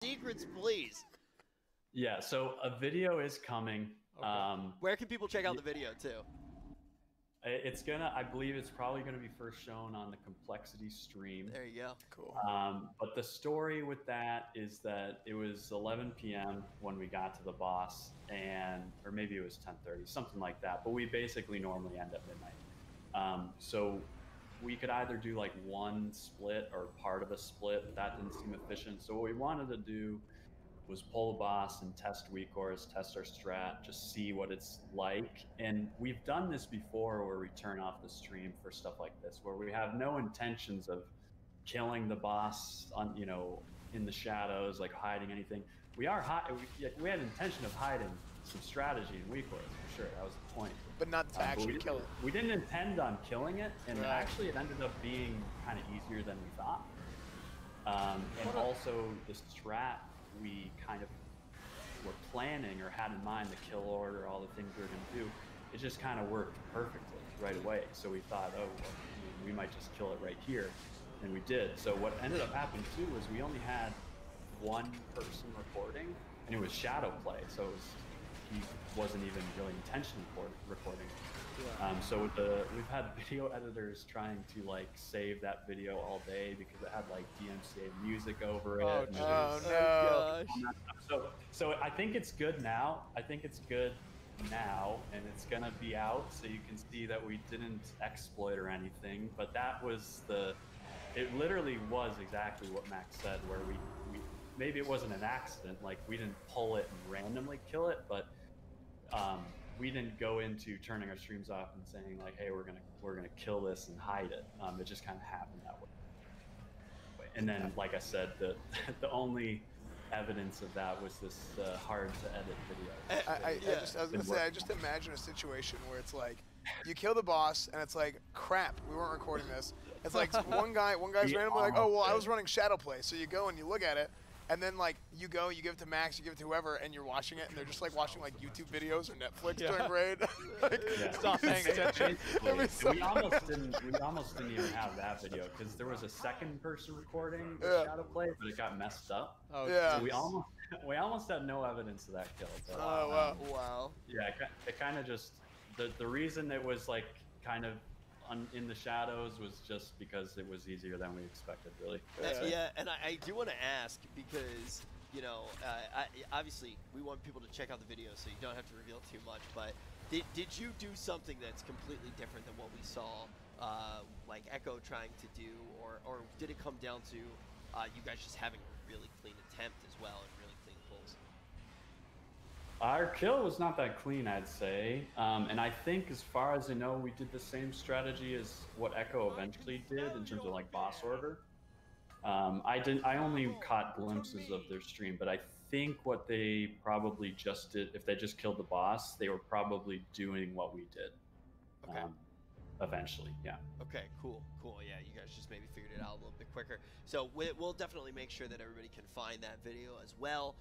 secrets, please. Yeah, so a video is coming. Okay. Where can people check out the video too? It's gonna, I believe it's probably gonna be first shown on the Complexity stream. There you go. Cool. But the story with that is that it was 11 p.m. when we got to the boss, or maybe it was 10:30, something like that. But we basically normally end at midnight. So we could either do like one split or part of a split, but that didn't seem efficient. So what we wanted to do was pull the boss and test weak cores, test our strat, just see what it's like. And we've done this before where we turn off the stream for stuff like this, where we have no intentions of killing the boss on, in the shadows, like hiding anything. We had intention of hiding some strategy in weak cores, for sure. That was the point. But not to actually kill it. We didn't intend on killing it, and actually it ended up being kind of easier than we thought. And also the strat we kind of were planning or had in mind, the kill order, all the things we were going to do, it just kind of worked perfectly right away. So we thought, oh, well, we might just kill it right here, and we did. So what ended up happening too was we only had one person recording, and it was shadow play, so he wasn't even really intentionally recording. Yeah. So we've had video editors trying to like save that video all day because it had like DMCA music over it. Oh no! So I think it's good now. And it's gonna be out, so you can see that we didn't exploit or anything. But that was it literally was exactly what Max said, where we maybe it wasn't an accident, like we didn't pull it and randomly kill it, but we didn't go into turning our streams off and saying like, hey, we're gonna kill this and hide it. It just kind of happened that way. And then, like I said, the only evidence of that was this hard to edit video. I just imagine a situation where it's like, you kill the boss and it's like, crap, we weren't recording this. It's like one guy's randomly like, oh well, I was running shadow play. So you go and you look at it, and then like you give it to Max, you give it to whoever, and you're watching it, and they're just like watching like YouTube videos or Netflix during raid. Stop paying attention. We almost didn't even have that video because there was a second person recording the shadow play, but it got messed up. Oh yeah. So we almost had no evidence of that kill. But, wow. Yeah, it kind of just the reason it was like kind of in the shadows was just because it was easier than we expected, really. Yeah, and I do want to ask because, obviously we want people to check out the video, so you don't have to reveal too much, but did you do something that's completely different than what we saw, like Echo trying to do, or did it come down to you guys just having a really clean attempt as well and really clean pulls? Our kill was not that clean, I'd say, and I think, as far as I know, we did the same strategy as what Echo eventually did in terms of like boss order. I only caught glimpses of their stream, but I think what they probably just did, if they just killed the boss, they were probably doing what we did. Okay. Eventually, yeah. Okay, cool. Yeah, you guys just maybe figured it out a little bit quicker. So we'll definitely make sure that everybody can find that video as well.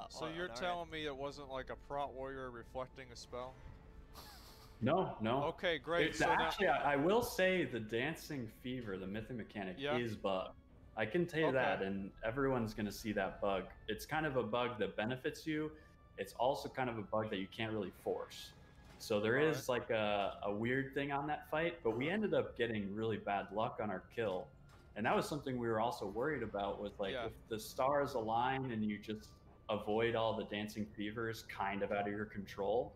So you're telling me it wasn't like a prot warrior reflecting a spell? No. Okay, great. So actually, I will say the dancing fever, the mythic mechanic, is bugged. I can tell you that, and everyone's going to see that bug. It's kind of a bug that benefits you. It's also kind of a bug that you can't really force. So there is like a weird thing on that fight, but we ended up getting really bad luck on our kill. And that was something we were also worried about, was like if the stars align and you just avoid all the dancing fevers kind of out of your control,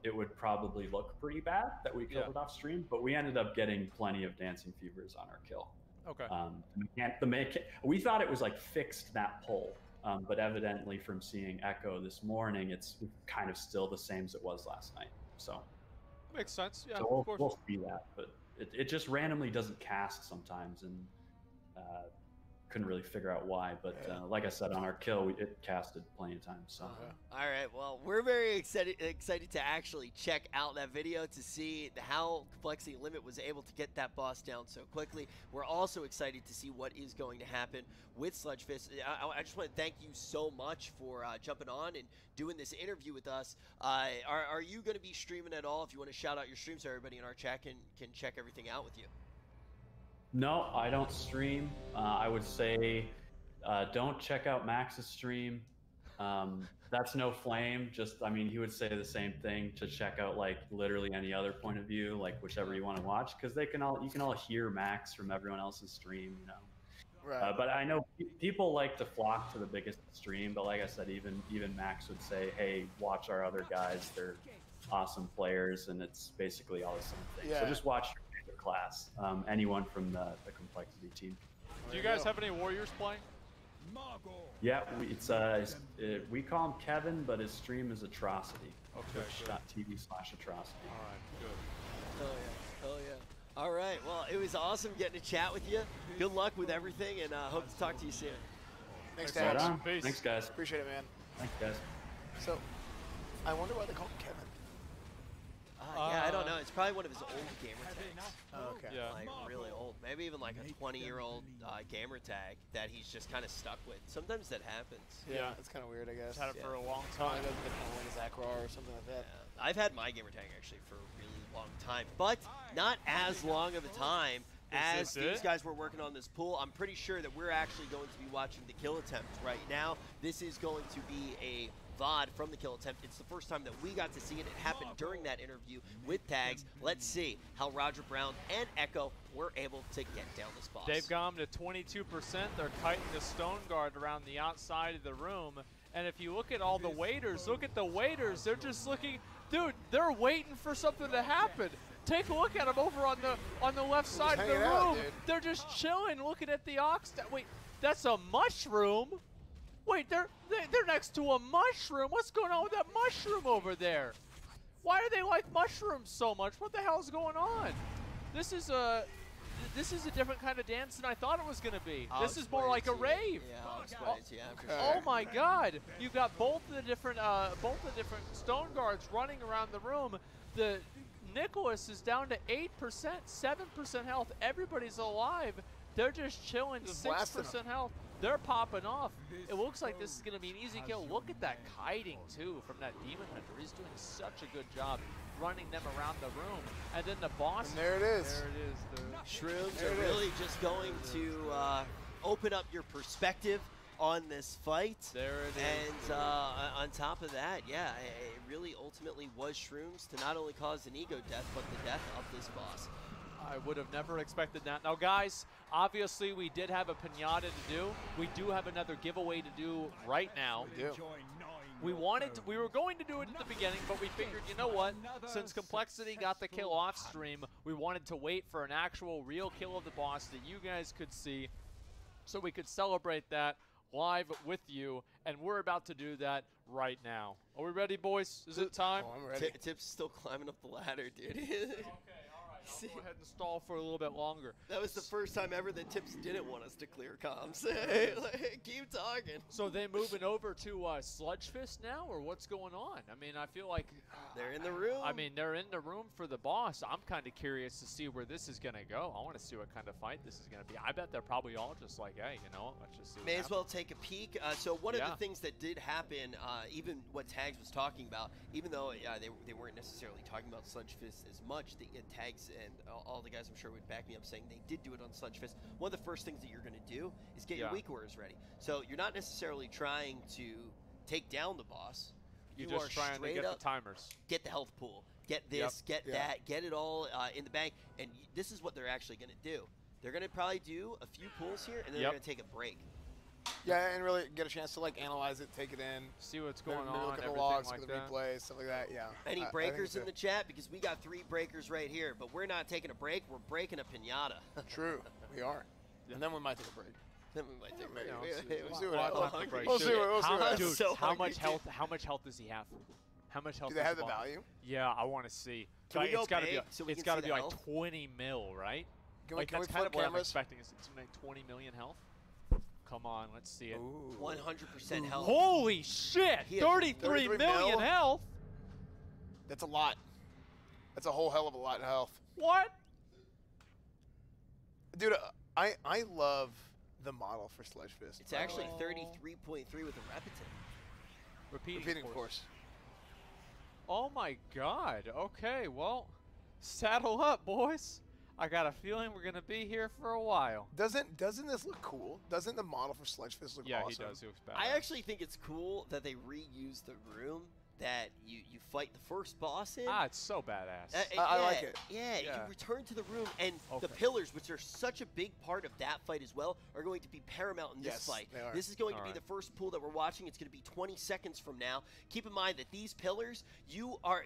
it would probably look pretty bad that we killed it off stream, but we ended up getting plenty of dancing fevers on our kill. Okay. We thought it was like fixed that pull. But evidently from seeing Echo this morning, it's kind of still the same as it was last night. So makes sense. Yeah, so of course. We'll see that, but it just randomly doesn't cast sometimes, and couldn't really figure out why. But like I said, on our kill, it casted plenty of times. So. All right, well, we're very excited to actually check out that video to see how Complexity Limit was able to get that boss down so quickly. We're also excited to see what is going to happen with Sludgefist. I just want to thank you so much for jumping on and doing this interview with us. Are you going to be streaming at all? If you want to shout out your streams so everybody in our chat can check everything out with you. No, I don't stream. I would say Don't check out Max's stream. That's no flame. Just, I mean, he would say the same thing to check out like literally any other point of view, like whichever you want to watch, because you can all hear Max from everyone else's stream, you know. Right. But I know people like to flock to the biggest stream, but like I said, even Max would say, "Hey, watch our other guys. They're awesome players," and it's basically all the same thing. Yeah. So just watch your favorite class. Anyone from the complexity team. Do you guys have any warriors playing? Yeah, we call him Kevin, but his stream is Atrocity. Twitch.tv/Atrocity. All right, good. Oh yeah, oh yeah. All right, well, it was awesome getting to chat with you. Good luck with everything, and hope to talk to you soon. Thanks, Right Dad. on. Peace. Thanks, guys. Appreciate it, man. Thanks, guys. So, I wonder why they call him Kevin. Yeah, I don't know. It's probably one of his old gamer tags. Oh, okay. Yeah. Like really old. Maybe even like a 20-year-old gamer tag that he's just kind of stuck with. Sometimes that happens. Yeah, it's kind of weird, I guess. Had it for a long Probably time. doesn't get kind of like a Zakrar or something like that. Yeah. I've had my gamer tag actually for a really long time, but not as long of a time as this these it? guys were working on this pool. I'm pretty sure that we're actually going to be watching the kill attempt right now. This is going to be a VOD from the kill attempt. It's the first time that we got to see it. It happened during that interview with Tags. Let's see how Roger Brown and Echo were able to get down this boss. They've gone to 22%. They're kiting the stone guard around the outside of the room. And if you look at all the waiters, look at the waiters. They're just looking, dude, they're waiting for something to happen. Take a look at them over on the left side of the hanging out, room. dude. They're just chilling, looking at the ox. Wait, that's a mushroom? Wait, they're next to a mushroom. What's going on with that mushroom over there? Why do they like mushrooms so much? What the hell is going on? This is a different kind of dance than I thought it was going to be. This is more like a rave. Yeah, I'll explain it to you after. Oh my God! You've got both the different stone guards running around the room. The Nicholas is down to 8%, 7% health. Everybody's alive. They're just chilling, Just 6% health. They're popping off. It looks like this is going to be an easy kill. Look at that kiting, too, from that Demon Hunter. He's doing such a good job running them around the room. And then the boss. And there it is. There it is. Shrooms There are it really just going to open up your perspective on this fight. There it is. And on top of that, yeah, it really ultimately was Shrooms to not only cause an ego death, but the death of this boss. I would have never expected that. Now, guys, obviously we did have a pinata to do. We do have another giveaway to do right now. We do. We were going to do it at the beginning, but we figured, you know what? Since Complexity got the kill off stream, we wanted to wait for an actual real kill of the boss that you guys could see, so we could celebrate that live with you, and we're about to do that right now. Are we ready, boys? Is it time? Oh, I'm ready. Tip's still climbing up the ladder, dude. I'll go ahead and stall for a little bit longer. That was the first time ever that Tips didn't want us to clear comms. Like, keep talking. So they moving over to Sludge Fist now, or what's going on? I mean, I feel like They're in the room. I mean, they're in the room for the boss. I'm kind of curious to see where this is going to go. I want to see what kind of fight this is going to be. I bet they're probably all just like, hey, you know what, let's just see what May as happens. well take a peek. So one of Yeah. the things that did happen, even what Tags was talking about, even though they weren't necessarily talking about Sludge Fist as much, the Tags and all the guys I'm sure would back me up saying they did do it on Sludge Fist. One of the first things that you're going to do is get your weak orders ready. So you're not necessarily trying to take down the boss. You're You just are trying to straight get up, the timers. get the health pool, get this, get Yeah. that, get it all in the bank. And this is what they're actually going to do. They're going to probably do a few pulls here, and then they're going to take a break. Yeah, and really get a chance to like analyze it, take it in, See what's maybe going on, look at the everything logs, like look at that. the replays, stuff like that. Yeah. Any I think breakers so. in the chat? Because we got 3 breakers right here, but we're not taking a break. We're breaking a pinata. True, we are. And then we might take a break. Then we might take a break. Yeah, we'll see what Well, happens. time to break. We'll see what How happens. much- Dude, so how hungry, much dude. health? How much health does he have? How much health? Do they does have the boss- value? Yeah, I want to see. Can we it's go gotta be. big so we It's can got to see be the like health? 20 mil, right? Can Like we that's flip kind of what I'm cameras? expecting. Is it's like 20 million health. Come on, let's see it. Ooh. 100% health. Holy shit! He has 33 33 million mil? health. That's a lot. That's a whole hell of a lot of health. What? Dude, I love the model for Sludge Fist. It's actually 33.3 with a Repetit. Repeating, of course. Oh my god. Okay, well, saddle up, boys. I got a feeling we're gonna be here for a while. Doesn't this look cool? Doesn't the model for Sludgefist look Yeah, awesome? he does. He looks bad. I actually think it's cool that they reuse the room that you fight the first boss in. Ah, it's so badass. I like it. Yeah, Yeah. you return to the room, and the Okay. pillars, which are such a big part of that fight as well, are going to be paramount in this Yes, fight. they are. This is going to be Alright. the first pool that we're watching. It's going to be 20 seconds from now. Keep in mind that these pillars,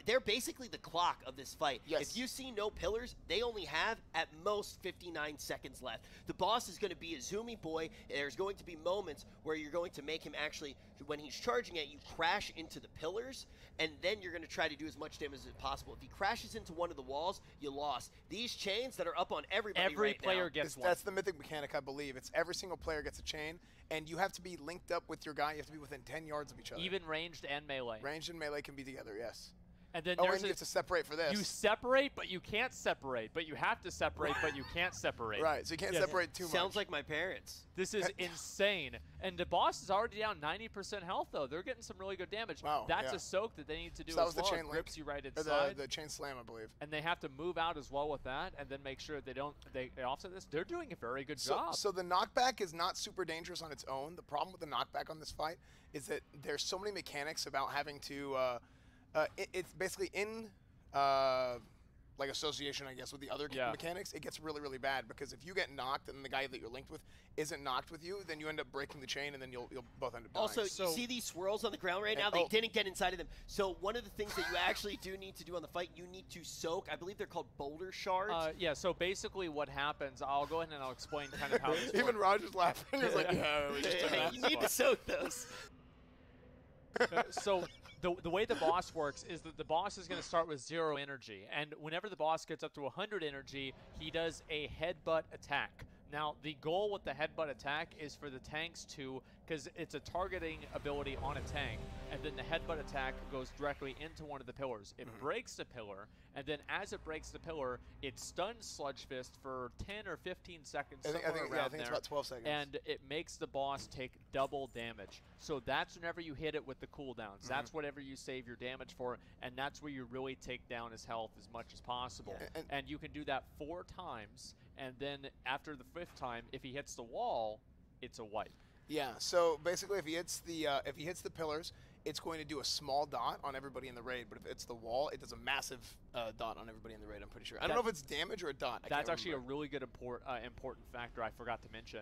they're basically the clock of this fight. Yes. If you see no pillars, they only have at most 59 seconds left. The boss is going to be a zoomy boy. There's going to be moments where you're going to make him actually, when he's charging at you, crash into the pillars, and then you're going to try to do as much damage as possible. If he crashes into one of the walls, you lost. These chains that are up on everybody Every right player now, gets one. That's the mythic mechanic, I believe. It's every single player gets a chain, and you have to be linked up with your guy. You have to be within 10 yards of each other. Even ranged and melee. Ranged and melee can be together, yes. And then Oh, there's and you have to separate for this. you separate, but you can't separate. But you have to separate, but you can't separate. Right, so you can't Yeah. separate too much. sounds like my parents. This is insane. And the boss is already down 90% health, though. They're getting some really good damage. Wow, That's yeah. a soak that they need to do So that as was the well. chain It link. grips you right Or inside. the chain slam, I believe. And they have to move out as well with that, and then make sure they offset this. They're doing a very good job. So the knockback is not super dangerous on its own. The problem with the knockback on this fight is that there's so many mechanics about having to. It's basically in like association, I guess, with the other Yeah. mechanics. It gets really, really bad because if you get knocked and the guy that you're linked with isn't knocked with you, then you end up breaking the chain and then you'll both end up dying. Also, So- you see these swirls on the ground right And- now? They oh. didn't get inside of them. So one of the things that you actually do need to do on the fight, you need to soak. I believe they're called boulder shards. Yeah, so basically what happens, I'll go ahead and I'll explain kind of how this Even works. Roger's laughing. He's like, yeah, we just done that. You need to soak those. So the way the boss works is that the boss is going to start with 0 energy, and whenever the boss gets up to 100 energy, he does a headbutt attack. Now, the goal with the headbutt attack is for the tanks to, because it's a targeting ability on a tank, and then the headbutt attack goes directly into one of the pillars. It breaks the pillar, and then as it breaks the pillar, it stuns Sludge Fist for 10 or 15 seconds, I think around it's there. about 12 seconds. And it makes the boss take double damage. So that's whenever you hit it with the cooldowns. That's whatever you save your damage for, and that's where you really take down his health as much as possible. Yeah. And you can do that 4 times, and then after the 5th time, if he hits the wall, it's a wipe. Yeah. So basically, if he hits the pillars, it's going to do a small dot on everybody in the raid. But if it's the wall, it does a massive dot on everybody in the raid. I'm pretty sure. I don't know if it's damage or a dot. I That's can't actually a remember. really good important factor I forgot to mention.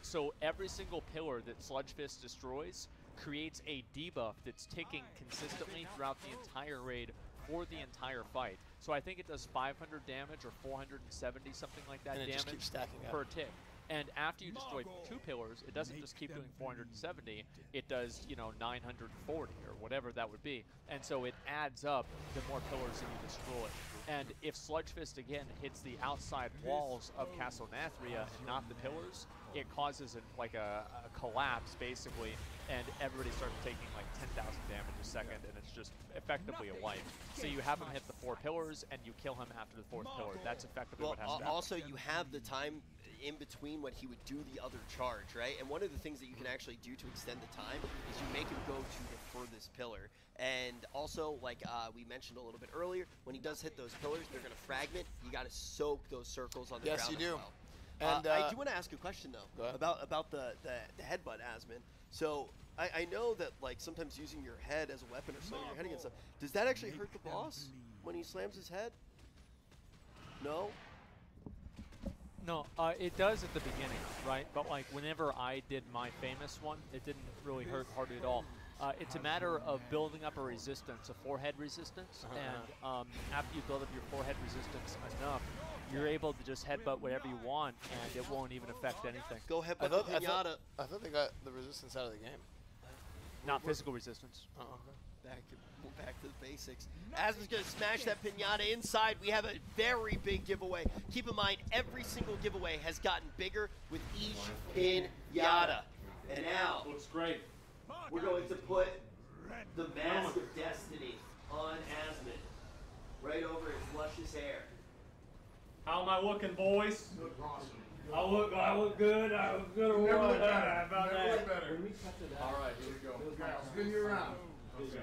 So every single pillar that Sludge Fist destroys creates a debuff that's ticking consistently throughout the entire raid for the entire fight. So I think it does 500 damage or 470, something like that, And it damage just keeps stacking up. per tick. And after you destroy 2 pillars, it doesn't just keep doing 470, it does, 940 or whatever that would be. And so it adds up the more pillars that you destroy. And if Sludge Fist again hits the outside walls of Castle Nathria and not the pillars, it causes a collapse basically, and everybody starts taking like 10,000 damage a second, and it's just effectively a wipe. So you have him hit the 4 pillars, and you kill him after the 4th pillar. That's effectively Well, what has to happen. also, you have the time in between when he would do the other charge, right? And one of the things that you can actually do to extend the time is you make him go to the furthest pillar. And also, like we mentioned a little bit earlier, when he does hit those pillars, they're going to fragment. You got to soak those circles on the Yes, ground you as do. well. And I do want to ask a question, though, Go ahead. about the headbutt, Asmin. So I know that like sometimes using your head as a weapon or slamming your head against stuff, does that actually hurt the boss when he slams his head? No? No, it does at the beginning, right? But like whenever I did my famous one, it didn't really hurt hardly at all. It's a matter of building up a resistance, a forehead resistance, and after you build up your forehead resistance enough, you're able to just headbutt whatever you want, and it won't even affect anything. Go I headbutt the thought, pinata. I thought they got the resistance out of the game. Not physical resistance. Oh, okay. Back to the basics. Asmin's going to smash that pinata inside. We have a very big giveaway. Keep in mind, every single giveaway has gotten bigger with each pinata. And now, Looks great. we're going to put the Mask of Destiny on Asmin. Right over his luscious hair. How am I looking, boys? You look awesome. I look good. I look good. How about that? better. All right, here we go. Okay, I'll spin you around. Okay.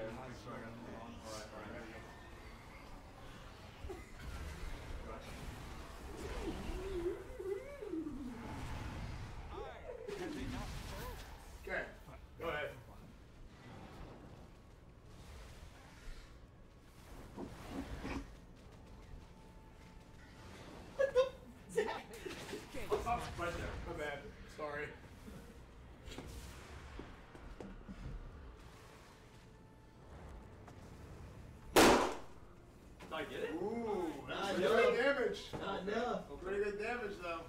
I get it? Ooh, that's Not pretty enough. good damage. Not enough. Pretty good damage, though.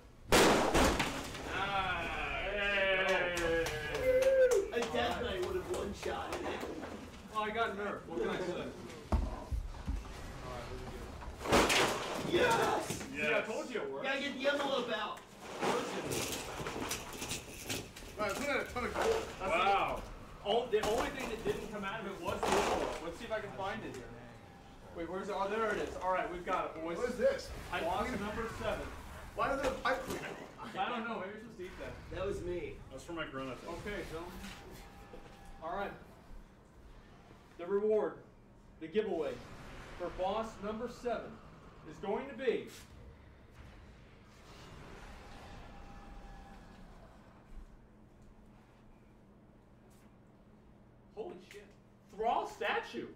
A Death Knight would have one-shotted it. Oh, I got nerfed. What can I say? Yes! See, I told you it worked. Gotta get the envelope out. Wow, isn't that a ton of gold? Wow. Oh, the only thing that didn't come out of it was the envelope. Let's see if I can find it here. Wait, where's it? Oh, there it is. All right, we've got it, boys. What is this? Boss number 7. Why is there a pipe cleaner? I don't know. Maybe you're supposed to eat that. That was me. That's for my Corona. Okay, gentlemen. All right. The reward, the giveaway for boss number 7 is going to be holy shit, Thrall statue.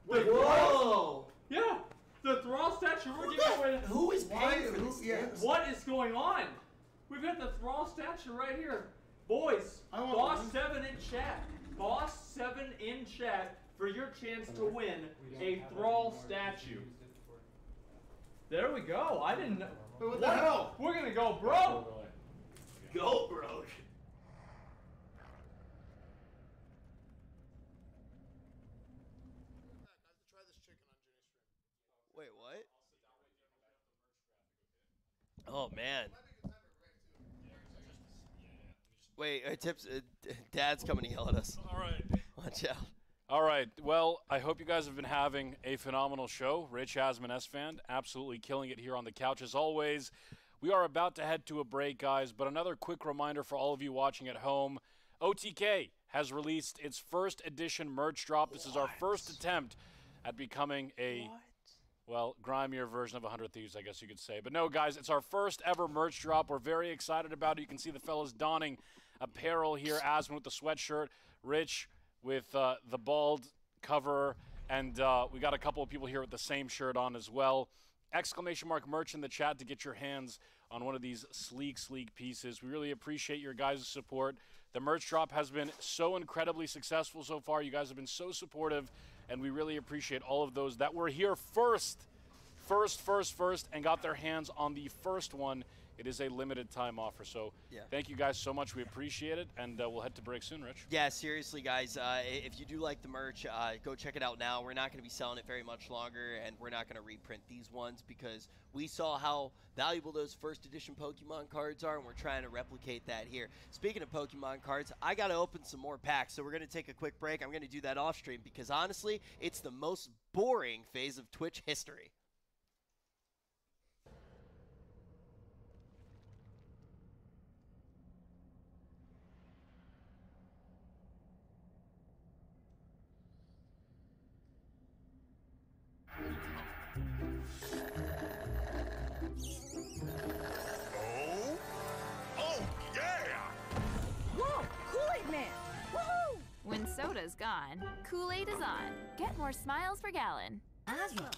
Wait, whoa! Yeah, the Thrall statue. We're giving away. Who is paying for this? What is going on? We've got the Thrall statue right here. Boys, I want Boss one. 7 in chat. Boss 7 in chat for your chance to win a Thrall statue. There we go. I didn't know. What the hell? We're going to go broke. Go, bro. Wait, what? Oh, man. Wait, Tips, Dad's coming to yell at us. All right. Watch out. All right. Well, I hope you guys have been having a phenomenal show. Rich Hasman S-Fan, absolutely killing it here on the couch as always. We are about to head to a break, guys, but another quick reminder for all of you watching at home. OTK has released its first edition merch drop. This is our first attempt at becoming a, well, grimier version of 100 Thieves, I guess you could say. But no, guys, it's our first ever merch drop. We're very excited about it. You can see the fellas donning apparel here. Asman with the sweatshirt, Rich with the bald cover, and we got a couple of people here with the same shirt on as well. Exclamation mark merch in the chat to get your hands on one of these sleek pieces. We really appreciate your guys' support. The merch drop has been so incredibly successful so far. You guys have been so supportive, and we really appreciate all of those that were here first, and got their hands on the first one. It is a limited time offer, so thank you guys so much. We appreciate it, and we'll head to break soon, Rich. Yeah, seriously, guys, if you do like the merch, go check it out now. We're not going to be selling it very much longer, and we're not going to reprint these ones because we saw how valuable those first edition Pokemon cards are, and we're trying to replicate that here. Speaking of Pokemon cards, I got to open some more packs, so we're going to take a quick break. I'm going to do that off stream because, honestly, it's the most boring phase of Twitch history. When soda's gone, Kool-Aid is on. Get more smiles per gallon. Osmo.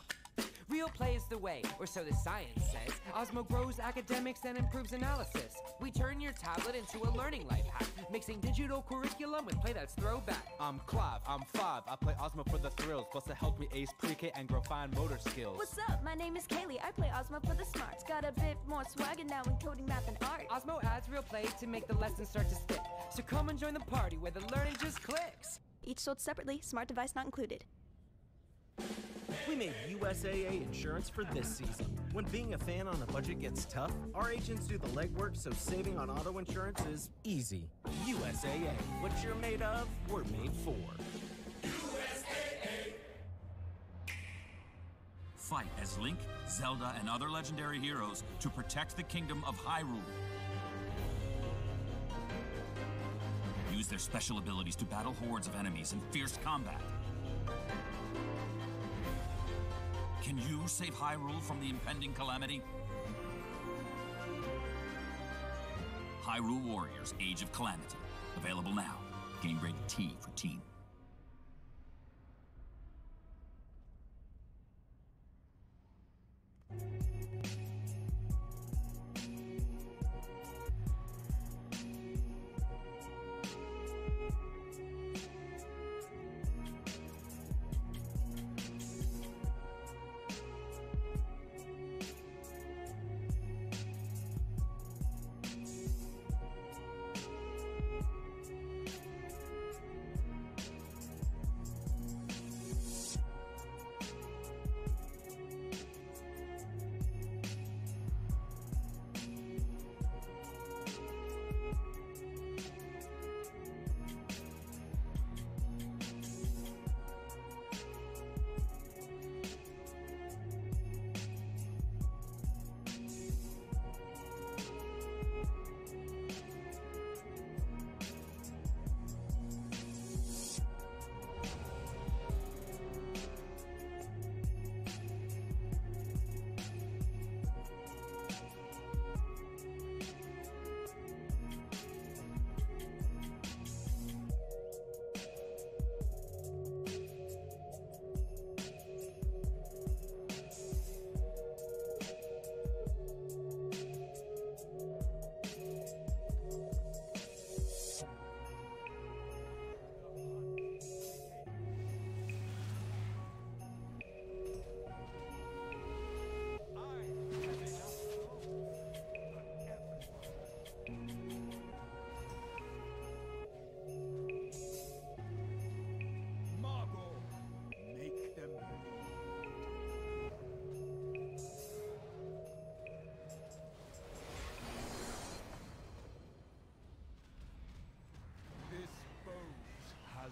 Real play is the way, or so the science says. Osmo grows academics and improves analysis. We turn your tablet into a learning life hack, mixing digital curriculum with play that's throwback. I'm Clive, I'm 5. I play Osmo for the thrills, plus it helped me ace pre-K and grow fine motor skills. What's up? My name is Kaylee. I play Osmo for the smarts. Got a bit more swagger now in coding, math, and art. Osmo adds real play to make the lessons start to stick. So come and join the party where the learning just clicks. Each sold separately, smart device not included. We made USAA insurance for this season. When being a fan on a budget gets tough, our agents do the legwork so saving on auto insurance is easy. USAA. What you're made of, we're made for. USAA. Fight as Link, Zelda, and other legendary heroes to protect the kingdom of Hyrule. Use their special abilities to battle hordes of enemies in fierce combat. Can you save Hyrule from the impending calamity? Hyrule Warriors Age of Calamity. Available now. Game rated T for teen.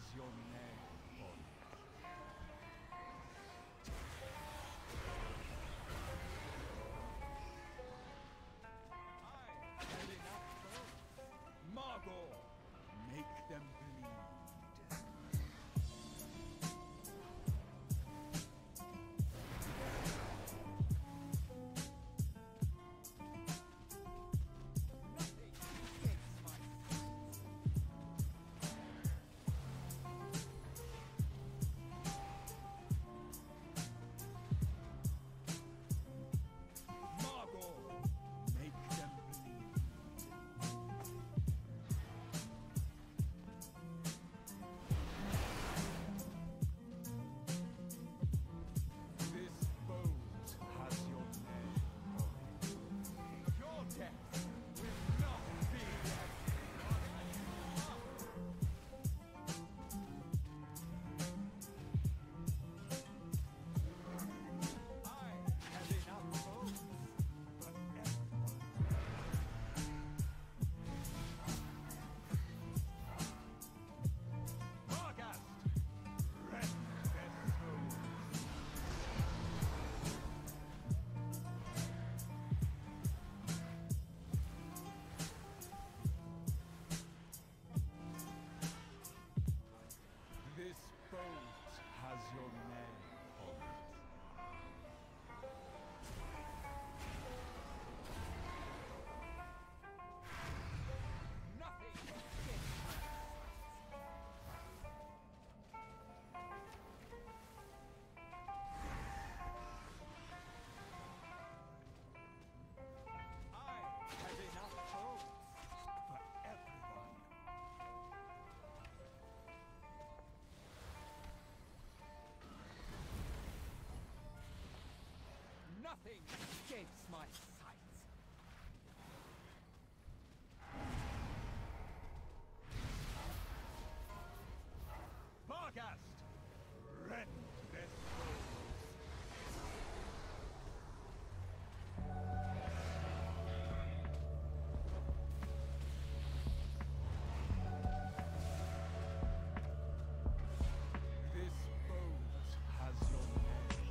has your name on it. I have enough bones. Margot, make them bleed. This boat has your name on it. Nothing gets I have enough boats for everyone. Nothing escapes my sight. Torghast, rend their souls. This boat has your name.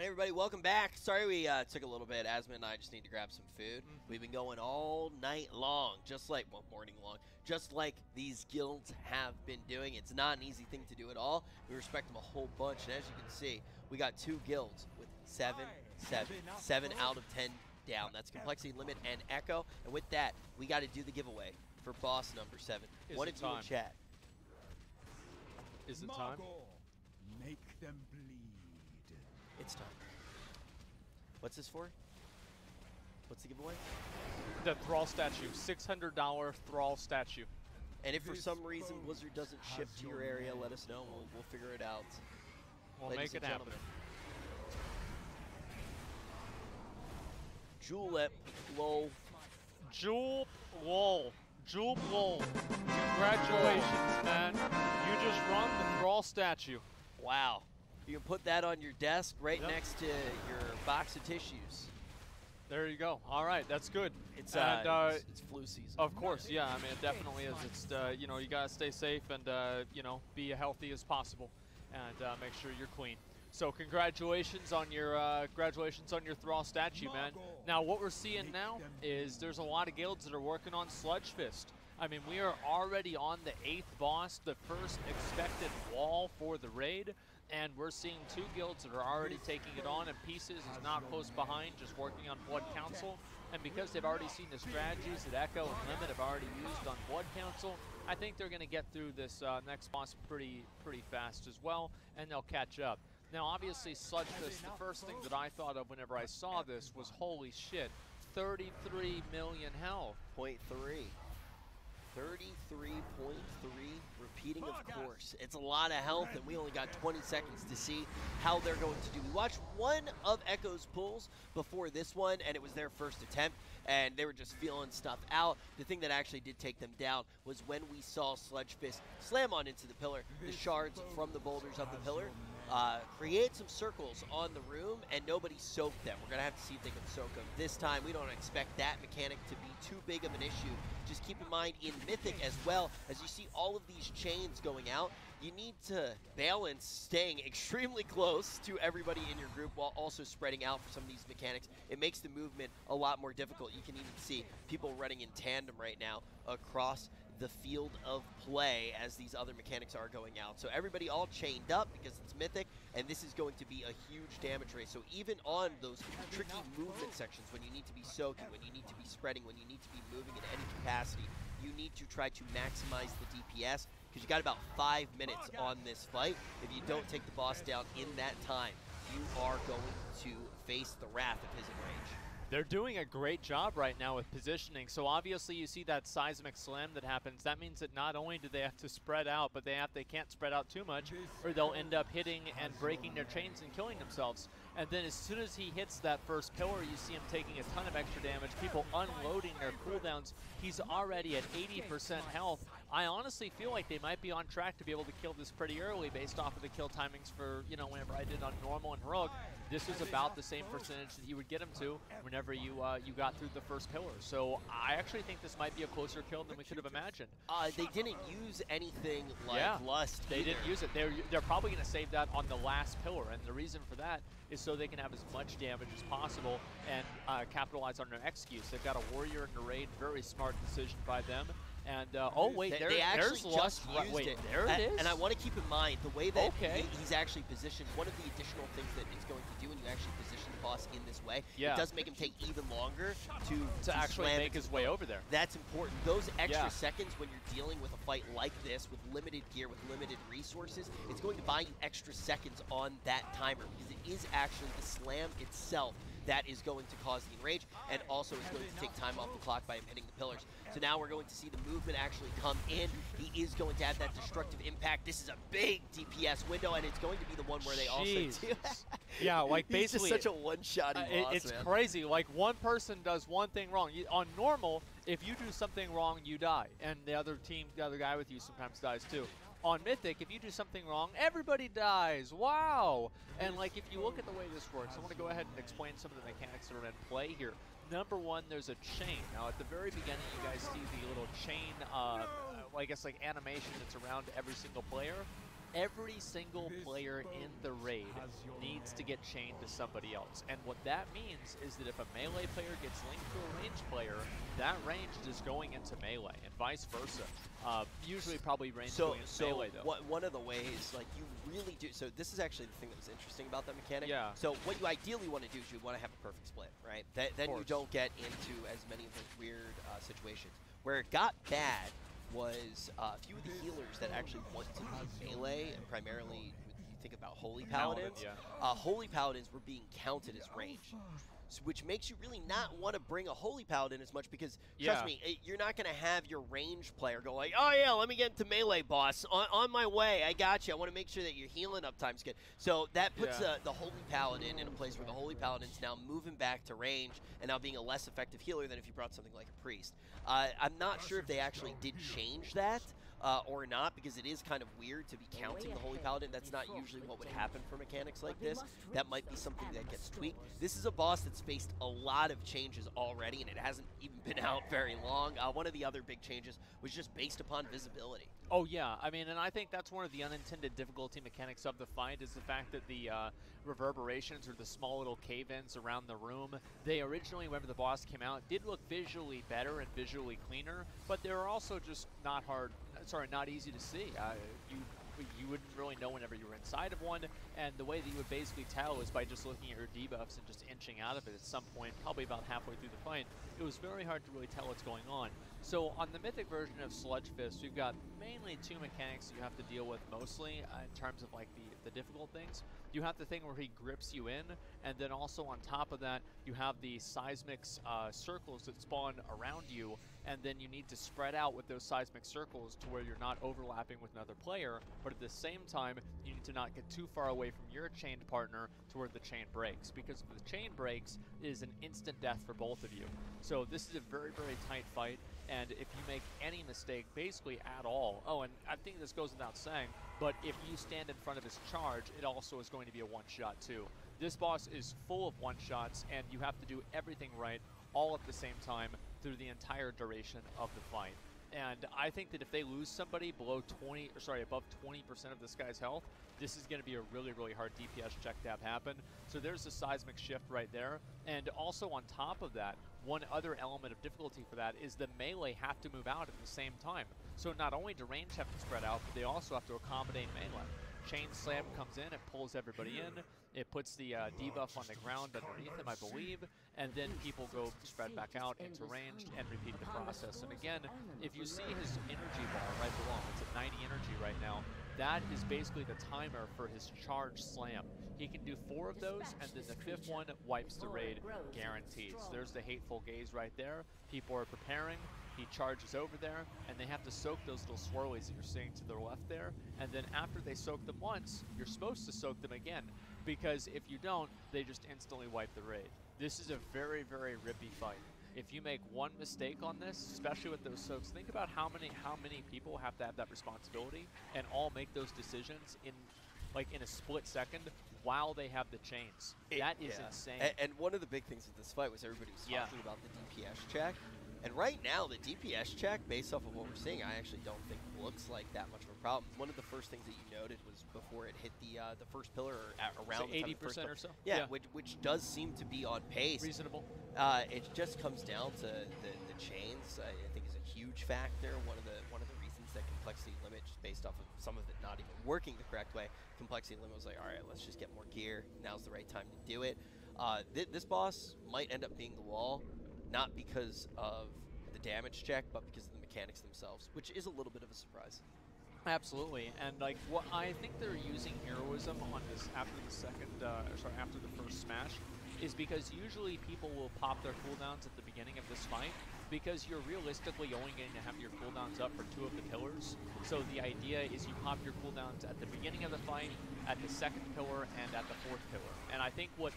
Hey everybody, welcome back. Sorry we took a little bit. Asma and I just need to grab some food. We've been going all night long, just like, well, morning long, just like these guilds have been doing. It's not an easy thing to do at all. We respect them a whole bunch, and as you can see, we got 2 guilds with 7 out of 10 down. That's Complexity Limit and Echo. And with that, we got to do the giveaway for boss number 7. What did you in chat? Is it time? Make them bleed. It's time. What's this for? What's the giveaway? The Thrall statue. $600 Thrall statue. And if for some reason Blizzard doesn't ship to your area, let us know. We'll figure it out. We'll make it happen. Julep, lol. Julep, lol. Julep, lol. Congratulations, man. You just run the Thrall statue. Wow. You can put that on your desk right next to your box of tissues. There you go. All right, that's good. It's flu season. Of course, yeah. I mean, it definitely is. It's you know, you gotta stay safe and you know, be healthy as possible, and make sure you're clean. So congratulations on your Thrall statue, man. Now what we're seeing now is there's a lot of guilds that are working on Sludge Fist. I mean, we are already on the 8th boss, the first expected wall for the raid. And we're seeing 2 guilds that are already taking it on, and Pieces is not close behind, just working on Blood Council. And because they've already seen the strategies that Echo and Limit have already used on Blood Council, I think they're going to get through this next boss pretty fast as well, and they'll catch up. Now, obviously, Sludge Fist, the first thing that I thought of whenever I saw this was, holy shit, 33 million health. 0.3. 33.3, repeating of course. It's a lot of health, and we only got 20 seconds to see how they're going to do. We watched one of Echo's pulls before this one, and it was their first attempt, and they were just feeling stuff out. The thing that actually did take them down was when we saw Sludge Fist slam on into the pillar, the shards from the boulders of the pillar, create some circles on the room, and nobody soaked them. We're going to have to see if they can soak them. This time, we don't expect that mechanic to be too big of an issue. Just keep in mind, in Mythic as well, as you see all of these chains going out, you need to balance staying extremely close to everybody in your group while also spreading out for some of these mechanics. It makes the movement a lot more difficult. You can even see people running in tandem right now across the field of play as these other mechanics are going out. So everybody all chained up because it's Mythic, and this is going to be a huge damage rate. So even on those tricky movement sections, when you need to be soaking, when you need to be spreading, when you need to be moving in any capacity, you need to try to maximize the DPS, because you got about 5 minutes on this fight. If you don't take the boss down in that time, you are going to face the wrath of his enrage. They're doing a great job right now with positioning. So obviously you see that seismic slam that happens. That means that not only do they have to spread out, but they can't spread out too much, or they'll end up hitting and breaking their chains and killing themselves. And then as soon as he hits that first pillar, you see him taking a ton of extra damage, people unloading their cooldowns. He's already at 80% health. I honestly feel like they might be on track to be able to kill this pretty early based off of the kill timings for, you know, whenever I did on normal and heroic. This was about the same percentage that you would get him to whenever you got through the first pillar. So I actually think this might be a closer kill than we could have imagined. They didn't use anything like Lust They didn't use it. They're probably going to save that on the last pillar, and the reason for that is so they can have as much damage as possible and capitalize on their excuse. They've got a warrior in the raid, very smart decision by them. And oh wait, they actually there's just used wait, it. there it is. And I want to keep in mind the way that he's actually positioned. One of the additional things that it's going to do when you actually position the boss in this way, it does make him take even longer to actually make his way over there. That's important. Those extra seconds when you're dealing with a fight like this with limited gear, with limited resources, it's going to buy you extra seconds on that timer, because it is actually the slam itself that is going to cause the enrage, and also is going to take time off the clock by him hitting the pillars. So now we're going to see the movement actually come in. He is going to have that destructive impact. This is a big DPS window, and it's going to be the one where they also do. Yeah, like basically, he's just such a one-shotty boss, it's man. crazy. Like one person does one thing wrong. On normal, if you do something wrong, you die, and the other guy with you sometimes dies too. On Mythic, if you do something wrong, everybody dies. Wow! And like, if you look at the way this works, I want to go ahead and explain some of the mechanics that are in play here. Number one, there's a chain. Now, at the very beginning, you guys see the little chain, I guess like animation that's around every single player. every single player in the raid needs to get chained to somebody else. And what that means is that if a melee player gets linked to a ranged player, that ranged is going into melee, and vice versa. Usually probably ranged going into melee, though. One of the ways, like, you really do, so this is actually the thing that was interesting about that mechanic. Yeah. So what you ideally want to do is you want to have a perfect split, right? Then you don't get into as many of those weird situations. Where it got bad was a few of the healers that actually want to be melee, and primarily you think about Holy Paladins. Holy Paladins were being counted as range, which makes you really not want to bring a Holy Paladin as much because, trust me, you're not going to have your range player go like, oh yeah, let me get into melee, boss. On my way, I got you. I want to make sure that your healing uptime's good. So that puts the Holy Paladin in a place where the Holy Paladin's now moving back to range and now being a less effective healer than if you brought something like a Priest. I'm not sure if they actually did change that. Or not, because it is kind of weird to be counting the Holy Paladin. That's not usually what would happen for mechanics like this. That might be something that gets tweaked. This is a boss that's faced a lot of changes already, and it hasn't even been out very long. One of the other big changes was just based upon visibility. Oh yeah, I mean, and I think that's one of the unintended difficulty mechanics of the fight is the fact that the reverberations or the small little cave-ins around the room, they originally, whenever the boss came out, did look visually better and visually cleaner, but they were also just not easy to see. You wouldn't really know whenever you were inside of one, and the way that you would basically tell is by just looking at your debuffs and just inching out of it at some point, probably about halfway through the fight. It was very hard to really tell what's going on. So on the Mythic version of Sludge Fist, we've got mainly two mechanics that you have to deal with mostly in terms of like the difficult things. You have the thing where he grips you in, and then also on top of that, you have the seismic circles that spawn around you, and then you need to spread out with those seismic circles to where you're not overlapping with another player, but at the same time, you need to not get too far away from your chained partner to where the chain breaks, because if the chain breaks, it is an instant death for both of you. So this is a very, very tight fight, and if you make any mistake, basically at all, oh, and I think this goes without saying, but if you stand in front of his charge, it also is going to be a one-shot too. This boss is full of one-shots, and you have to do everything right, all at the same time, through the entire duration of the fight. And I think that if they lose somebody above 20% of this guy's health, this is going to be a really, really hard DPS check to have happen. So there's a seismic shift right there. And also on top of that, one other element of difficulty for that is the melee have to move out at the same time. So not only do range have to spread out, but they also have to accommodate melee. Chain Slam comes in, it pulls everybody in, it puts the debuff on the ground underneath him, I believe, and then people go spread back out into ranged and repeat the process. And again, if you see his energy bar right below him, it's at 90 energy right now, that is basically the timer for his charge slam. He can do 4 of those, and then the 5th one wipes the raid, guaranteed. So there's the Hateful Gaze right there. People are preparing. He charges over there, and they have to soak those little swirlies that you're seeing to the left there. And then after they soak them once, you're supposed to soak them again, because if you don't, they just instantly wipe the raid. This is a very, very rippy fight. If you make one mistake on this, especially with those soaks, think about how many people have to have that responsibility and all make those decisions in a split second while they have the chains. That is insane. And one of the big things with this fight was everybody was talking about the DPS check. And right now, the DPS check, based off of what we're seeing, I actually don't think looks like that much of a problem. One of the first things that you noted was before it hit the first pillar, or around so 80% or so. Yeah, which does seem to be on pace. Reasonable. It just comes down to the chains. I think is a huge factor. One of the reasons that complexity limit, just based off of some of it not even working the correct way, complexity limit was like, all right, let's just get more gear. Now's the right time to do it. This boss might end up being the wall. Not because of the damage check, but because of the mechanics themselves, which is a little bit of a surprise. Absolutely, and like what I think they're using heroism on this after the first smash, is because usually people will pop their cooldowns at the beginning of this fight, because you're realistically only going to have your cooldowns up for 2 of the pillars. So the idea is you pop your cooldowns at the beginning of the fight, at the 2nd pillar, and at the 4th pillar. And I think what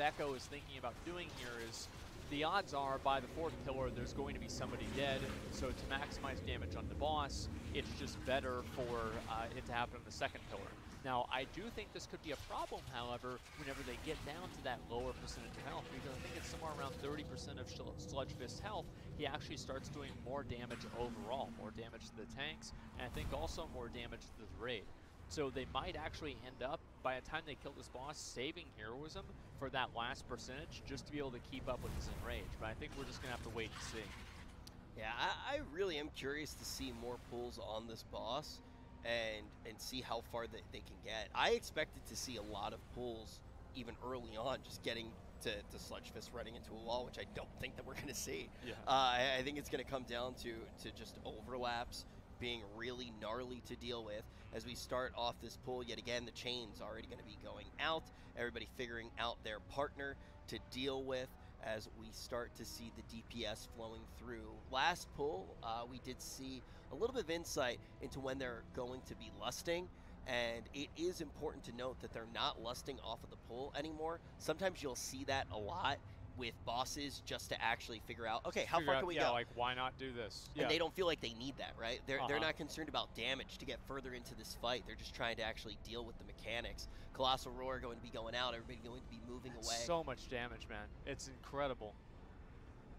Echo is thinking about doing here is, the odds are by the 4th pillar there's going to be somebody dead, so to maximize damage on the boss, it's just better for it to happen on the 2nd pillar. Now, I do think this could be a problem, however, whenever they get down to that lower percentage of health, because I think it's somewhere around 30% of Sludge Fist's health, he actually starts doing more damage overall, more damage to the tanks, and I think also more damage to the raid. So they might actually end up, by the time they kill this boss, saving heroism for that last percentage just to be able to keep up with his enrage. But I think we're just going to have to wait and see. Yeah, I really am curious to see more pulls on this boss and see how far they can get. I expected to see a lot of pulls even early on, just getting to Sludge Fist running into a wall, which I don't think that we're going to see. Yeah. I think it's going to come down to just overlaps being really gnarly to deal with. As we start off this pull, yet again, the chain's already going to be going out. Everybody figuring out their partner to deal with as we start to see the DPS flowing through. Last pull, we did see a little bit of insight into when they're going to be lusting, and it is important to note that they're not lusting off of the pull anymore. Sometimes you'll see that a lot with bosses just to actually figure out, okay, how far can we go? Like, why not do this? And they don't feel like they need that, right? They're not concerned about damage to get further into this fight. They're just trying to actually deal with the mechanics. Colossal Roar going to be going out. Everybody going to be moving away. So much damage, man. It's incredible.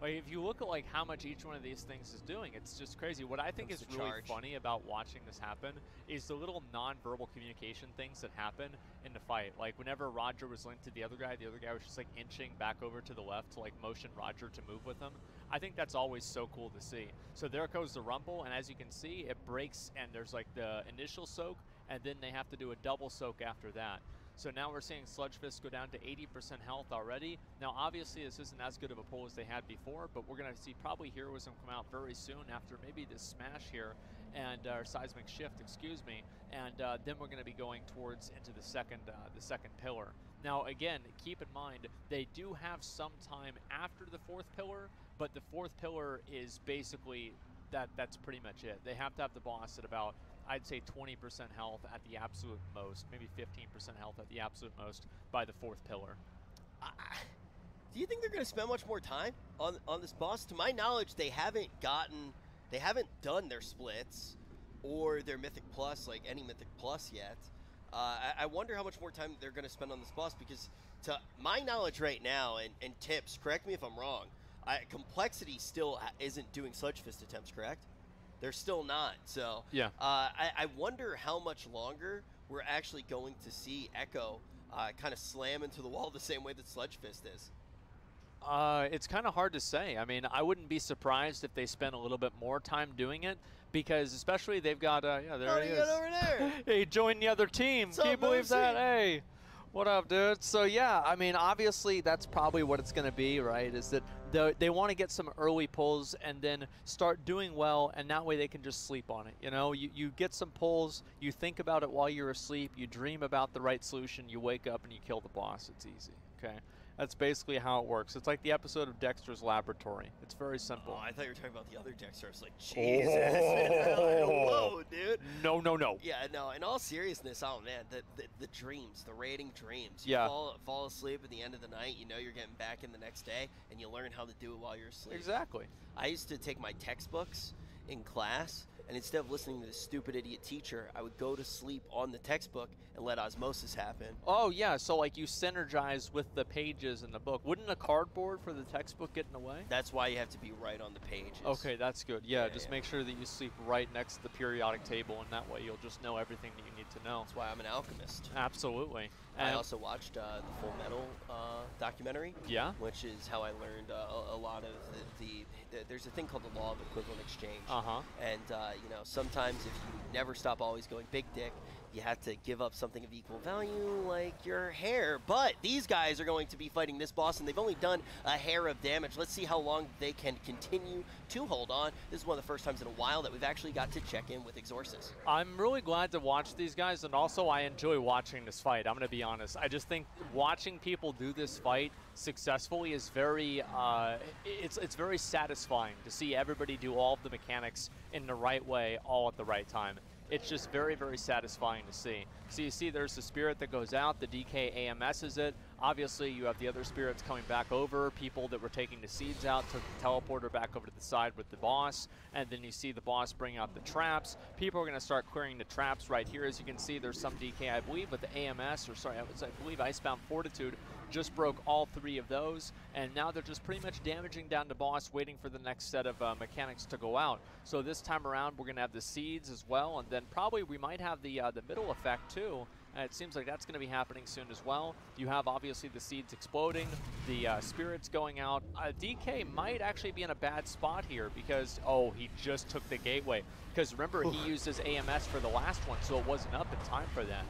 Like, if you look at like how much each one of these things is doing, it's just crazy. What I think is really funny about watching this happen is the little non-verbal communication things that happen in the fight. Like whenever Roger was linked to the other guy was just like inching back over to the left to like motion Roger to move with him. I think that's always so cool to see. So there goes the rumble, and as you can see, it breaks, and there's like the initial soak, and then they have to do a double soak after that. So now we're seeing Sludge Fist go down to 80% health already. Now, obviously, this isn't as good of a pull as they had before, but we're going to see probably Heroism come out very soon after maybe this smash here, and our seismic shift, excuse me, and then we're going to be going towards into the second pillar. Now, again, keep in mind, they do have some time after the fourth pillar, but the fourth pillar is basically, that's pretty much it. They have to have the boss at about, I'd say 20% health at the absolute most, maybe 15% health at the absolute most by the fourth pillar. Do you think they're going to spend much more time on this boss? To my knowledge, they haven't done their splits or their Mythic Plus, like any Mythic Plus yet. I wonder how much more time they're going to spend on this boss, because to my knowledge right now, and Tips, correct me if I'm wrong, Complexity still isn't doing Sludge Fist attempts, correct? They're still not. So yeah. I wonder how much longer we're actually going to see Echo kind of slam into the wall the same way that Sludge Fist is. It's kind of hard to say. I mean, I wouldn't be surprised if they spent a little bit more time doing it, because especially they've got, yeah, there he is. Over there. Hey, join the other team. Can you believe that? Hey, what up, dude? So yeah, I mean, obviously that's probably what it's going to be, right? Is that they want to get some early pulls and then start doing well, and that way they can just sleep on it. You know, you get some pulls, you think about it while you're asleep, you dream about the right solution, you wake up and you kill the boss. It's easy, okay? That's basically how it works. It's like the episode of Dexter's Laboratory. It's very simple. Oh, I thought you were talking about the other Dexter. I was like, Jesus. Whoa, dude. No, no, no. Yeah, no, in all seriousness, oh, man, the dreams, the raiding dreams. You yeah. fall asleep at the end of the night, you know you're getting back in the next day, and you learn how to do it while you're asleep. Exactly. I used to take my textbooks in class, and instead of listening to this stupid idiot teacher, I would go to sleep on the textbook and let osmosis happen. Oh, yeah, so like you synergize with the pages in the book. Wouldn't a cardboard for the textbook get in the way? That's why you have to be right on the pages. Okay, that's good. Yeah, just make sure that you sleep right next to the periodic table, and that way you'll just know everything that you need to know. That's why I'm an alchemist. Absolutely. I also watched the Full Metal documentary. Yeah. Which is how I learned a lot of there's a thing called the law of equivalent exchange. And you know, sometimes if you never stop always going big dick, you have to give up something of equal value, like your hair. But these guys are going to be fighting this boss, and they've only done a hair of damage. Let's see how long they can continue to hold on. This is one of the first times in a while that we've actually got to check in with Exorcist. I'm really glad to watch these guys, and also I enjoy watching this fight. I'm going to be honest. I just think watching people do this fight successfully is very, it's very satisfying to see everybody do all of the mechanics in the right way, all at the right time. It's just very, very satisfying to see. So you see there's the spirit that goes out, the DK AMS's it. Obviously you have the other spirits coming back over, people that were taking the seeds out, took the teleporter back over to the side with the boss, and then you see the boss bring out the traps. People are going to start clearing the traps right here. As you can see, there's some DK, I believe, with the AMS, or sorry, I believe Icebound Fortitude just broke all 3 of those, and now they're just pretty much damaging down the boss, waiting for the next set of mechanics to go out. So this time around, we're going to have the seeds as well, and then probably we might have the middle effect too. And it seems like that's going to be happening soon as well. You have obviously the seeds exploding, the spirits going out. DK might actually be in a bad spot here because, oh, he just took the gateway. Because remember, he used his AMS for the last one, so it wasn't up in time for that.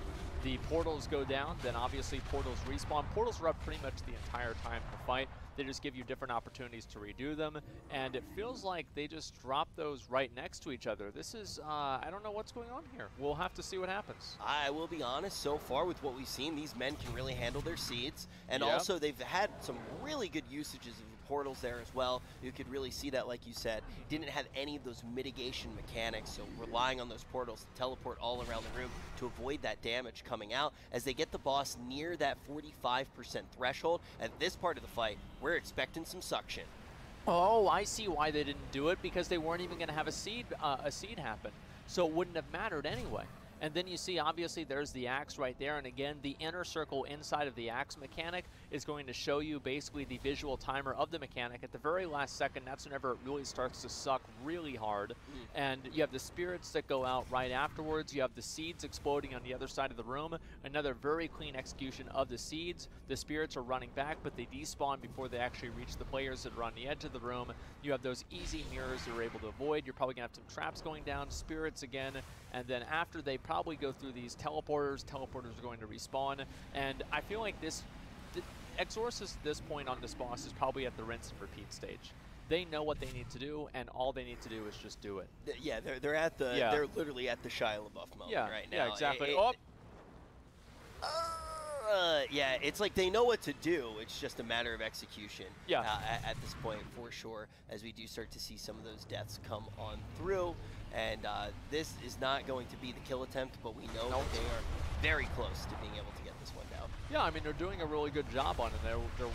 The portals go down, then obviously portals respawn. Portals are up pretty much the entire time of the fight. They just give you different opportunities to redo them, and it feels like they just drop those right next to each other. This is, I don't know what's going on here. We'll have to see what happens. I will be honest, so far with what we've seen, these men can really handle their seeds, and also they've had some really good usages of portals there as well. You could really see that, like you said. Didn't have any of those mitigation mechanics, so relying on those portals to teleport all around the room to avoid that damage coming out. As they get the boss near that 45% threshold, at this part of the fight, we're expecting some suction. Oh, I see why they didn't do it, because they weren't even going to have a seed happen. So it wouldn't have mattered anyway. And then you see, obviously, there's the axe right there. And again, the inner circle inside of the axe mechanic is going to show you basically the visual timer of the mechanic. At the very last second, that's whenever it really starts to suck really hard. And you have the spirits that go out right afterwards. You have the seeds exploding on the other side of the room. Another very clean execution of the seeds. The spirits are running back, but they despawn before they actually reach the players that are on the edge of the room. You have those easy mirrors that are able to avoid. You're probably going to have some traps going down, spirits again. And then after they probably go through these teleporters are going to respawn. And I feel like this Exorcist at this point on this boss is probably at the rinse and repeat stage. They know what they need to do, and all they need to do is just do it. Yeah, they're at the they're literally at the Shia LaBeouf moment right now. Yeah, exactly. Yeah, it's like they know what to do. It's just a matter of execution at this point, for sure, as we do start to see some of those deaths come on through. And this is not going to be the kill attempt, but we know that they are very close to being able to get this one down. Yeah, I mean, they're doing a really good job on it.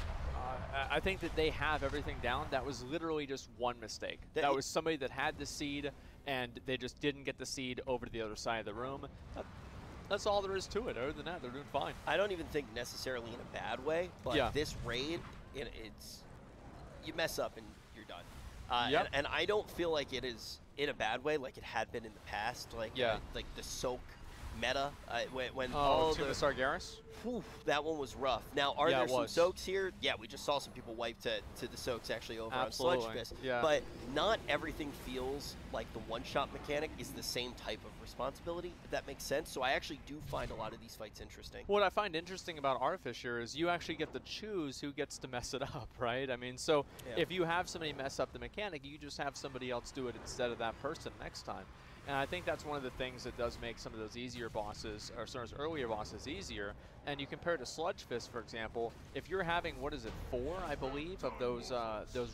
I think that they have everything down. That was literally just one mistake. That was somebody that had the seed, and they just didn't get the seed over to the other side of the room. That's all there is to it. Other than that, they're doing fine. I don't even think necessarily in a bad way, but this raid, it's you mess up and you're done. And I don't feel like it is in a bad way like it had been in the past. Like like the soak meta when all the Sargeras. That one was rough. Now, are there some soaks here? Yeah, we just saw some people wipe to the soaks actually over on Sludge Fist. But not everything feels like the one-shot mechanic is the same type of responsibility, if that makes sense. So I actually do find a lot of these fights interesting. What I find interesting about Artificer is you actually get to choose who gets to mess it up, right? I mean, so if you have somebody mess up the mechanic, you just have somebody else do it instead of that person next time. And I think that's one of the things that does make some of those easier bosses, or some of those earlier bosses, easier. And you compare to Sludge Fist, for example, if you're having, 4, I believe, of those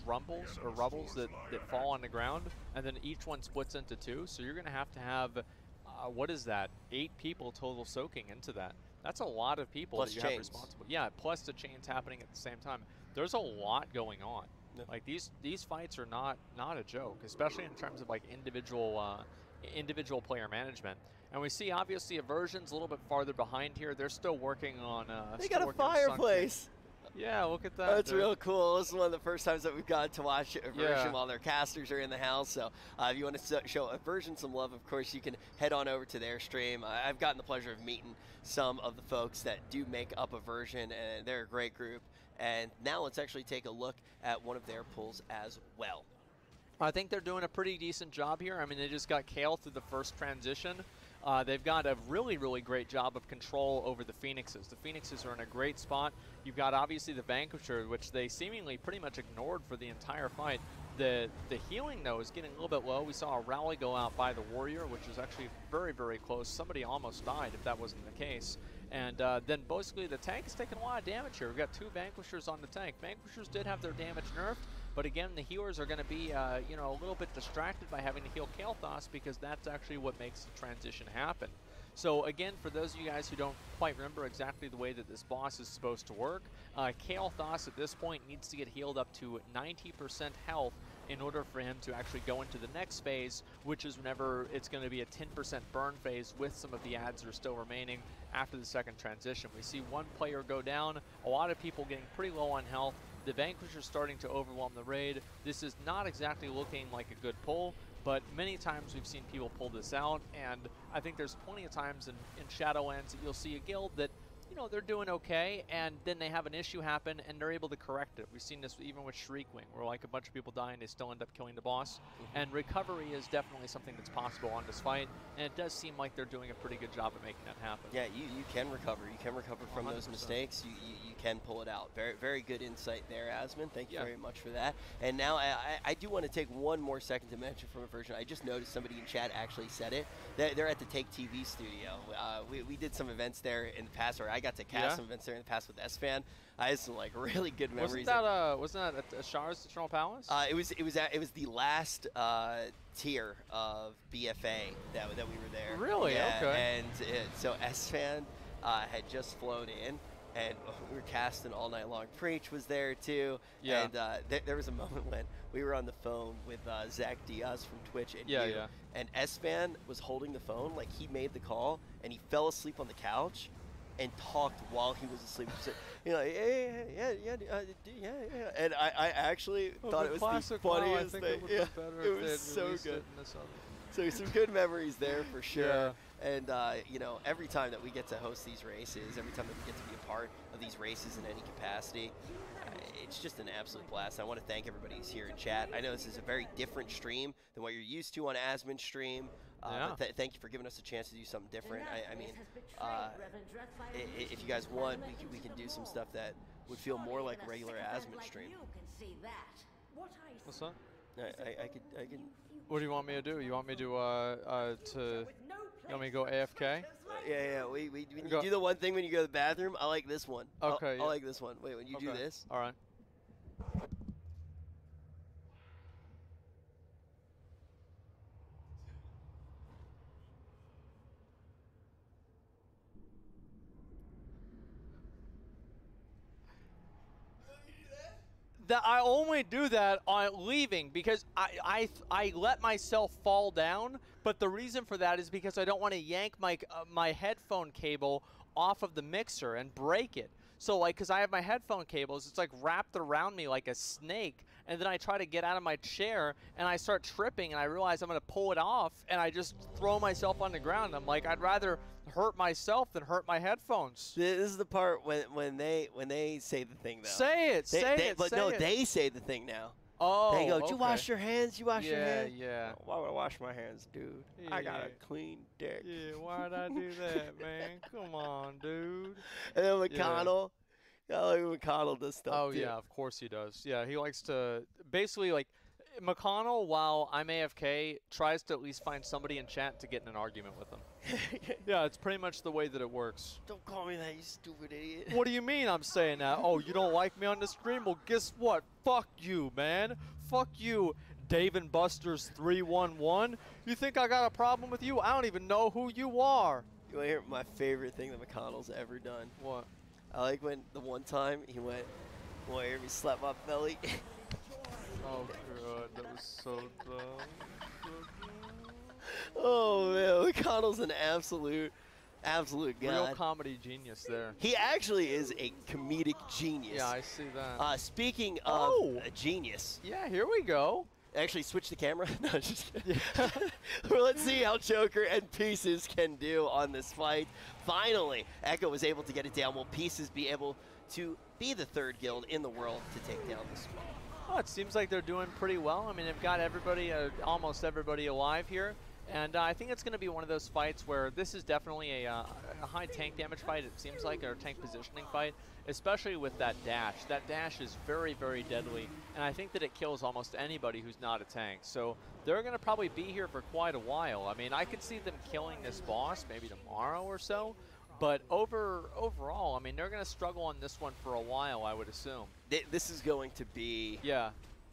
rumbles or rubbles that fall on the ground, and then each one splits into 2, so you're going to have, 8 people total soaking into that. That's a lot of people plus that you chains. have responsible. Yeah, plus the chains happening at the same time. There's a lot going on. Like these fights are not a joke, especially in terms of like individual player management. And we see obviously Aversion's a little bit farther behind here. They're still working on they got a fireplace. Yeah, look at that. That's real cool. This is one of the first times that we've gotten to watch Aversion while their casters are in the house. So if you want to show Aversion some love, of course, you can head on over to their stream. I've gotten the pleasure of meeting some of the folks that do make up Aversion, and they're a great group. And now let's actually take a look at one of their pulls as well. I think they're doing a pretty decent job here. I mean, they just got Kale through the first transition. They've got a really, really great job of control over the Phoenixes. The Phoenixes are in a great spot. You've got obviously the Vanquisher, which they seemingly pretty much ignored for the entire fight. The healing, though, is getting a little bit low. We saw a rally go out by the Warrior, which was actually very, very close. Somebody almost died if that wasn't the case. And then basically the tank is taking a lot of damage here. We've got 2 Vanquishers on the tank. Vanquishers did have their damage nerfed, but again, the healers are going to be, a little bit distracted by having to heal Kael'thas, because that's actually what makes the transition happen. So again, for those of you guys who don't quite remember exactly the way that this boss is supposed to work, Kael'thas at this point needs to get healed up to 90% health in order for him to actually go into the next phase, which is whenever it's going to be a 10% burn phase with some of the ads that are still remaining after the second transition. We see one player go down, a lot of people getting pretty low on health. The Vanquisher starting to overwhelm the raid. This is not exactly looking like a good pull, but many times we've seen people pull this out, and I think there's plenty of times in Shadowlands that you'll see a guild that, you know, they're doing okay, and then they have an issue happen, and they're able to correct it. We've seen this even with Shriekwing, where like a bunch of people die and they still end up killing the boss. And recovery is definitely something that's possible on this fight, and it does seem like they're doing a pretty good job of making that happen. Yeah, you can recover. You can recover from 100%. those mistakes. You can pull it out. Very, very good insight there, Asmon. Thank you very much for that. And now I do want to take one more second to mention from a version. I just noticed somebody in chat actually said it. They're at the Take TV studio. We did some events there in the past, or I got to cast some events there in the past with S-Fan. I had some like really good memories. Wasn't that at Shara's Eternal Palace? It was the last tier of BFA that we were there. Really? Yeah, okay. And so S-Fan had just flown in, and we were casting all night long. Preach was there too. Yeah. And there was a moment when we were on the phone with Zach Diaz from Twitch and you, and S-Fan was holding the phone like he made the call, and he fell asleep on the couch and talked while he was asleep. So, you know, yeah. And I actually thought it was the funniest thing. It was so good. So some good memories there for sure. Yeah. And, you know, every time that we get to host these races, every time that we get to be a part of these races in any capacity, it's just an absolute blast. I want to thank everybody who's here in chat. I know this is a very different stream than what you're used to on Asmon's stream. But thank you for giving us a chance to do something different. I mean, if you guys want, we can do some stuff that would feel more like a regular Asmon stream. What's that? I can. What do you want me to do? You want me to you want me to go AFK? Yeah. When you do the one thing when you go to the bathroom, I like this one. Okay. I like this one. Wait, when you do this. All right. That I only do that on leaving because I let myself fall down, but the reason for that is because I don't want to yank my headphone cable off of the mixer and break it. So like, because I have my headphone cables, it's like wrapped around me like a snake, and then I try to get out of my chair and I start tripping and I realize I'm gonna pull it off and I just throw myself on the ground. I'm like, I'd rather hurt myself than hurt my headphones. This is the part when they say the thing though. Say it. But no, they say the thing now. Oh, they go, "Did you wash your hands? You wash your hands?" Yeah. Why would I wash my hands, dude? Yeah. I got a clean dick. Yeah, why'd I do that, man? Come on, dude. And then McConnell, McConnell does stuff Oh too. yeah, of course he does. Yeah, he likes to basically like McConnell, while I'm AFK, tries to at least find somebody in chat to get in an argument with them. Yeah, it's pretty much the way that it works. Don't call me that, you stupid idiot. What do you mean I'm saying that? Oh, you don't like me on the stream? Well, guess what? Fuck you, man. Fuck you, Dave and Buster's 311. You think I got a problem with you? I don't even know who you are. You want to hear my favorite thing that McConnell's ever done? What? I like when the one time he went, "Want to hear me slap my belly?" Oh god, that was so dumb. Oh man, McConnell's an absolute god. Real comedy genius there. He actually is a comedic genius. Yeah, I see that. Speaking of a genius. Yeah, here we go. Actually, switch the camera. No, just kidding. Well, let's see how Joker and Pieces can do on this fight. Finally, Echo was able to get it down. Will Pieces be able to be the third guild in the world to take down this fight? Oh, it seems like they're doing pretty well. I mean, they've got everybody, almost everybody alive here. And I think it's going to be one of those fights where this is definitely a high tank damage fight, it seems like, or a tank positioning fight, especially with that dash. That dash is very, very deadly, and I think that it kills almost anybody who's not a tank. So they're going to probably be here for quite a while. I mean, I could see them killing this boss maybe tomorrow or so, but overall, I mean, they're going to struggle on this one for a while, I would assume. This is going to be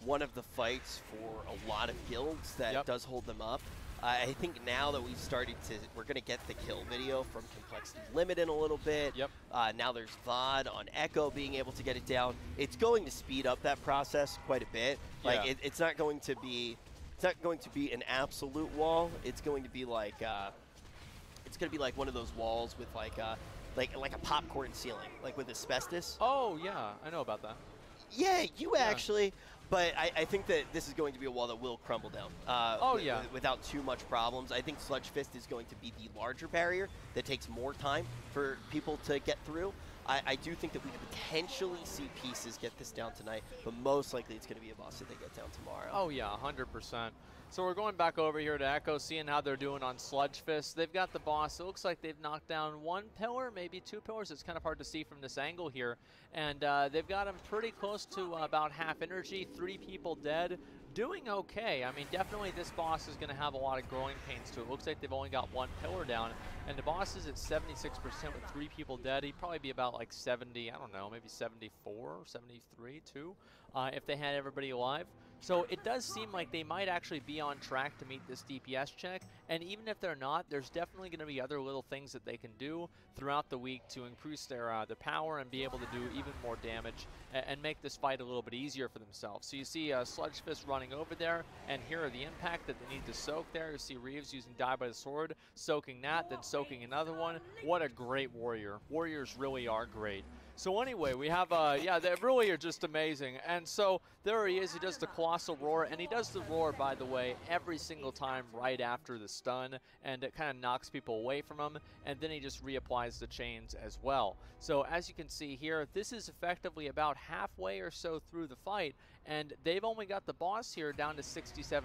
one of the fights for a lot of guilds that does hold them up. I think now that we've started to, we're going to get the kill video from Complexity Limit in a little bit. Yep. Now there's VOD on Echo being able to get it down. It's going to speed up that process quite a bit. Like Yeah. it's not going to be, an absolute wall. It's going to be like, one of those walls with like a popcorn ceiling, like with asbestos. Oh yeah, I know about that. Yeah, actually. But I think that this is going to be a wall that will crumble down. Without too much problems. I think Sludge Fist is going to be the larger barrier that takes more time for people to get through. I do think that we could potentially see pieces get this down tonight, but most likely it's going to be a boss that they get down tomorrow. Oh yeah, 100%. So we're going back over here to Echo, seeing how they're doing on Sludge Fist. They've got the boss. It looks like they've knocked down 1 pillar, maybe 2 pillars. It's kind of hard to see from this angle here. And they've got him pretty close to about half energy, 3 people dead. Doing okay. I mean, definitely this boss is going to have a lot of growing pains to it. Looks like they've only got 1 pillar down. And the boss is at 76% with 3 people dead. He'd probably be about like 70, I don't know, maybe 74, 73 too, if they had everybody alive. So it does seem like they might actually be on track to meet this DPS check, and even if they're not, there's definitely going to be other little things that they can do throughout the week to increase their power and be able to do even more damage and make this fight a little bit easier for themselves. So you see Sludge Fist running over there, and here are the impact that they need to soak there. You see Reeves using Die by the Sword, soaking that, then soaking another one. What a great warrior. Warriors really are great. So anyway, we have, yeah, they really are just amazing. And so there he is. He does the Colossal Roar, and he does the Roar, by the way, every single time right after the stun, and it kind of knocks people away from him, and then he just reapplies the chains as well. So as you can see here, this is effectively about halfway or so through the fight, and they've only got the boss here down to 67%.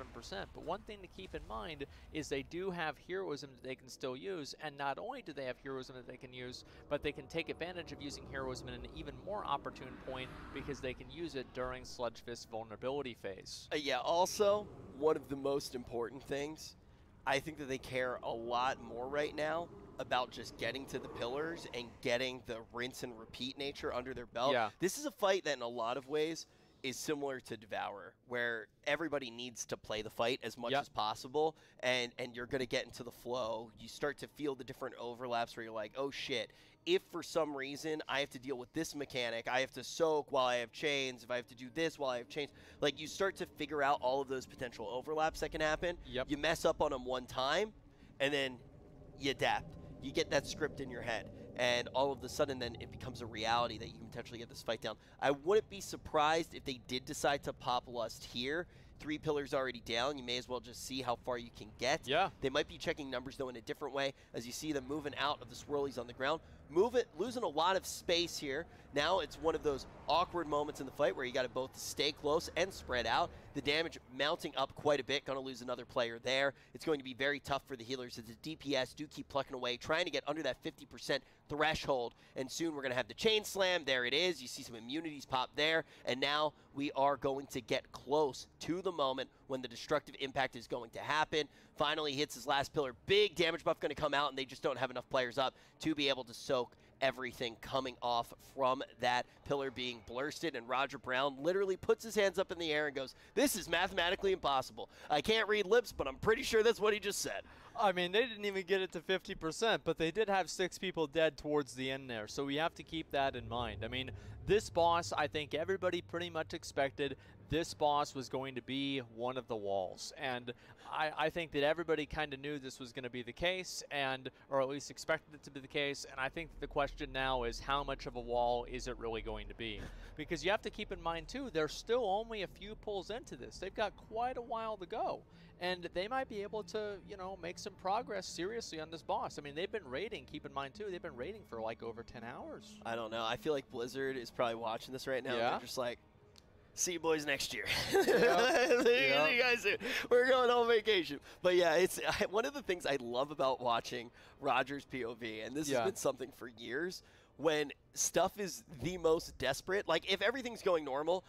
But one thing to keep in mind is they do have heroism that they can still use, and not only do they have heroism that they can use, but they can take advantage of using heroism in an even more opportune point because they can use it during Sludge Fist's vulnerability phase. Yeah, also, one of the most important things, I think that they care a lot more right now about just getting to the pillars and getting the rinse and repeat nature under their belt. Yeah. This is a fight that in a lot of ways is similar to Devourer, where everybody needs to play the fight as much as possible, and you're going to get into the flow. You start to feel the different overlaps where you're like, oh shit, if for some reason I have to deal with this mechanic, I have to soak while I have chains, if I have to do this while I have chains, like you start to figure out all of those potential overlaps that can happen. Yep. You mess up on them one time, and then you adapt. You get that script in your head, and all of a sudden then it becomes a reality that you can potentially get this fight down. I wouldn't be surprised if they did decide to pop Lust here. 3 pillars already down. You may as well just see how far you can get. Yeah. They might be checking numbers, though, in a different way as you see them moving out of the swirlies on the ground. Losing a lot of space here. Now it's one of those awkward moments in the fight where you got to both stay close and spread out. The damage mounting up quite a bit. Going to lose another player there. It's going to be very tough for the healers as the DPS do keep plucking away, trying to get under that 50% threshold. And soon we're going to have the chain slam. There it is. You see some immunities pop there. And now we are going to get close to the moment when the destructive impact is going to happen. Finally hits his last pillar. Big damage buff going to come out, and they just don't have enough players up to be able to soak everything coming off from that pillar being blursted. And Roger Brown literally puts his hands up in the air and goes, this is mathematically impossible. I can't read lips, but I'm pretty sure that's what he just said. I mean, they didn't even get it to 50%, but they did have 6 people dead towards the end there, so we have to keep that in mind. I mean, this boss, I think everybody pretty much expected this boss was going to be one of the walls, and I think that everybody kind of knew this was going to be the case, or at least expected it to be the case, and I think the question now is how much of a wall is it really going to be? Because you have to keep in mind, too, there's still only a few pulls into this. They've got quite a while to go, and they might be able to, you know, make some progress seriously on this boss. I mean, they've been raiding, keep in mind, too, they've been raiding for like over 10 hours. I don't know. I feel like Blizzard is probably watching this right now. Yeah. They're just like, see you boys next year. Yep. You guys, we're going on vacation. But yeah, it's one of the things I love about watching Roger's POV, and this has been something for years, when stuff is the most desperate. Like, if everything's going normal,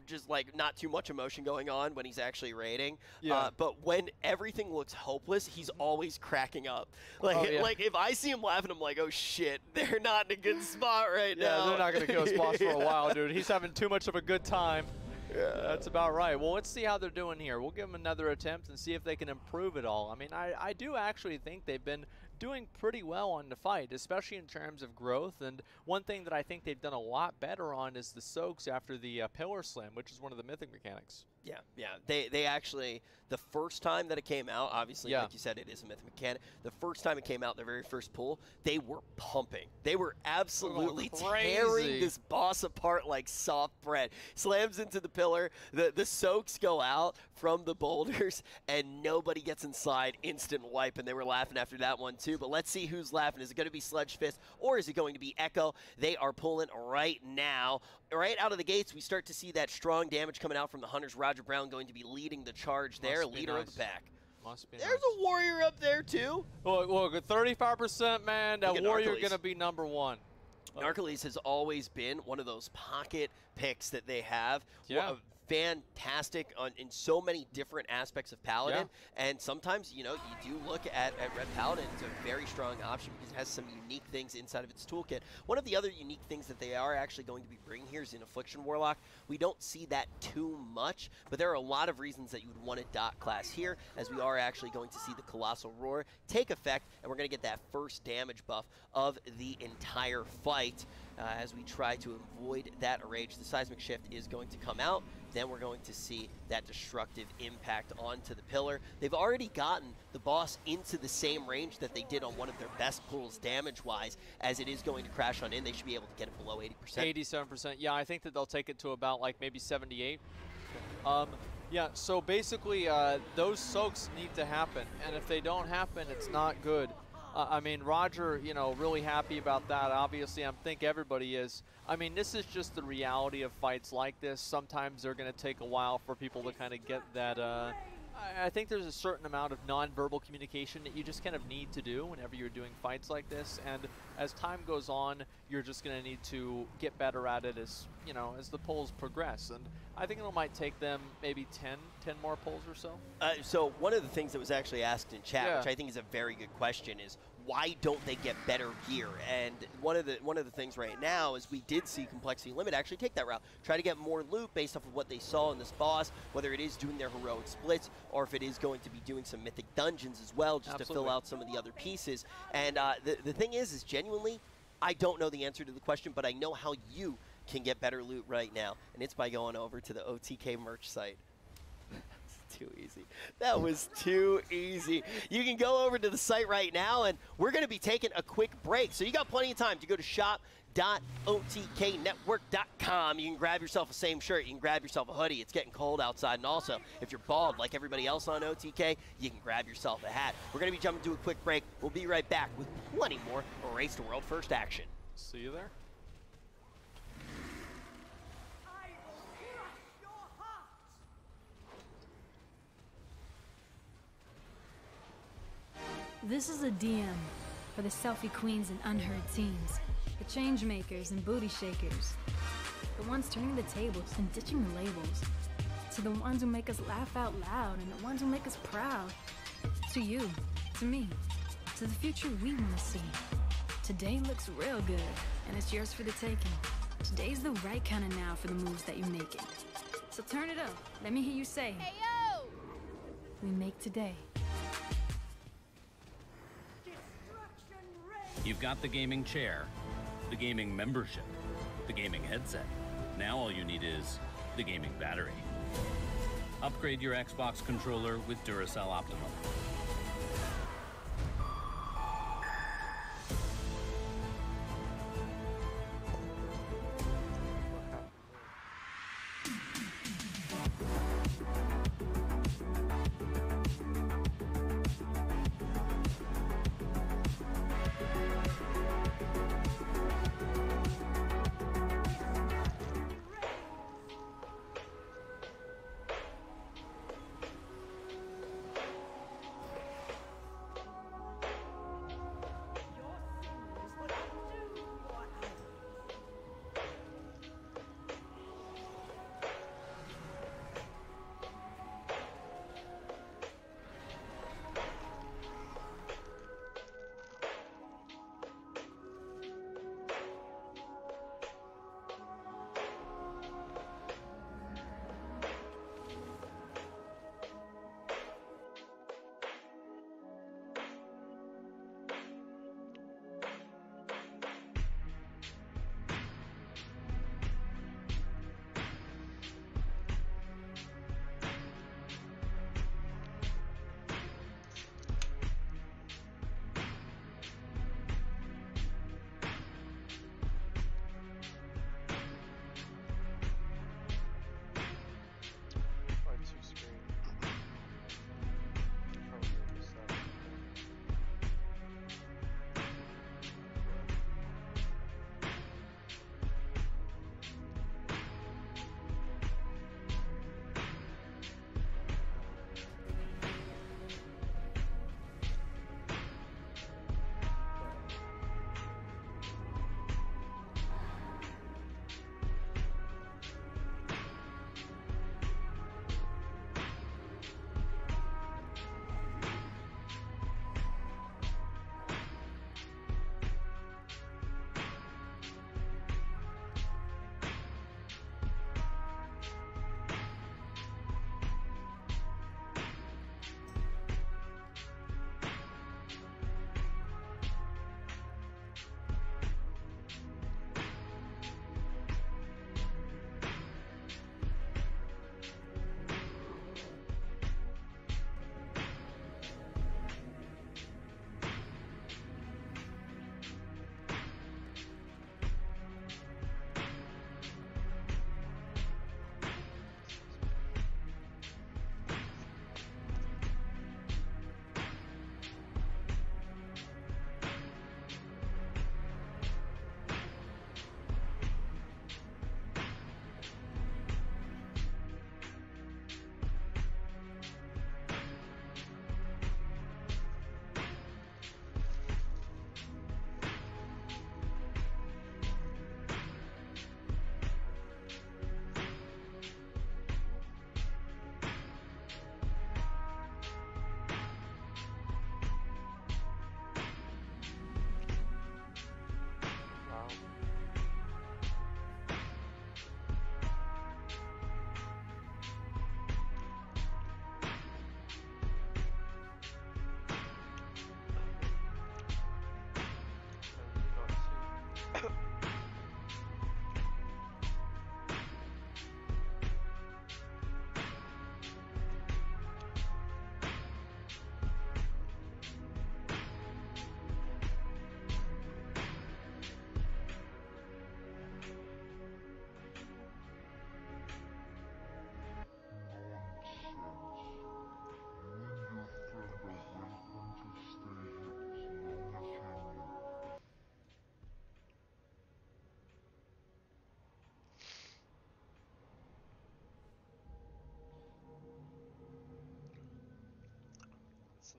just like not too much emotion going on when he's actually raiding. But when everything looks hopeless, he's always cracking up. Like, like if I see him laughing, I'm like, oh shit, they're not in a good spot right now. Yeah, they're not going to kill his boss for a while, dude. He's having too much of a good time. That's about right. Well, let's see how they're doing here. We'll give them another attempt and see if they can improve it all. I mean, I do actually think they've been doing pretty well on the fight, especially in terms of growth. And one thing that I think they've done a lot better on is the soaks after the pillar slam, which is one of the mythic mechanics. Yeah, yeah. They actually, the first time that it came out, obviously, like you said, it is a mythic mechanic. The first time it came out, their very first pull, they were pumping. They were absolutely tearing this boss apart like soft bread. Slams into the pillar, the soaks go out from the boulders, and nobody gets inside. Instant wipe, and they were laughing after that one too. But let's see who's laughing. Is it going to be Sledge Fist, or is it going to be Echo? They are pulling right now. Right out of the gates, we start to see that strong damage coming out from the Hunters. Roger Brown going to be leading the charge there, leader of the pack. Must be There's a warrior up there, too. Look, 35%, man. That warrior going to be number one. Narcoles has always been one of those pocket picks that they have. Yeah. Fantastic in so many different aspects of Paladin. And sometimes, you know, you do look at Red Paladin. It's a very strong option because it has some unique things inside of its toolkit. One of the other unique things that they are actually going to be bringing here is in Affliction Warlock. We don't see that too much, but there are a lot of reasons that you would want a dot class here, as we are actually going to see the Colossal Roar take effect, and we're going to get that first damage buff of the entire fight. As we try to avoid that rage, the seismic shift is going to come out. Then we're going to see that destructive impact onto the pillar. They've already gotten the boss into the same range that they did on one of their best pulls damage-wise, as it is going to crash on in. They should be able to get it below 80%. 87%. Yeah, I think that they'll take it to about like maybe 78. Yeah, so basically those soaks need to happen, and if they don't happen, it's not good. I mean, Roger, you know, really happy about that. Obviously, I think everybody is. I mean, this is just the reality of fights like this. Sometimes they're going to take a while for people to kind of get that. I think there's a certain amount of nonverbal communication that you just kind of need to do whenever you're doing fights like this. And as time goes on, you're just going to need to get better at it as, you know, as the polls progress. And I think it might take them maybe 10 more polls or so. So one of the things that was actually asked in chat, which I think is a very good question, is why don't they get better gear? And one of the things right now is we did see Complexity Limit actually take that route, try to get more loot based off of what they saw in this boss, whether it is doing their heroic splits or if it is going to be doing some mythic dungeons as well, just to fill out some of the other pieces. And the thing is genuinely, I don't know the answer to the question, but I know how you can get better loot right now, and it's by going over to the OTK merch site. Too easy. That was too easy. You can go over to the site right now, and we're going to be taking a quick break. So you got plenty of time to go to shop.otknetwork.com. You can grab yourself a same shirt. You can grab yourself a hoodie. It's getting cold outside. And also, if you're bald like everybody else on OTK, you can grab yourself a hat. We're going to be jumping to a quick break. We'll be right back with plenty more Race to World First action. See you there. This is a DM for the selfie queens and unheard teens, the change makers and booty shakers, the ones turning the tables and ditching the labels, to the ones who make us laugh out loud and the ones who make us proud, to you, to me, to the future we want to see. Today looks real good, and it's yours for the taking. Today's the right kind of now for the moves that you're making. So turn it up. Let me hear you say, "Hey yo!" We make today. You've got the gaming chair, the gaming membership, the gaming headset. Now all you need is the gaming battery. Upgrade your Xbox controller with Duracell Optimum.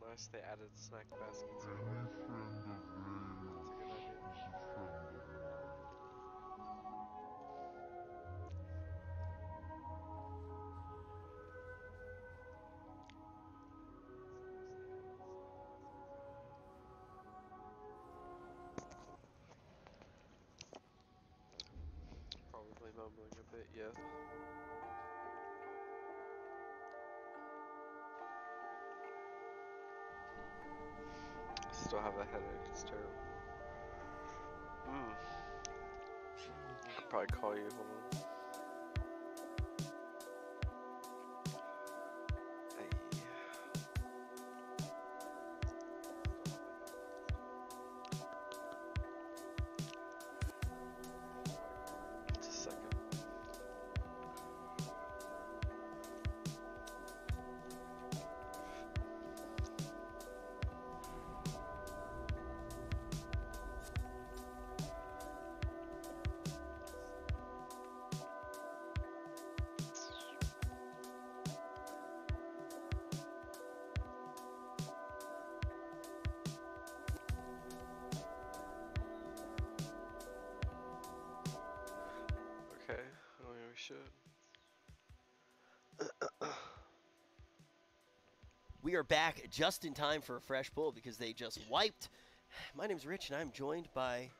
Nice, they added snack baskets in there. That's a good idea. Probably mumbling a bit, yeah. Still have a headache, it's terrible. I could probably call you, hold on. Just a second. Okay, oh yeah, we should. We are back just in time for a fresh pull because they just wiped. My name's Rich, and I'm joined by...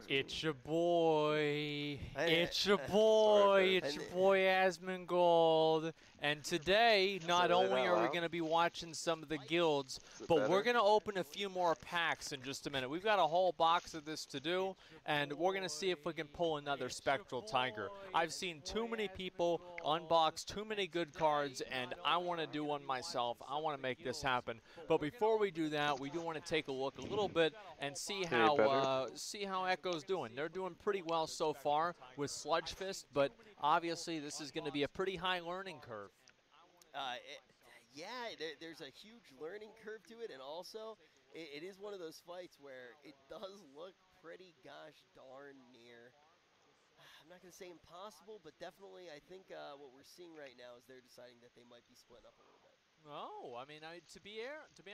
It's your boy. It's your boy. It's your boy Asmongold. And today, not only are we going to be watching some of the guilds, but we're going to open a few more packs in just a minute. We've got a whole box of this to do, and we're going to see if we can pull another Spectral Tiger. I've seen too many people unbox too many good cards, and I want to do one myself. I want to make this happen. But before we do that, we do want to take a look a little bit and see how Echo's doing. They're doing pretty well so far with Sludge Fist, but obviously this is going to be a pretty high learning curve. Yeah, there's a huge learning curve to it, and also it is one of those fights where it does look pretty gosh darn near. I'm not going to say impossible, but definitely I think what we're seeing right now is they're deciding that they might be splitting up a little bit. Oh, I mean, to be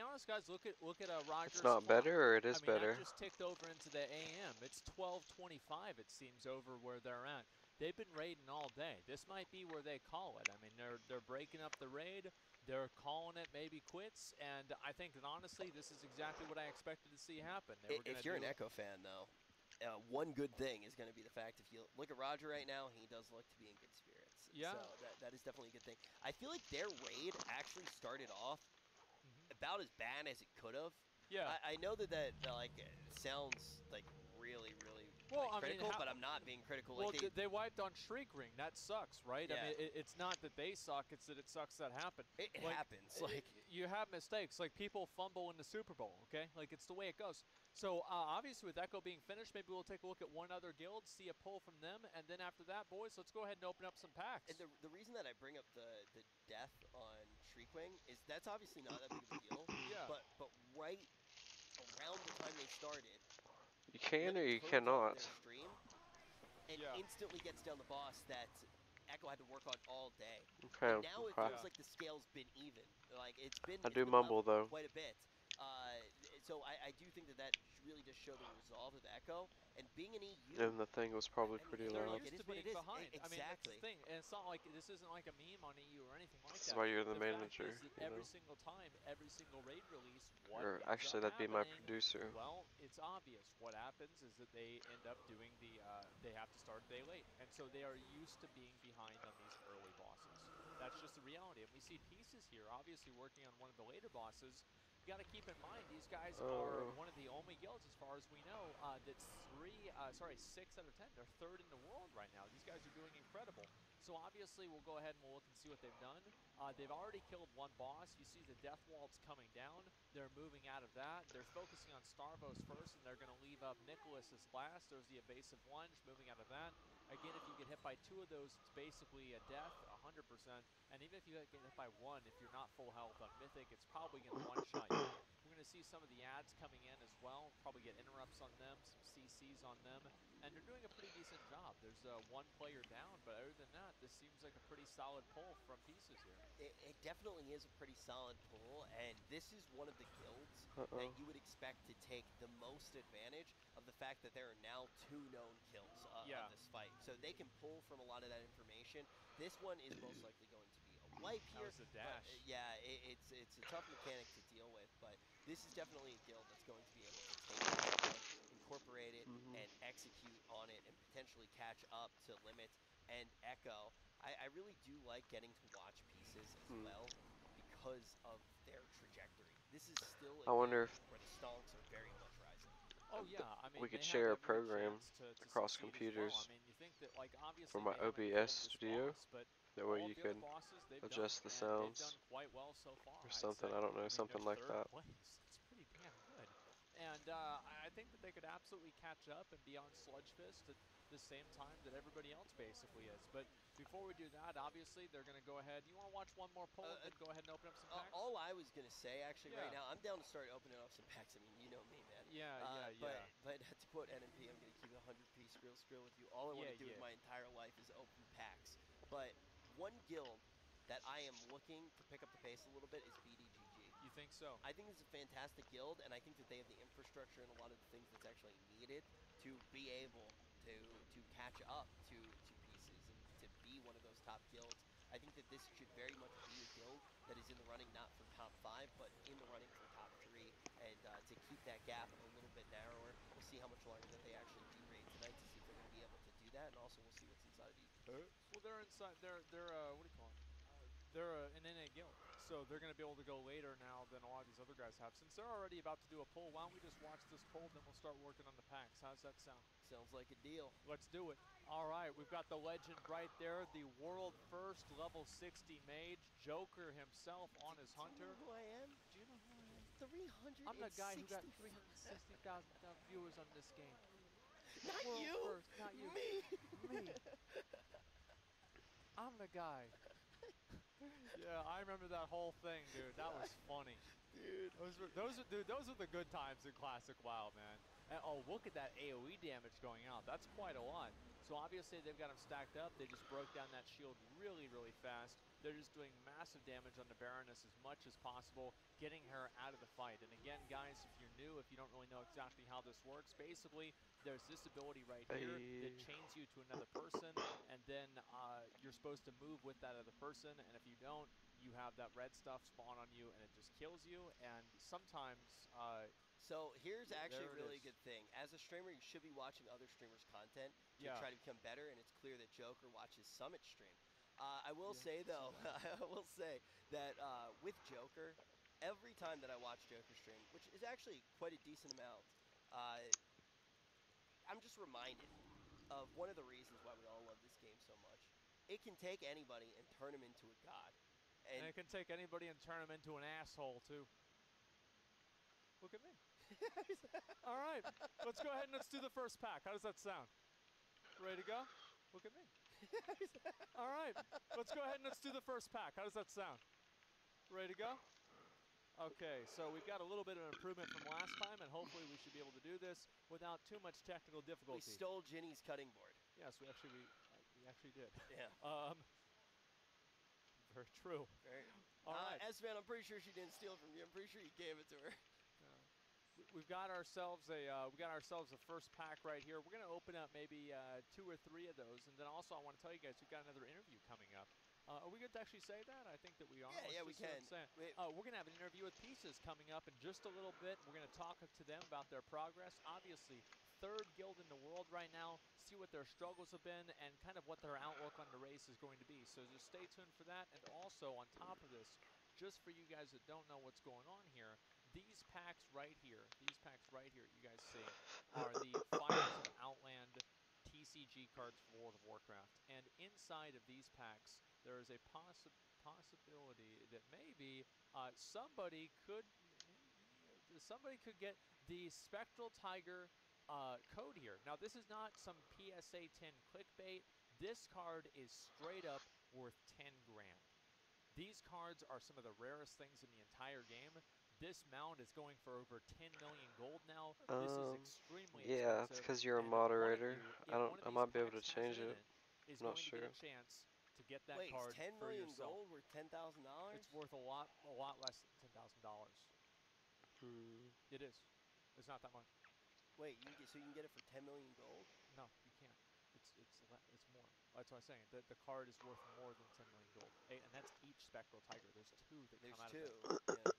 honest, guys, look at Roger's. It's not better, or it is better? I just ticked over into the AM. It's 12:25. It seems over where they're at. They've been raiding all day. This might be where they call it. I mean, they're breaking up the raid. They're calling it maybe quits, and I think that honestly, this is exactly what I expected to see happen. If you're an Echo fan, though, one good thing is going to be the fact if you look at Roger right now, he does look to be in good spirits. Yeah. So that is definitely a good thing. I feel like their raid actually started off about as bad as it could have. Yeah. I know that like sounds like really critical, but I'm not being critical. Well, like they wiped on Shriek Ring. That sucks, right? Yeah. I mean, it's not that they suck; it's that it sucks that happened. It happens. Like you have mistakes. Like people fumble in the Super Bowl. Okay, like it's the way it goes. So obviously, with Echo being finished, maybe we'll take a look at one other guild, see a pull from them, and then after that, boys, let's go ahead and open up some packs. And the reason that I bring up the death on Shriekwing is that's obviously not that big of a deal. Yeah. But right around the time they started, you can or you cannot. Stream, and instantly gets down the boss that Echo had to work on all day. Okay. And now it feels like the scale's been even. Like it's been. I do mumble though. Quite a bit. So I do think that really does show the resolve of Echo, and being an EU. And the thing was probably pretty loud. It is what it is. Exactly. I mean, that's the thing. And it's not like this isn't like a meme on EU or anything like that. This is why you're the fact manager. is that every single time, every single raid release, Or actually, that'd be my producer. Well, it's obvious. What happens is that they end up doing they have to start a day late, and so they are used to being behind on these early bosses. That's just the reality. And we see pieces here, obviously working on one of the later bosses. You got to keep in mind these guys are one of the only guilds, as far as we know, that's 6 out of 10. They're third in the world right now. These guys are doing incredible. So obviously we'll go ahead and we'll look and see what they've done. They've already killed one boss. You see the death waltz coming down. They're moving out of that. They're focusing on Starvos first, and they're going to leave up Nicholas as last. There's the evasive lunge, moving out of that. Again, if you get hit by 2 of those, it's basically a death, 100%. And even if you get hit by 1, if you're not full health on Mythic, it's probably going to one-shot you. We're going going to see some of the ads coming in as well. Probably get interrupts on them, some CCs on them, and they're doing a pretty decent job. There's one player down, but other than that, this seems like a pretty solid pull from Pieces here. It definitely is a pretty solid pull, and this is one of the guilds that you would expect to take the most advantage of the fact that there are now 2 known kills of this fight. So they can pull from a lot of that information. This one is most likely going to be a wipe here. That was a dash. But, yeah, it's a tough mechanic to deal with, but this is definitely a guild that's going to be able to take it, incorporate it, and execute on it, and potentially catch up to Limit and Echo. I really do like getting to watch Pieces as well because of their trajectory. This is still a I wonder game where the stonks are very much rising. Oh yeah, I mean we could share a program across computers well. I mean, you think that, like, obviously for my OBS studio. That way you can adjust the sounds quite well so far, or something. I don't know, something like that. It's pretty damn good. And I think that they could absolutely catch up and be on Sludge Fist at the same time that everybody else basically is. But before we do that, obviously, they're going to go ahead. You want to watch one more poll and then go ahead and open up some packs? All I was going to say, actually, right now, I'm down to start opening up some packs. I mean, you know me, man. But to quote NMP, I'm going to keep a 100-piece skrill with you. All I want to do with my entire life is open packs. But one guild that I am looking to pick up the pace a little bit is BDGG. You think so? I think it's a fantastic guild, and I think that they have the infrastructure and a lot of the things that's actually needed to be able to catch up to Pieces and to be one of those top guilds. I think that this should very much be a guild that is in the running not for top 5, but in the running for top 3, and to keep that gap a little bit narrower. We'll see how much longer that they actually do raid tonight to see if they're going to be able to do that, and also we'll see what's inside of these. Well, they're inside. They're what do you call it? They're an NA guild, so they're going to be able to go later now than a lot of these other guys have. Since they're already about to do a poll, why don't we just watch this poll, then we'll start working on the packs. How's that sound? Sounds like a deal. Let's do it. All right, we've got the legend right there, the world first level 60 mage, Joker himself on his hunter. Do you know who I am? Do you know who I am? 360. I'm the guy who got 360,000 viewers on this game. Not world you. First, not you. Me. I'm the guy. Yeah, I remember that whole thing, dude. That was funny. Dude. Those were the good times in Classic WoW, man. And, oh, look at that AoE damage going out. That's quite a lot. So obviously they've got them stacked up. They just broke down that shield really, really fast. They're just doing massive damage on the Baroness as much as possible, getting her out of the fight. And again, guys, if you're new, if you don't really know exactly how this works, basically there's this ability right here that chains you to another person, and then you're supposed to move with that other person, and if you don't, you have that red stuff spawn on you, and it just kills you, and sometimes... So here's actually a really good thing. As a streamer, you should be watching other streamers' content to try to become better, and it's clear that Joker watches Summit stream. I will say, though, I will say that with Joker, every time that I watch Joker stream, which is actually quite a decent amount, I'm just reminded of one of the reasons why we all love this game so much. It can take anybody and turn him into a god. And it can take anybody and turn him into an asshole, too. Look at me. All right, let's go ahead and let's do the first pack. How does that sound? Ready to go? Look at me. All right, let's go ahead and let's do the first pack. How does that sound? Ready to go? Okay, so we've got a little bit of improvement from last time, and hopefully we should be able to do this without too much technical difficulty. We stole Ginny's cutting board. Yes, we actually did. Yeah. Very true. All right. S-Man, I'm pretty sure she didn't steal it from you. I'm pretty sure you gave it to her. We've got ourselves a first pack right here. We're gonna open up maybe 2 or 3 of those, and then also I want to tell you guys we've got another interview coming up. Are we good to actually say that? I think that we are. Yeah, we can. We're gonna have an interview with Pieces coming up in just a little bit. We're gonna talk to them about their progress. Obviously, 3rd guild in the world right now. See what their struggles have been and kind of what their outlook on the race is going to be. So just stay tuned for that. And also on top of this, just for you guys that don't know what's going on here, these packs right here, you guys see, are the Fires of Outland TCG cards for World of Warcraft. And inside of these packs, there is a possibility that maybe somebody could get the Spectral Tiger code here. Now, this is not some PSA 10 clickbait. This card is straight up worth 10 grand. These cards are some of the rarest things in the entire game. this mount is going for over 10 million gold now. This is extremely yeah, it's expensive. because you're a And moderator. you, I might be able to change it. is I'm not going to sure. get a chance to get that Wait, card is 10 for million yourself. gold worth $10,000? It's worth a lot less than $10,000. It is. It's not that much. Wait, so you can get it for 10 million gold? No, you can't. It's more. That's what I'm saying. The card is worth more than 10 million gold, and that's each Spectral Tiger. There's 2 that come out of it.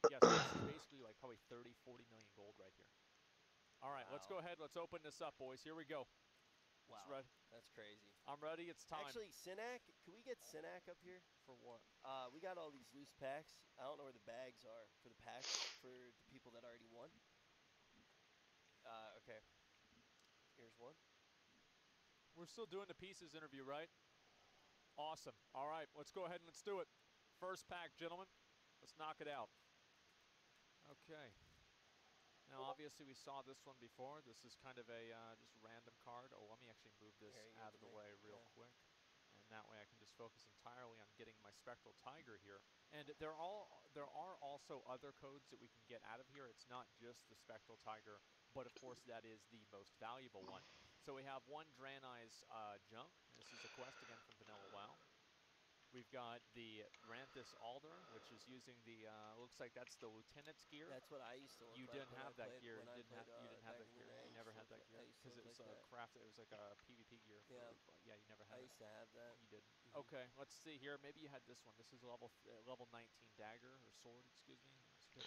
Yeah, so this is basically like probably 30, 40 million gold right here. All right, let's go ahead. Let's open this up, boys. Here we go. Wow, that's crazy. I'm ready. It's time. Actually, Sinak, can we get Sinak up here? For what? We got all these loose packs. I don't know where the bags are for the packs for the people that already won. Okay. Here's one. We're still doing the pieces interview, right? Awesome. All right, let's go ahead and let's do it. First pack, gentlemen. Let's knock it out. Okay. Now, obviously, we saw this one before. This is kind of a just random card. Oh, let me actually move this out of the way real quick. And that way I can just focus entirely on getting my Spectral Tiger here. And there are also other codes that we can get out of here. It's not just the Spectral Tiger, but of course that is the most valuable one. So we have one Draenei's Junk. This is a quest again from Vanilla WoW. We've got the Ranthus Alder, which is using the, looks like that's the Lieutenant's gear. That's what I used to look You like didn't when have I that played- gear. when I You didn't have played, that gear. back in the day, You never had that gear. I used to Because it look was like that. crafted. It was like a PvP gear. Yeah. Yeah, you never had I it. used to have that. You didn't. Okay, let's see here. Maybe you had this one. This is a level 19 dagger, or sword, excuse me. Maybe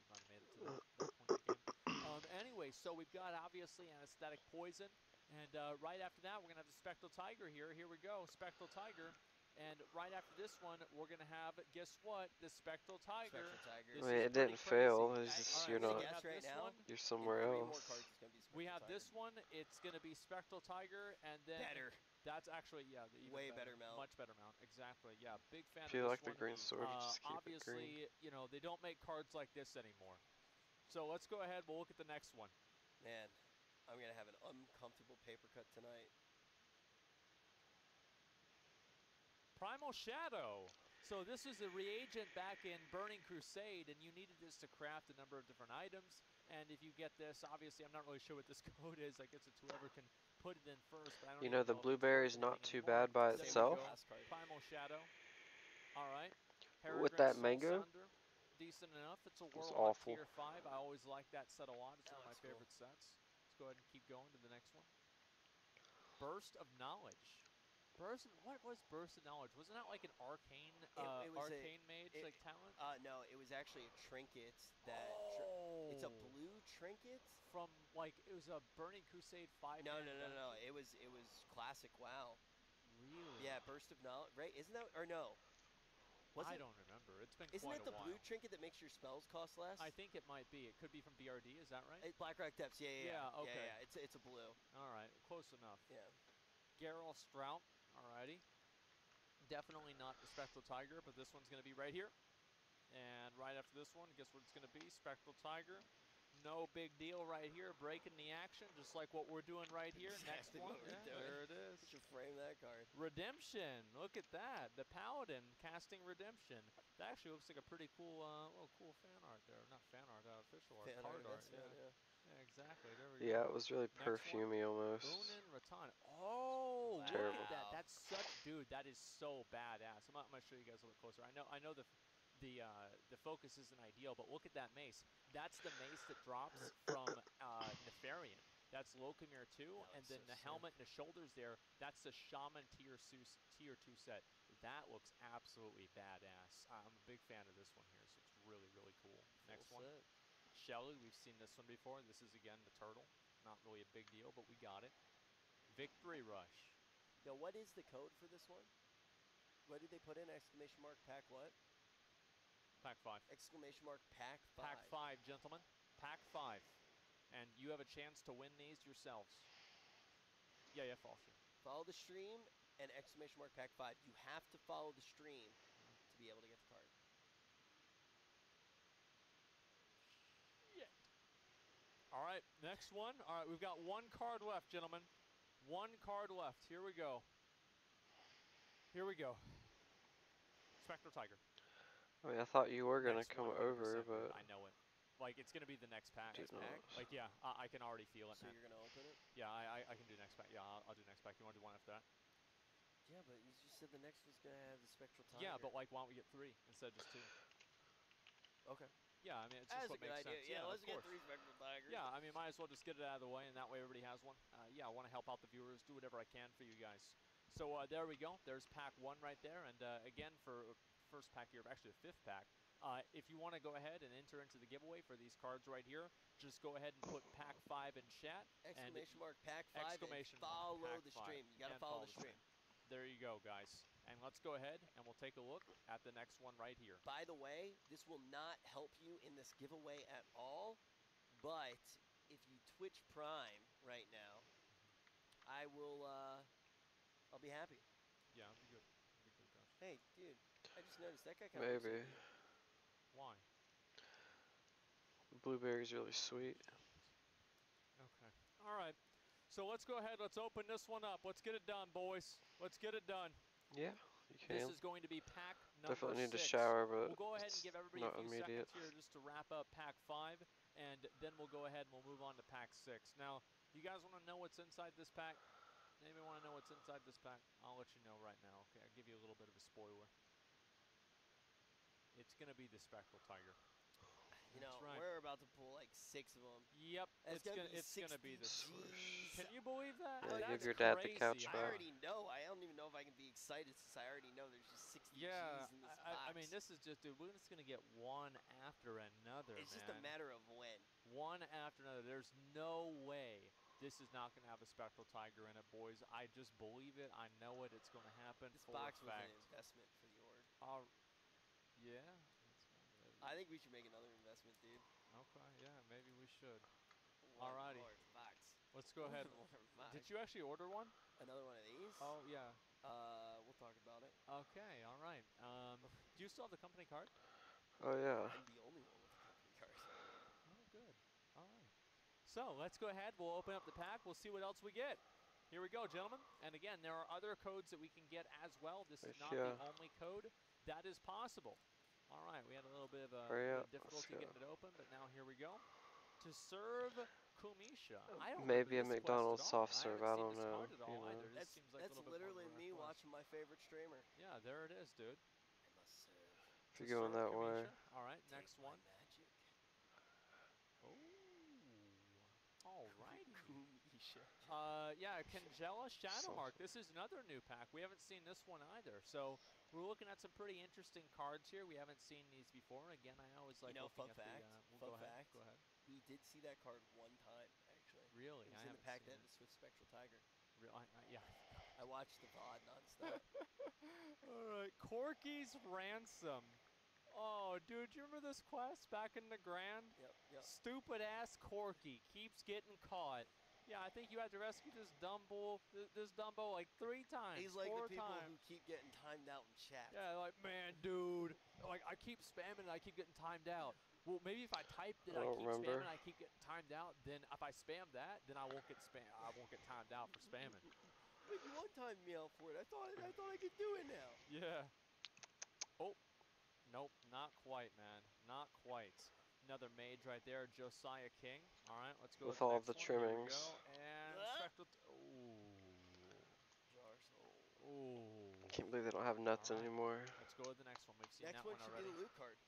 might have made it to that point in the game. Anyway, so we've got, obviously, Anesthetic Poison. And right after that, we're going to have the Spectral Tiger here. Here we go, Spectral Tiger. And right after this one, we're going to have, guess what, the Spectral Tiger. Wait, it didn't fail. It's just you're not. You're somewhere else. We have this one. It's going to be Spectral Tiger, and then that's actually Way better mount. Much better mount. Exactly. Yeah, big fan If you of like this the green sword, you just keep it obviously, green. you know, they don't make cards like this anymore. So let's go ahead. We'll look at the next one. Man, I'm going to have an uncomfortable paper cut tonight. Primal Shadow. So this is a reagent back in Burning Crusade, and you needed this to craft a number of different items. And if you get this, obviously, I'm not really sure what this code is. I guess it's whoever can put it in first. But I don't You know, the blueberry's not too bad by itself. Primal Shadow. All right. With that mango, decent enough. It's a was World awful. Tier 5. I always like that set a lot. It's one of my favorite sets. Let's go ahead and keep going to the next one. Burst of Knowledge. What was Burst of Knowledge? Wasn't that like an arcane, arcane mage like talent? No, it was actually a trinket that. It's a blue trinket from like it was a Burning Crusade 5. No. It was classic WoW. Really? Yeah, Burst of Knowledge. Right? Isn't that or no? I don't remember. It's been Isn't quite it the a while. blue trinket that makes your spells cost less? I think it might be. It could be from BRD. Is that right? Blackrock Depths. Yeah. Okay. Yeah. It's a blue. All right. Close enough. Yeah. Geralt Strout. Alrighty. Definitely not the Spectral Tiger, but this one's going to be right here. And right after this one, guess what it's going to be? Spectral Tiger. No big deal right here. Breaking the action, just like what we're doing right here. Exactly Next one. what we're doing. There it is. You should frame that card. Redemption. Look at that. The Paladin casting Redemption. That actually looks like a pretty cool, little cool fan art there. Not fan art, official art. Card art. Yeah, exactly. There we go. Yeah, it was really perfumey almost. Unin Ratan. Oh, Terrible. look at that. That's such, dude. That is so badass. I'm gonna show you guys a little closer. I know the focus isn't ideal, but look at that mace. That's the mace that drops from Nathria. That's Locomir 2, and then the helmet and the shoulders there. That's the Shaman Tier 2 set. That looks absolutely badass. I'm a big fan of this one here, so it's really, really cool. Next one. Shelly, we've seen this one before. This is, again, the turtle. Not really a big deal, but we got it. Victory Rush. Now, what is the code for this one? What did they put in? Exclamation mark pack what? Pack 5. Exclamation mark pack 5. Pack 5, gentlemen. Pack 5. And you have a chance to win these yourselves. Yeah, follow. Follow the stream and exclamation mark pack 5. You have to follow the stream to be able to get the card. All right, next one. All right, we've got one card left, gentlemen. One card left. Here we go. Here we go. Spectral Tiger. I mean, I thought you were gonna Next come one, 100%, over, dude. but I know it. Like, it's gonna be the next pack. Next pack? Like, yeah, I can already feel it, So man. you're gonna open it? Yeah, I can do next pack. Yeah, I'll do next pack. You want to do one after that? Yeah, but you just said the next one's gonna have the spectral tiger. Yeah, but like, why don't we get 3 instead of just 2? Okay. Yeah, I mean, it's That's just what a good makes idea. sense. Yeah, of let's get course. 3 spectral tigers. Yeah, I mean, might as well just get it out of the way, and that way everybody has one. Yeah, I want to help out the viewers, do whatever I can for you guys. So there we go. There's pack 1 right there, and again, for first pack here, actually the 5th pack, if you want to go ahead and enter into the giveaway for these cards right here, just go ahead and put pack 5 in chat. Exclamation mark pack 5 exclamation and follow pack the 5, stream. You gotta and follow the stream. There you go, guys. And let's go ahead and we'll take a look at the next one right here. By the way, this will not help you in this giveaway at all, but if you Twitch Prime right now, I will, I'll be happy. Yeah, I'll be good. I'll be good, guys. Hey, dude, I just noticed that guy kind of looks like maybe. me. Why? Blueberry's really sweet. Okay. All right. So let's go ahead. Let's open this one up. Let's get it done, boys. Let's get it done. Yeah, you can. This is going to be pack number 6. Definitely need to shower, but we'll go ahead and give everybody not a few immediate. seconds here just to wrap up pack 5, and then we'll go ahead and we'll move on to pack 6. Now, you guys want to know what's inside this pack? Anybody want to know what's inside this pack? I'll let you know right now. Okay, I'll give you a little bit of a spoiler. It's going to be the Spectral Tiger. You know, right. we're about to pull like 6 of them. Yep, it's gonna be the swoosh. Can you believe that? Yeah, That's give your dad crazy. the couch I back. already know. I don't even know if I can be excited since I already know there's just 60 Yeah, G's in this box. I mean, this is just, dude, we're just gonna get one after another, It's man. just a matter of when. One after another. There's no way this is not gonna have a Spectral Tiger in it, boys. I just believe it. I know it. It's gonna happen. This for box a was fact. an investment for the org. Yeah. I think we should make another investment, dude. Okay, yeah, maybe we should. One Alrighty. more box. Let's go ahead. One more box. Did you actually order one? Another one of these? Oh, yeah. We'll talk about it. Okay, all right. Do you still have the company card? Oh yeah. I'm the only one with the company card. Oh, good. All right. So let's go ahead. We'll open up the pack. We'll see what else we get. Here we go, gentlemen. And again, there are other codes that we can get as well. This is not the only code that is possible. All right, we had a little bit of a difficulty getting it open, but now here we go. To serve Kumisha. I don't Maybe a remember this McDonald's quest at all. soft serve. I don't know. You know. That's literally me watching my favorite streamer. Yeah, there it is, dude. I must serve. If you're going that way. All right, next one. Magic. Oh, all right. Kumisha. Yeah, Kangela Shadowmark. This is another new pack. We haven't seen this one either. So we're looking at some pretty interesting cards here. We haven't seen these before. Again, I always like looking at fact, the. Fun go ahead. fact. Go ahead. We did see that card one time, actually. Really? It was I in the haven't pack seen that was with Spectral Tiger. Yeah. I watched the VOD nonstop. All right, Corky's Ransom. Oh, dude, do you remember this quest back in the Grand? Yep. Stupid ass Corky keeps getting caught. Yeah, I think you had to rescue this Dumbo like 3 times. He's like 4 the people times. who keep getting timed out in chat. Yeah, like, man, dude, like I keep spamming and I keep getting timed out. Well, maybe if I type that I keep spamming and I keep getting timed out, then if I spam that, then I won't get timed out for spamming. But you one-timed me out for it. I thought I could do it now. Yeah. Oh, nope, not quite, man. Not quite. Another mage right there, Josiah King. All right, let's go with the all next the one. Here we trimmings. go. And Spectral. Ooh. Can't believe they don't have nuts anymore. Let's go to the next one. We've seen Next that one one should already. be the loot card.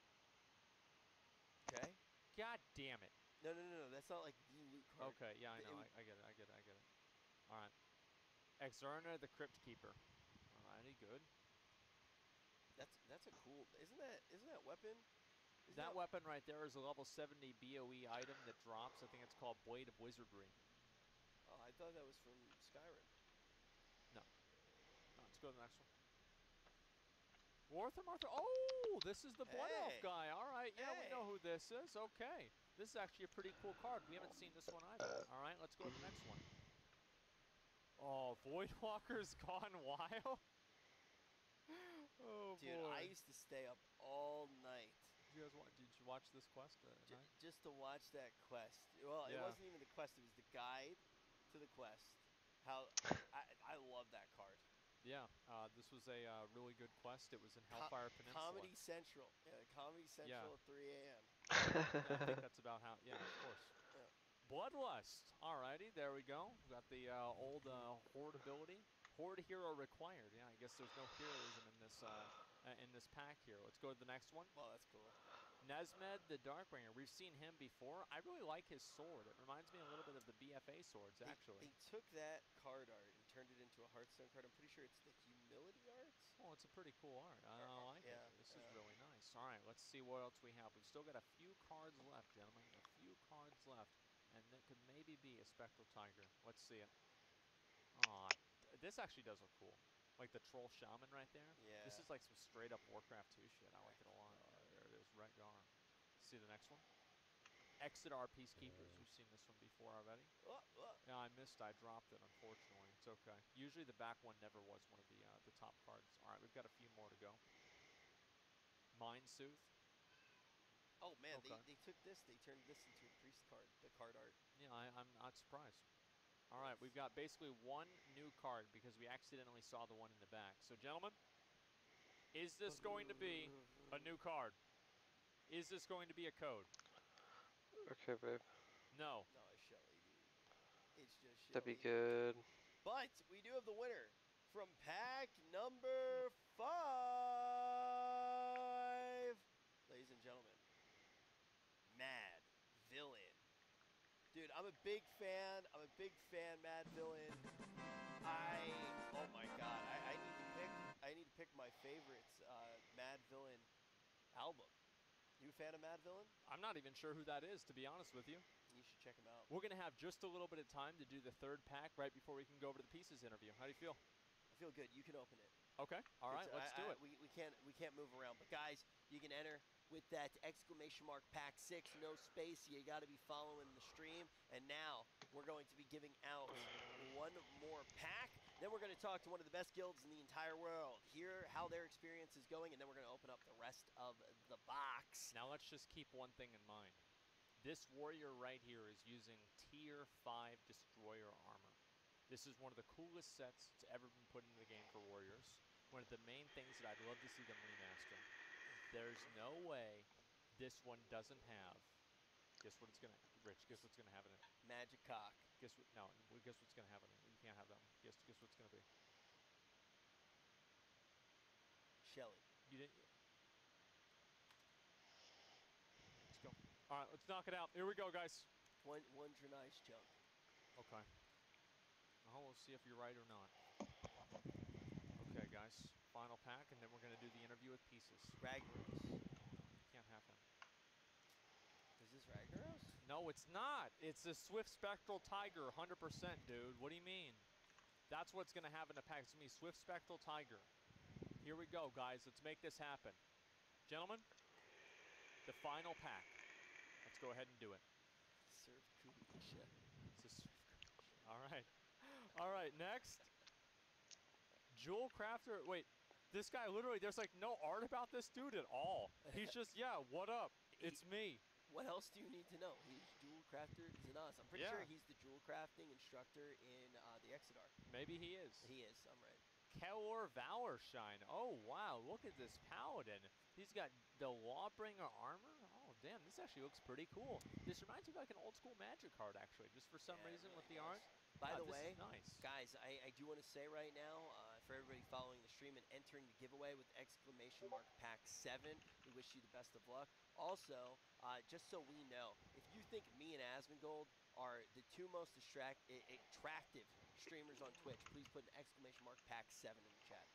Okay. God damn it. No. That's not like the loot card. Okay, yeah, I know. I get it. All right. Exerner, the Crypt Keeper. Alrighty, good. That's a cool. Isn't that weapon? That weapon right there is a level 70 BOE item that drops. I think it's called Blade of Wizardry. Oh, I thought that was from Skyrim. No. Let's go to the next one. Arthur. Oh, this is the Blood Elf guy. All right, yeah, we know who this is. Okay. This is actually a pretty cool card. We haven't seen this one either. All right, let's go to the next one. Oh, Voidwalker's gone wild. Oh, dude, boy. I used to stay up all night. Did you watch this quest? Just to watch that quest. Well, it wasn't even the quest. It was the guide to the quest. How I love that card. Yeah, this was a really good quest. It was in Hellfire Peninsula. Comedy Central. Yeah, Comedy Central at 3 a.m. Yeah, I think that's about how. Yeah, of course. Yeah. Bloodlust. Alrighty, there we go. We got the old horde ability. Horde hero required. Yeah, I guess there's no heroism in this pack here. Let's go to the next one. Well, that's cool. Nesmed the Darkbringer. We've seen him before. I really like his sword. It reminds me a little bit of the BFA swords, actually. They took that card art and turned it into a Hearthstone card. I'm pretty sure it's the Humility art. Oh, it's a pretty cool art. I like it. This is really nice. All right, let's see what else we have. We've still got a few cards left, gentlemen. A few cards left. And that could maybe be a Spectral Tiger. Let's see it. Aw, this actually does look cool. Like the Troll Shaman right there. Yeah. This is like some straight up Warcraft 2 shit. I like it a lot. There it is, Redgar. See the next one? Exodar Peacekeepers. We've seen this one before already. Yeah, I missed. I dropped it, unfortunately. It's okay. Usually the back one never was one of the top cards. All right, we've got a few more to go. Mind Sooth. Oh, man, they took this. They turned this into a priest card, the card art. Yeah, I'm not surprised. All right, we've got basically one new card because we accidentally saw the one in the back. So, gentlemen, is this going to be a new card? Is this going to be a code? Okay, babe. No. No, it's Shelly, dude. It's just Shelly. That'd be good. But we do have the winner from pack number 5. Ladies and gentlemen, Mad Villain. Dude, I'm a big fan. Mad Villain. Oh my God, I need to pick my favorites Mad Villain album. You a fan of Mad Villain? I'm not even sure who that is, to be honest with you. You should check him out. We're going to have just a little bit of time to do the third pack right before we can go over to the Pieces interview. How do you feel? I feel good. You can open it. Okay. All right, let's do it. We can't move around. But guys, you can enter with that exclamation mark pack 6, no space. You got to be following the stream. And now we're going to be giving out one more pack. Then we're going to talk to one of the best guilds in the entire world, hear how their experience is going, and then we're going to open up the rest of the box. Now let's just keep one thing in mind. This warrior right here is using tier 5 destroyer armor. This is one of the coolest sets that's ever been put into the game for warriors. One of the main things that I'd love to see them remaster. There's no way this one doesn't have. Guess what it's gonna, Rich? Guess what's gonna have in it? Magic cock. Guess what? No. Guess what's gonna have in it? You can't have that one. Guess what's gonna be? Shelly. You didn't. Let's go. All right, let's knock it out. Here we go, guys. One's your nice chunk. Okay. Now we'll see if you're right or not. Okay, guys. Final pack, and then we're gonna do the interview with Pieces. Ragnaros. Can't have him. Is this Ragnaros? No, it's not. It's a Swift Spectral Tiger, 100%, dude. What do you mean? That's what's going to happen in the pack. It's going to be Swift Spectral Tiger. Here we go, guys. Let's make this happen. Gentlemen, the final pack. Let's go ahead and do it. Surf Kulisha. All right. All right, next. Jewel Crafter. Wait, this guy literally, there's like no art about this dude at all. He's just, yeah, what up? It's me. What else do you need to know? He's Jewel Crafter Zanas. I'm pretty sure he's the Jewel Crafting instructor in the Exodar. Maybe he is. He is, I'm right. Kelor Valor Shine. Oh, wow, look at this Paladin. He's got the Lawbringer armor. Oh, damn, this actually looks pretty cool. This reminds me of like an old school Magic card, actually, just for some reason with the art. By the this way, is nice. Guys, I do want to say right now, for everybody following the stream and entering the giveaway with exclamation mark pack 7, we wish you the best of luck. Also, just so we know, if you think me and Asmongold are the two most attractive streamers on Twitch, please put an exclamation mark pack 7 in the chat.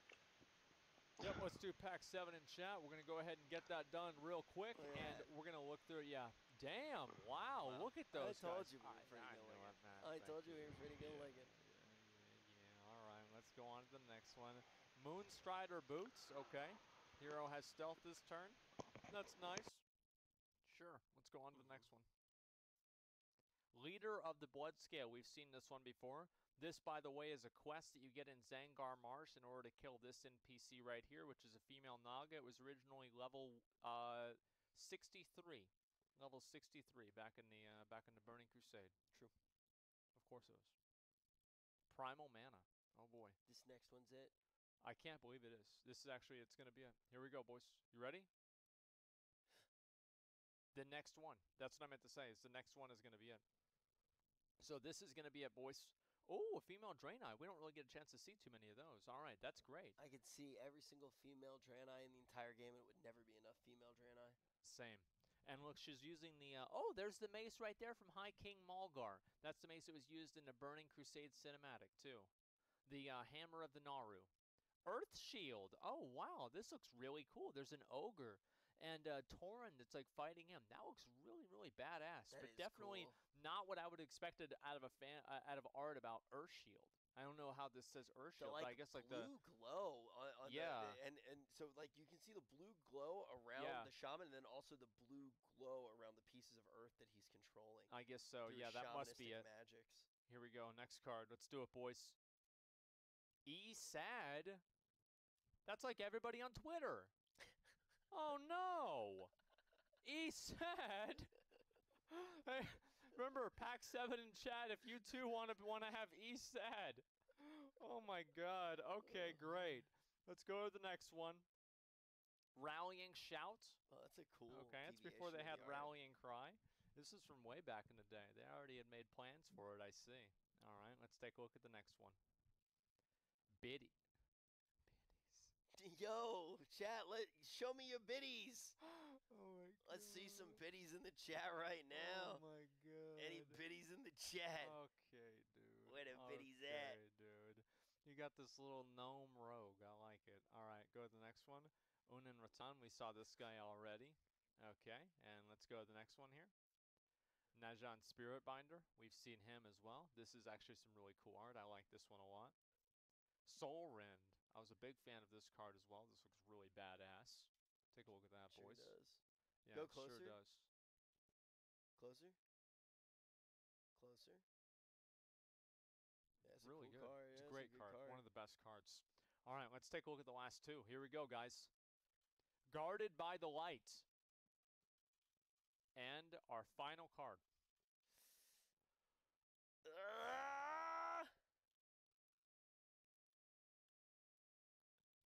Yep, let's do pack 7 in chat. We're going to go ahead and get that done real quick, and we're going to look through it. Yeah. Damn, wow, look at those I told guys. you we were pretty good looking. I told you we were pretty good looking. Yeah, all right, let's go on to the next one. Moonstrider Boots, okay. Hero has stealth this turn. That's nice. Sure, let's go on to the next one. Leader of the Blood Scale. We've seen this one before. This, by the way, is a quest that you get in Zangar Marsh in order to kill this NPC right here, which is a female Naga. It was originally level 63. Level 63 back in the Burning Crusade. True. Of course it was. Primal Mana. Oh boy. This next one's it. I can't believe it is. This is actually, it's going to be it. Here we go, boys. You ready? The next one. That's what I meant to say, is the next one is going to be it. So this is going to be it, boys. Oh, a female Draenei. We don't really get a chance to see too many of those. All right, that's great. I could see every single female Draenei in the entire game, and it would never be enough female Draenei. Same. And look, she's using the, oh, there's the mace right there from High King Malgar. That's the mace that was used in the Burning Crusade cinematic, too. The Hammer of the Naru. Earth Shield. Oh, wow, this looks really cool. There's an ogre and Tauren that's like fighting him. That looks really, really badass. That but is definitely cool. not what I would have expected out of out of art about Earth Shield. I don't know how this says Earth Shield, like, but I guess like blue glow on yeah, and so like you can see the blue glow around the shaman, and then also the blue glow around the pieces of earth that he's controlling. I guess so. through Yeah, that must be shamanistic it. Magics. Here we go. Next card. Let's do it, boys. E-Sad. That's like everybody on Twitter. Oh no. E-Sad. Hey, remember Pack 7 in chat if you two want to have E-Sad. Oh my god. Okay, great. Let's go to the next one. Rallying Shout. Oh, that's a cool. Okay, that's before they had Rallying Cry. This is from way back in the day. They already had made plans for it, I see. All right, let's take a look at the next one. Biddy. Yo, chat, show me your biddies. Oh my god. Let's see some biddies in the chat right now. Oh my god. Any biddies in the chat? Okay, dude. Where the biddies at? Okay, dude. You got this little gnome rogue. I like it. All right, go to the next one. Unin Ratan, we saw this guy already. Okay, and let's go to the next one here. Najan Spirit Binder, we've seen him as well. This is actually some really cool art. I like this one a lot. Soul Rend. I was a big fan of this card as well. This looks really badass. Take a look at that, boys. Sure does. Yeah, Go it closer. sure does. Closer. Closer. Yeah, it's really a cool good. card. It's Yeah, a great card. One of the best cards. All right, let's take a look at the last two. Here we go, guys. Guarded by the Light. And our final card.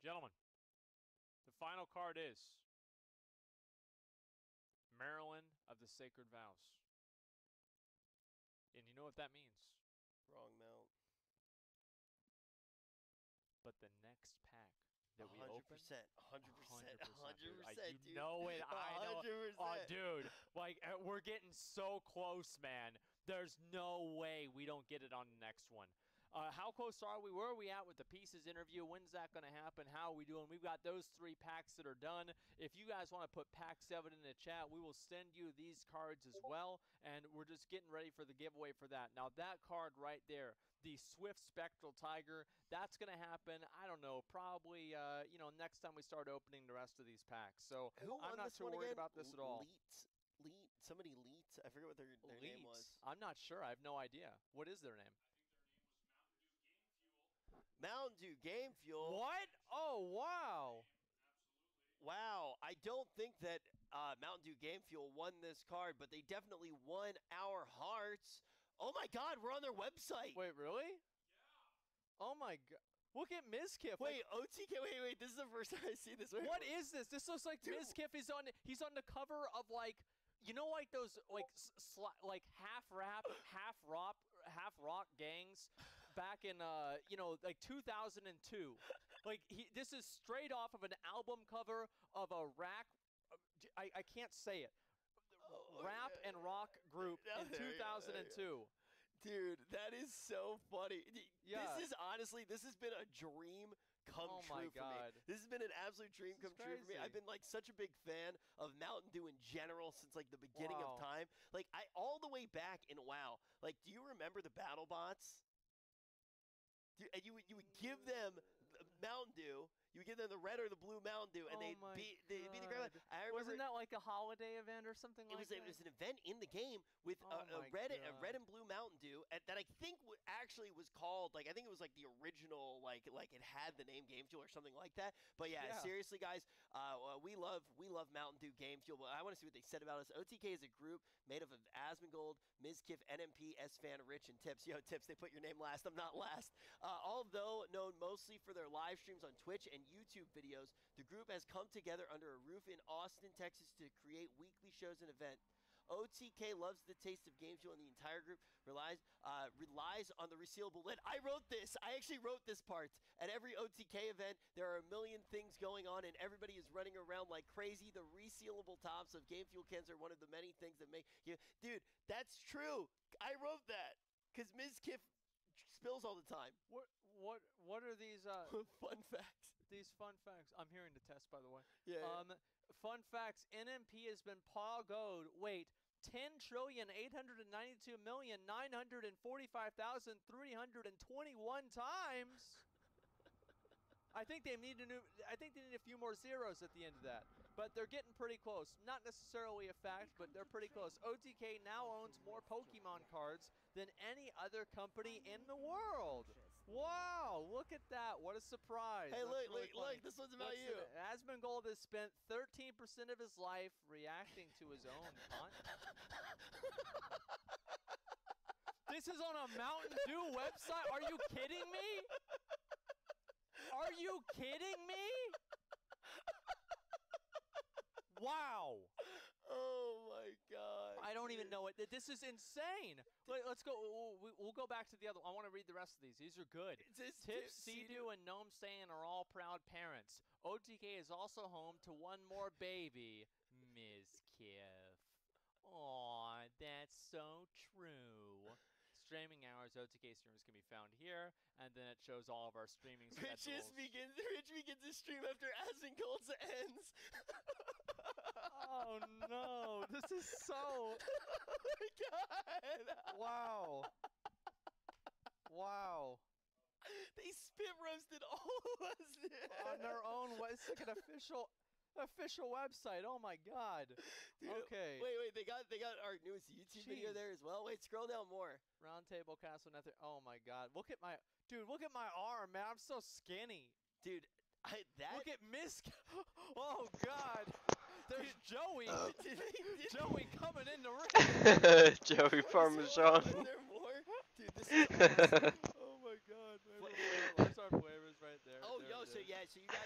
Gentlemen, the final card is Marilyn of the Sacred Vows. And you know what that means? Wrong mount. But the next pack that we 100%, open, 100%, you know it. I know. 100%. Oh, dude, like we're getting so close, man. There's no way we don't get it on the next one. How close are we? Where are we at with the Pieces interview? When's that going to happen? How are we doing? We've got those 3 packs that are done. If you guys want to put pack 7 in the chat, we will send you these cards as well, and we're just getting ready for the giveaway for that. Now, that card right there, the Swift Spectral Tiger, that's going to happen, I don't know, probably, next time we start opening the rest of these packs. So I'm not too worried about this at all. Somebody Leet? I forget what their name was. I'm not sure. I have no idea. What is their name? Mountain Dew Game Fuel. What? Oh, wow. Wow. I don't think that Mountain Dew Game Fuel won this card, but they definitely won our hearts. Oh, my God. We're on their website. Wait, really? Yeah. Oh, my God. Look at Mizkif. Wait, OTK. Wait. This is the first time I see this. Wait, what is this? This looks like Mizkif is he's on the cover of, like, you know, like those like half rock gangs back in like 2002. Like this is straight off of an album cover of a rap. I can't say it. Rap and rock group in 2002. Dude, that is so funny. Yeah. This has been a dream come true for me. This has been an absolute dream come true for me. I've been like such a big fan of Mountain Dew in general since like the beginning of time. Like all the way back in WoW. Like, do you remember the battle bots? And you would give them Mountain Dew. You would give them the red or the blue Mountain Dew, and they'd beat the crap I remember, wasn't that like a holiday event or something like that? It was an event in the game with a red and blue Mountain Dew that I think actually was called, like, I think it was like the original, like it had the name Game Fuel or something like that. But yeah, seriously, guys, we love Mountain Dew Game Fuel. But I want to see what they said about us. OTK is a group made up of Asmongold, Mizkif, NMP, S-Fan, Rich, and Tips. Yo, Tips, they put your name last. I'm not last. Although known mostly for their live streams on Twitch and YouTube videos, the group has come together under a roof in Austin, Texas to create weekly shows and events. OTK loves the taste of Game Fuel, and the entire group relies on the resealable lid. I wrote this. I actually wrote this part. At every OTK event, there are a million things going on, and everybody is running around like crazy. The resealable tops of Game Fuel cans are one of the many things that make you... Dude, that's true. I wrote that because Ms. Kiff spills all the time. What are these fun facts? These fun facts. I'm hearing the test, by the way. Yeah. Fun facts. NMP has been pogoed. Wait, 10,892,945,321 times. I think they need a few more zeros at the end of that. But they're getting pretty close. Not necessarily a fact, but they're pretty close. OTK now owns more Pokemon cards than any other company in the world. Wow, look at that. What a surprise. Hey, That's look, really funny. this one's about you. Asmongold has spent 13% of his life reacting to his own content. This is on a Mountain Dew website? Are you kidding me? Are you kidding me? Wow. Oh my God. I don't even know it. This is insane. Let's go. We'll go back to the other one. I want to read the rest of these. These are good. Tips, Sea-Doo, and Gnome Stan are all proud parents. OTK is also home to one more baby, Ms. Kiff. Aw, that's so true. Streaming hours, OTK streamers can be found here, and then it shows all of our streaming schedules. Rich begins his stream after Asmongold's ends. Oh no, this is so... Oh my God. Wow. Wow. They spit roasted all of us. On their own, it's like an official website. Oh my God. Dude, okay. Wait, they got our newest YouTube video there as well. Wait, scroll down more. Roundtable Castle Nathria. Oh my God. Look at my arm, man. I'm so skinny. Dude, look at Oh God. There's Joey. Joey coming in the ring. Joey Parmesan. Is there more? Dude, this is awesome. Oh my God. Where's our flavors right there? Oh, there so you guys can get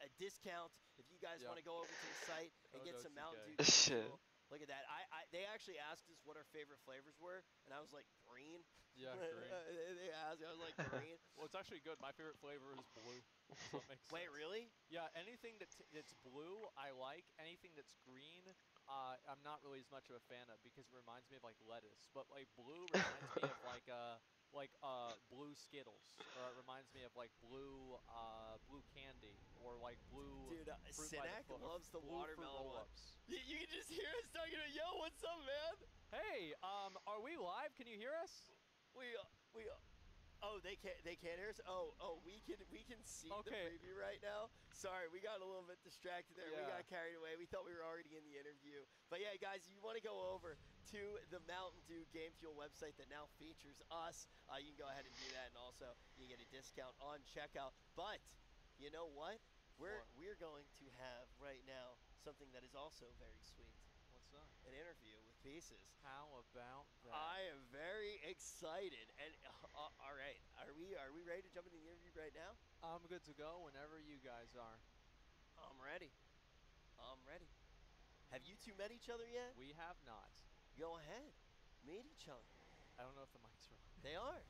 a discount if you guys want to go over to the site and get some Mountain Dew. Look at that. They actually asked us what our favorite flavors were, and I was like, green. Yeah, green. They asked me, I was like, green. Well, it's actually good. My favorite flavor is blue. So it makes Wait, sense. really? Yeah, anything that's blue, I like. Anything that's green, I'm not really as much of a fan of because it reminds me of like lettuce. But like blue reminds me of like blue Skittles, or it reminds me of like blue candy, or like blue. Dude, Sinak loves the watermelon one. You can just hear us talking about, yo, what's up, man? Hey, are we live? Can you hear us? Oh, they can't hear us. Oh, we can see the preview right now. Sorry, we got a little bit distracted there. Yeah. We got carried away. We thought we were already in the interview. But yeah, guys, if you want to go over to the Mountain Dew Game Fuel website that now features us, you can go ahead and do that, and also you can get a discount on checkout. But you know what? We're going to have right now something that is also very sweet. What's that? An interview with Pieces. How about that? I am very excited. And all right, are we ready to jump into the interview right now? I'm good to go whenever you guys are. I'm ready. Have you two met each other yet? We have not. Go ahead. Meet each other. I don't know if the mics are on. They are.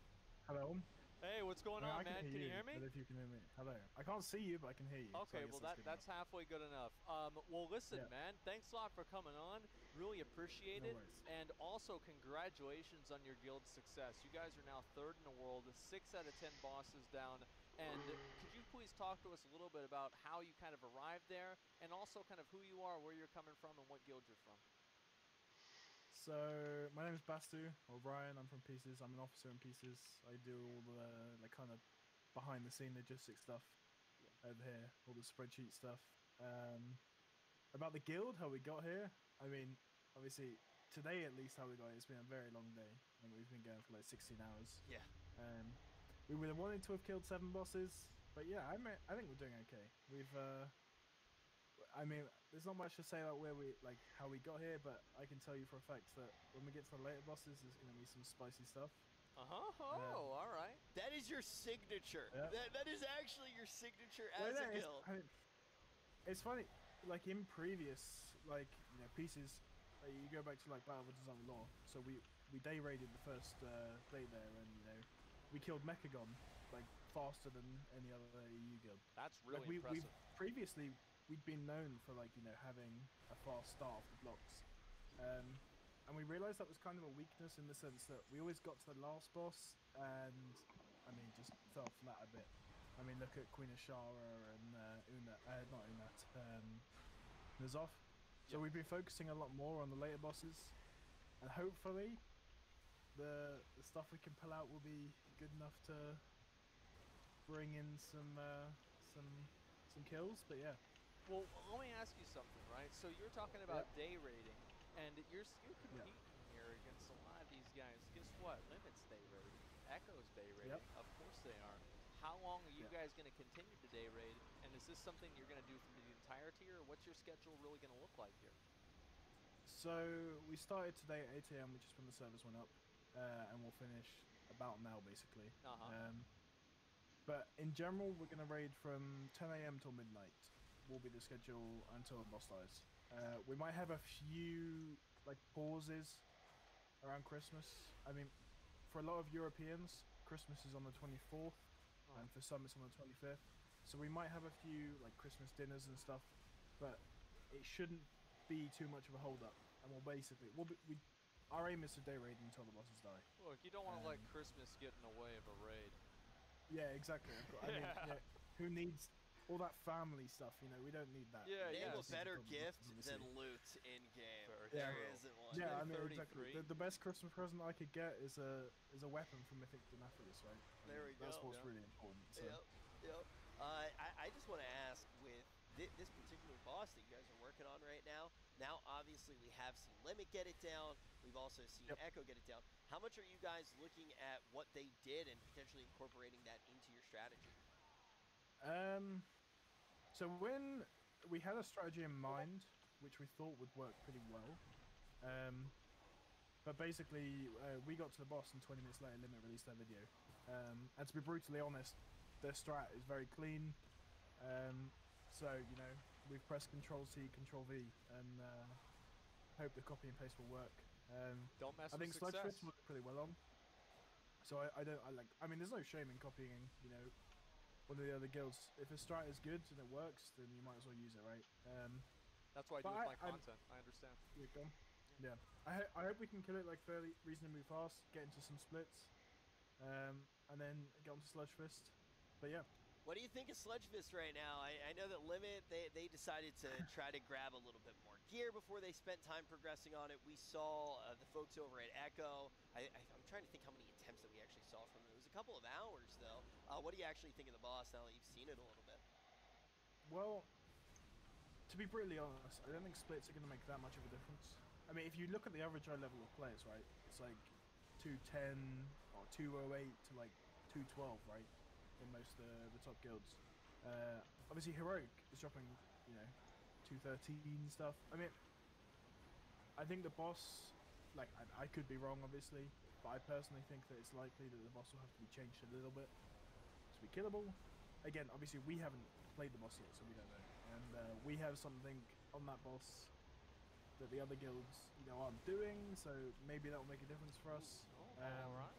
Hello. Hey, what's going on, man? Can you hear me? I don't know if you can hear me. Hello. I can't see you, but I can hear you. Okay, so well that's halfway good enough. Well, listen, man. Thanks a lot for coming on. Really appreciate it. And also, congratulations on your guild's success. You guys are now 3rd in the world, 6 out of 10 bosses down. And could you please talk to us a little bit about how you kind of arrived there, and also kind of who you are, where you're coming from, and what guild you're from? So, my name is Bastu, or Brian. I'm from Pieces. I'm an officer in Pieces. I do all the like kind of behind-the-scene logistics stuff over here, all the spreadsheet stuff. about the guild, how we got here. I mean, obviously today at least how we got here, it's been a very long day, and we've been going for like 16 hours. Yeah. We would have wanted to have killed 7 bosses, but yeah, I think we're doing okay. I mean, there's not much to say about how we got here, but I can tell you for a fact that when we get to the later bosses, there's going to be some spicy stuff. Oh, all right. That is your signature. Yeah. That is actually your signature as a guild. It's funny, like in previous pieces, you go back to like Battle of the Design Law. So we day raided the first day there, and we killed Mechagon like faster than any other EU guild. That's really impressive. Previously we'd been known for having a fast start off the blocks, and we realized that was kind of a weakness in the sense that we always got to the last boss and just fell flat a bit. I mean, look at Queen Ashara and Nazoth. So we've been focusing a lot more on the later bosses, and hopefully the stuff we can pull out will be good enough to bring in some kills. But yeah. Well, let me ask you something, right? So you're talking about day raiding, and you're competing here against a lot of these guys. Guess what? Limit's day raiding, Echo's day raiding. Of course they are. How long are you guys going to continue to day raid? And is this something you're going to do through the entirety, or what's your schedule really going to look like here? So we started today at 8 AM, which is when the servers went up, and we'll finish about now, basically. But in general, we're going to raid from 10 AM till midnight. Will be the schedule until the boss dies. We might have a few pauses around Christmas. I mean, for a lot of Europeans, Christmas is on the 24th, and for some it's on the 25th. So we might have a few Christmas dinners and stuff, but it shouldn't be too much of a hold up. And our aim is to day raid until the bosses die. Look, you don't want to let Christmas get in the way of a raid. Yeah, exactly. I mean, who needs all that family stuff? We don't need that. Name a better gift than loot in game. There isn't one. Yeah, I mean, exactly. The best Christmas present I could get is a weapon from Mythic Nathria, right? There we go. That's what's really important. So. Yep. I just want to ask, with this particular boss that you guys are working on right now, obviously we have seen Limit get it down. We've also seen Echo get it down. How much are you guys looking at what they did and potentially incorporating that into your strategy? So when we had a strategy in mind, which we thought would work pretty well, but basically we got to the boss and 20 minutes later Limit released their video. And to be brutally honest, their strat is very clean. So we've pressed Control-C, Control-V, and hope the copy and paste will work. Don't mess I with think success. Sludge Fist worked pretty well on. So I mean, there's no shame in copying, one of the other guilds. If a strat is good and it works, then you might as well use it, right? That's what I do with my content. I understand. Yeah. I hope we can kill it fairly reasonably fast, get into some splits, and then get onto Sludge Fist. But yeah. What do you think of Sludge Fist right now? I know that Limit, they decided to try to grab a little bit more gear before they spent time progressing on it. We saw the folks over at Echo. I'm trying to think how many attempts that we actually saw from them. It was a couple of hours, though. What do you actually think of the boss now that you've seen it a little bit? Well, to be brutally honest, I don't think splits are going to make that much of a difference. I mean, if you look at the average eye level of players, right, it's 210 or 208 to 212, right? In most of the top guilds. Obviously Heroic is dropping, 213 stuff. I mean, I think the boss, I could be wrong obviously, but I personally think that it's likely that the boss will have to be changed a little bit to be killable. Again, obviously we haven't played the boss yet, so we don't know. And we have something on that boss that the other guilds, aren't doing, so maybe that will make a difference for us. Alright.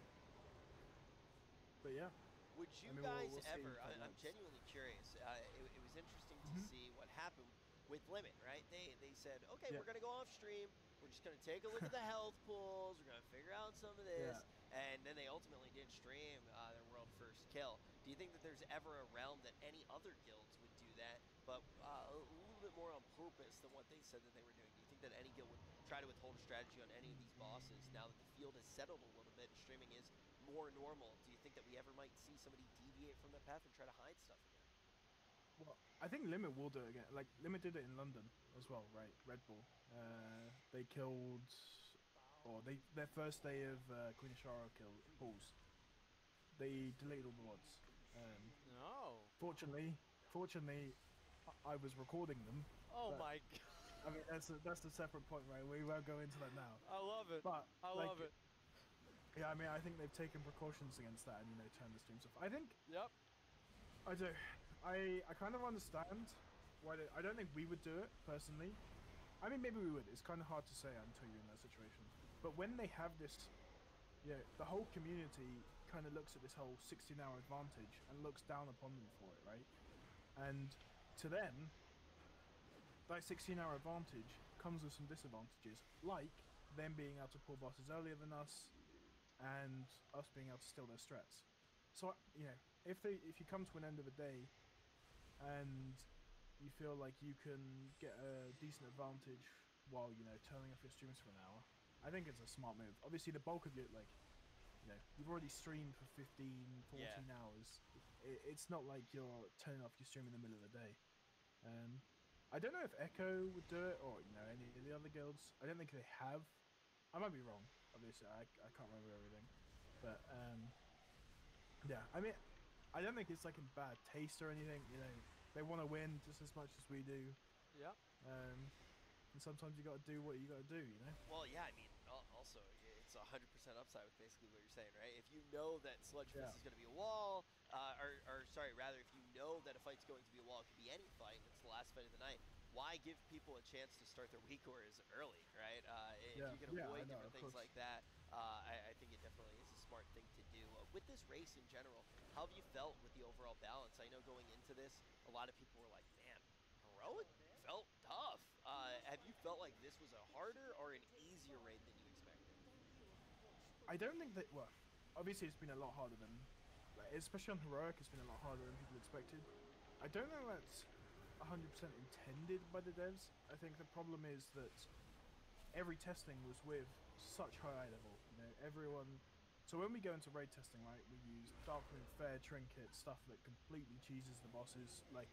But yeah. Would you guys ever, I'm genuinely curious, it was interesting to see what happened with Limit, right? They said, okay, we're going to go off stream, we're just going to take a look at the health pools, we're going to figure out some of this, and then they ultimately did stream their world first kill. Do you think that there's ever a realm that any other guilds would do that, but a little bit more on purpose than what they said that they were doing? Do you think that any guild would try to withhold a strategy on any of these bosses now that the field has settled a little bit and streaming is more normal? Do you think that we ever might see somebody deviate from that path and try to hide stuff again? Well, I think Limit will do it again. Like Limit did it in London as well, right? Red Bull. They killed, or their first day of Queen Ashara pulls. They deleted all the mods. No. Fortunately, I was recording them. Oh my god. I mean, that's a separate point, right? We won't go into that now. I love it. But I love it. Yeah, I mean, I think they've taken precautions against that and turned the streams off. I think. Yep. I do. I kind of understand why I don't think we would do it personally. I mean, maybe we would. It's kind of hard to say until you're in that situation. But when they have this, the whole community kind of looks at this whole 16-hour advantage and looks down upon them for it, right? And to them, that 16-hour advantage comes with some disadvantages, like them being able to pull bosses earlier than us, and us being able to steal their strats. So if you come to an end of a day, and you feel like you can get a decent advantage while turning off your streams for an hour, I think it's a smart move. Obviously, the bulk of it, you've already streamed for 15, 14 hours. It's not like you're turning off your stream in the middle of the day. I don't know if Echo would do it, or any of the other guilds. I don't think they have. I might be wrong. Obviously, I can't remember everything. But yeah, I mean, I don't think it's like in bad taste or anything. They want to win just as much as we do. Yeah. And sometimes you got to do what you got to do. Well, yeah. I mean, also it's 100% upside with basically what you're saying, right? If you know that Sludgefest is going to be a wall, rather, if you know that a fight's going to be a wall, it could be any fight. It's the last fight of the night. Why give people a chance to start their week orders early, right? If you can avoid different things like that, I think it definitely is a smart thing to do. With this race in general, how have you felt with the overall balance? I know going into this, a lot of people were like, man, Heroic felt tough. Have you felt like this was a harder or an easier raid than you expected? I don't think that, well, obviously it's been a lot harder than, especially on Heroic, it's been a lot harder than people expected. I don't know that's 100% intended by the devs. I think the problem is that every testing was with such high level. Everyone. So when we go into raid testing, right, we use Darkroom Fair trinkets, stuff that completely cheeses the bosses, like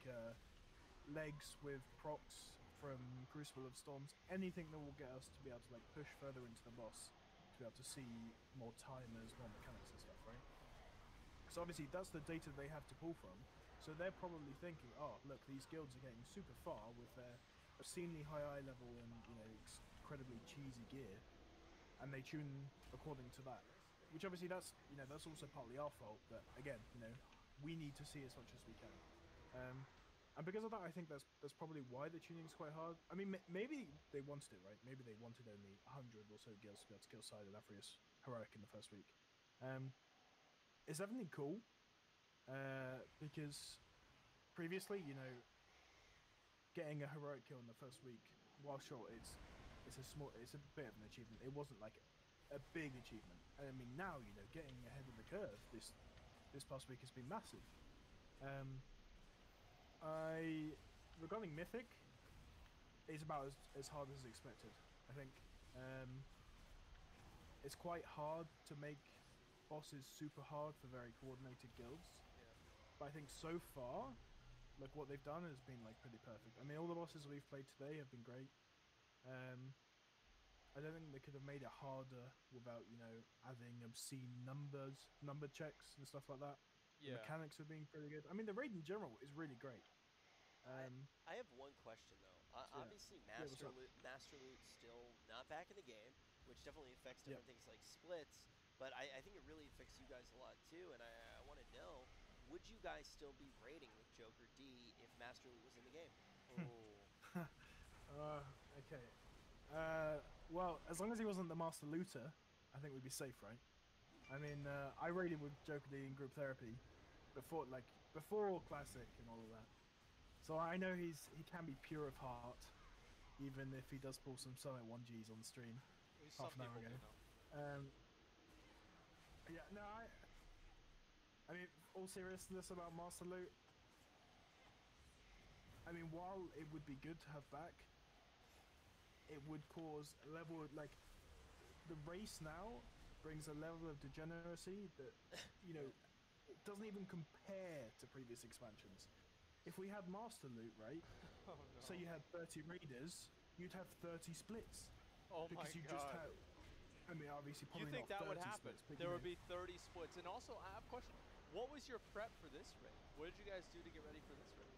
legs with procs from Crucible of Storms, anything that will get us to be able to push further into the boss, to be able to see more timers, more mechanics and stuff, right? So obviously that's the data they have to pull from. So they're probably thinking, oh, look, these guilds are getting super far with their obscenely high eye level and incredibly cheesy gear, and they tune according to that. Which obviously that's also partly our fault. But again, we need to see as much as we can. And because of that, I think that's probably why the tuning's quite hard. I mean, maybe they wanted it, right? Maybe they wanted only 100 or so guilds to be able to kill Side and Nathria's Heroic in the first week. It's definitely cool. Because previously, getting a Heroic kill in the first week, while short, it's a bit of an achievement. It wasn't like a big achievement. And I mean, now, getting ahead of the curve this past week has been massive. Regarding Mythic, it's about as hard as expected. I think it's quite hard to make bosses super hard for very coordinated guilds. But I think so far, what they've done has been pretty perfect. I mean, all the bosses we've played today have been great. I don't think they could have made it harder without, adding obscene number checks and stuff like that. Yeah. The mechanics have been pretty good. I mean, the raid in general is really great. I have one question though. Obviously, Master Loot's still not back in the game, which definitely affects different things like splits. But I think it really affects you guys a lot too. And I want to know, would you guys still be raiding with Joker D if Master Loot was in the game? Okay. Well, as long as he wasn't the Master Looter, I think we'd be safe, right? I mean, I raided with Joker D in group therapy before Classic and all of that. So I know he can be pure of heart, even if he does pull some Summit 1Gs on the stream half an hour ago. Yeah, no, I mean, all seriousness about Master Loot, I mean, while it would be good to have back, it would cause a level of, the race now brings a level of degeneracy that, it doesn't even compare to previous expansions. if we had master loot, right? Oh, no. So you had 30 raiders, you'd have 30 splits. Oh because my you God. just have. I mean, obviously, probably You think not that would 30 happen? splits, but There you would know. be 30 splits. And also, I have a question. What was your prep for this raid? What did you guys do to get ready for this raid?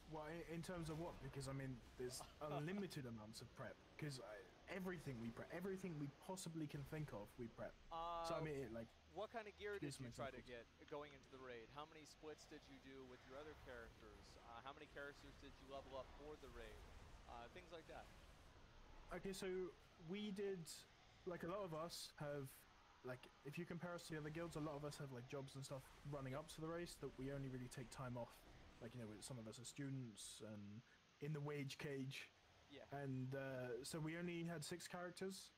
Well, in terms of what? Because I mean, there's unlimited amounts of prep. Because everything we prep, everything we possibly can think of, we prep. So I mean, like, what kind of gear did some you try to examples. get going into the raid? How many splits did you do with your other characters? How many characters did you level up for the raid? Things like that. Okay, so we did, like, a lot of us have, like, if you compare us to the other guilds, a lot of us have like jobs and stuff running up to the race that we only really take time off. Like, you know, some of us are students and in the wage cage. Yeah. And so we only had 6 characters.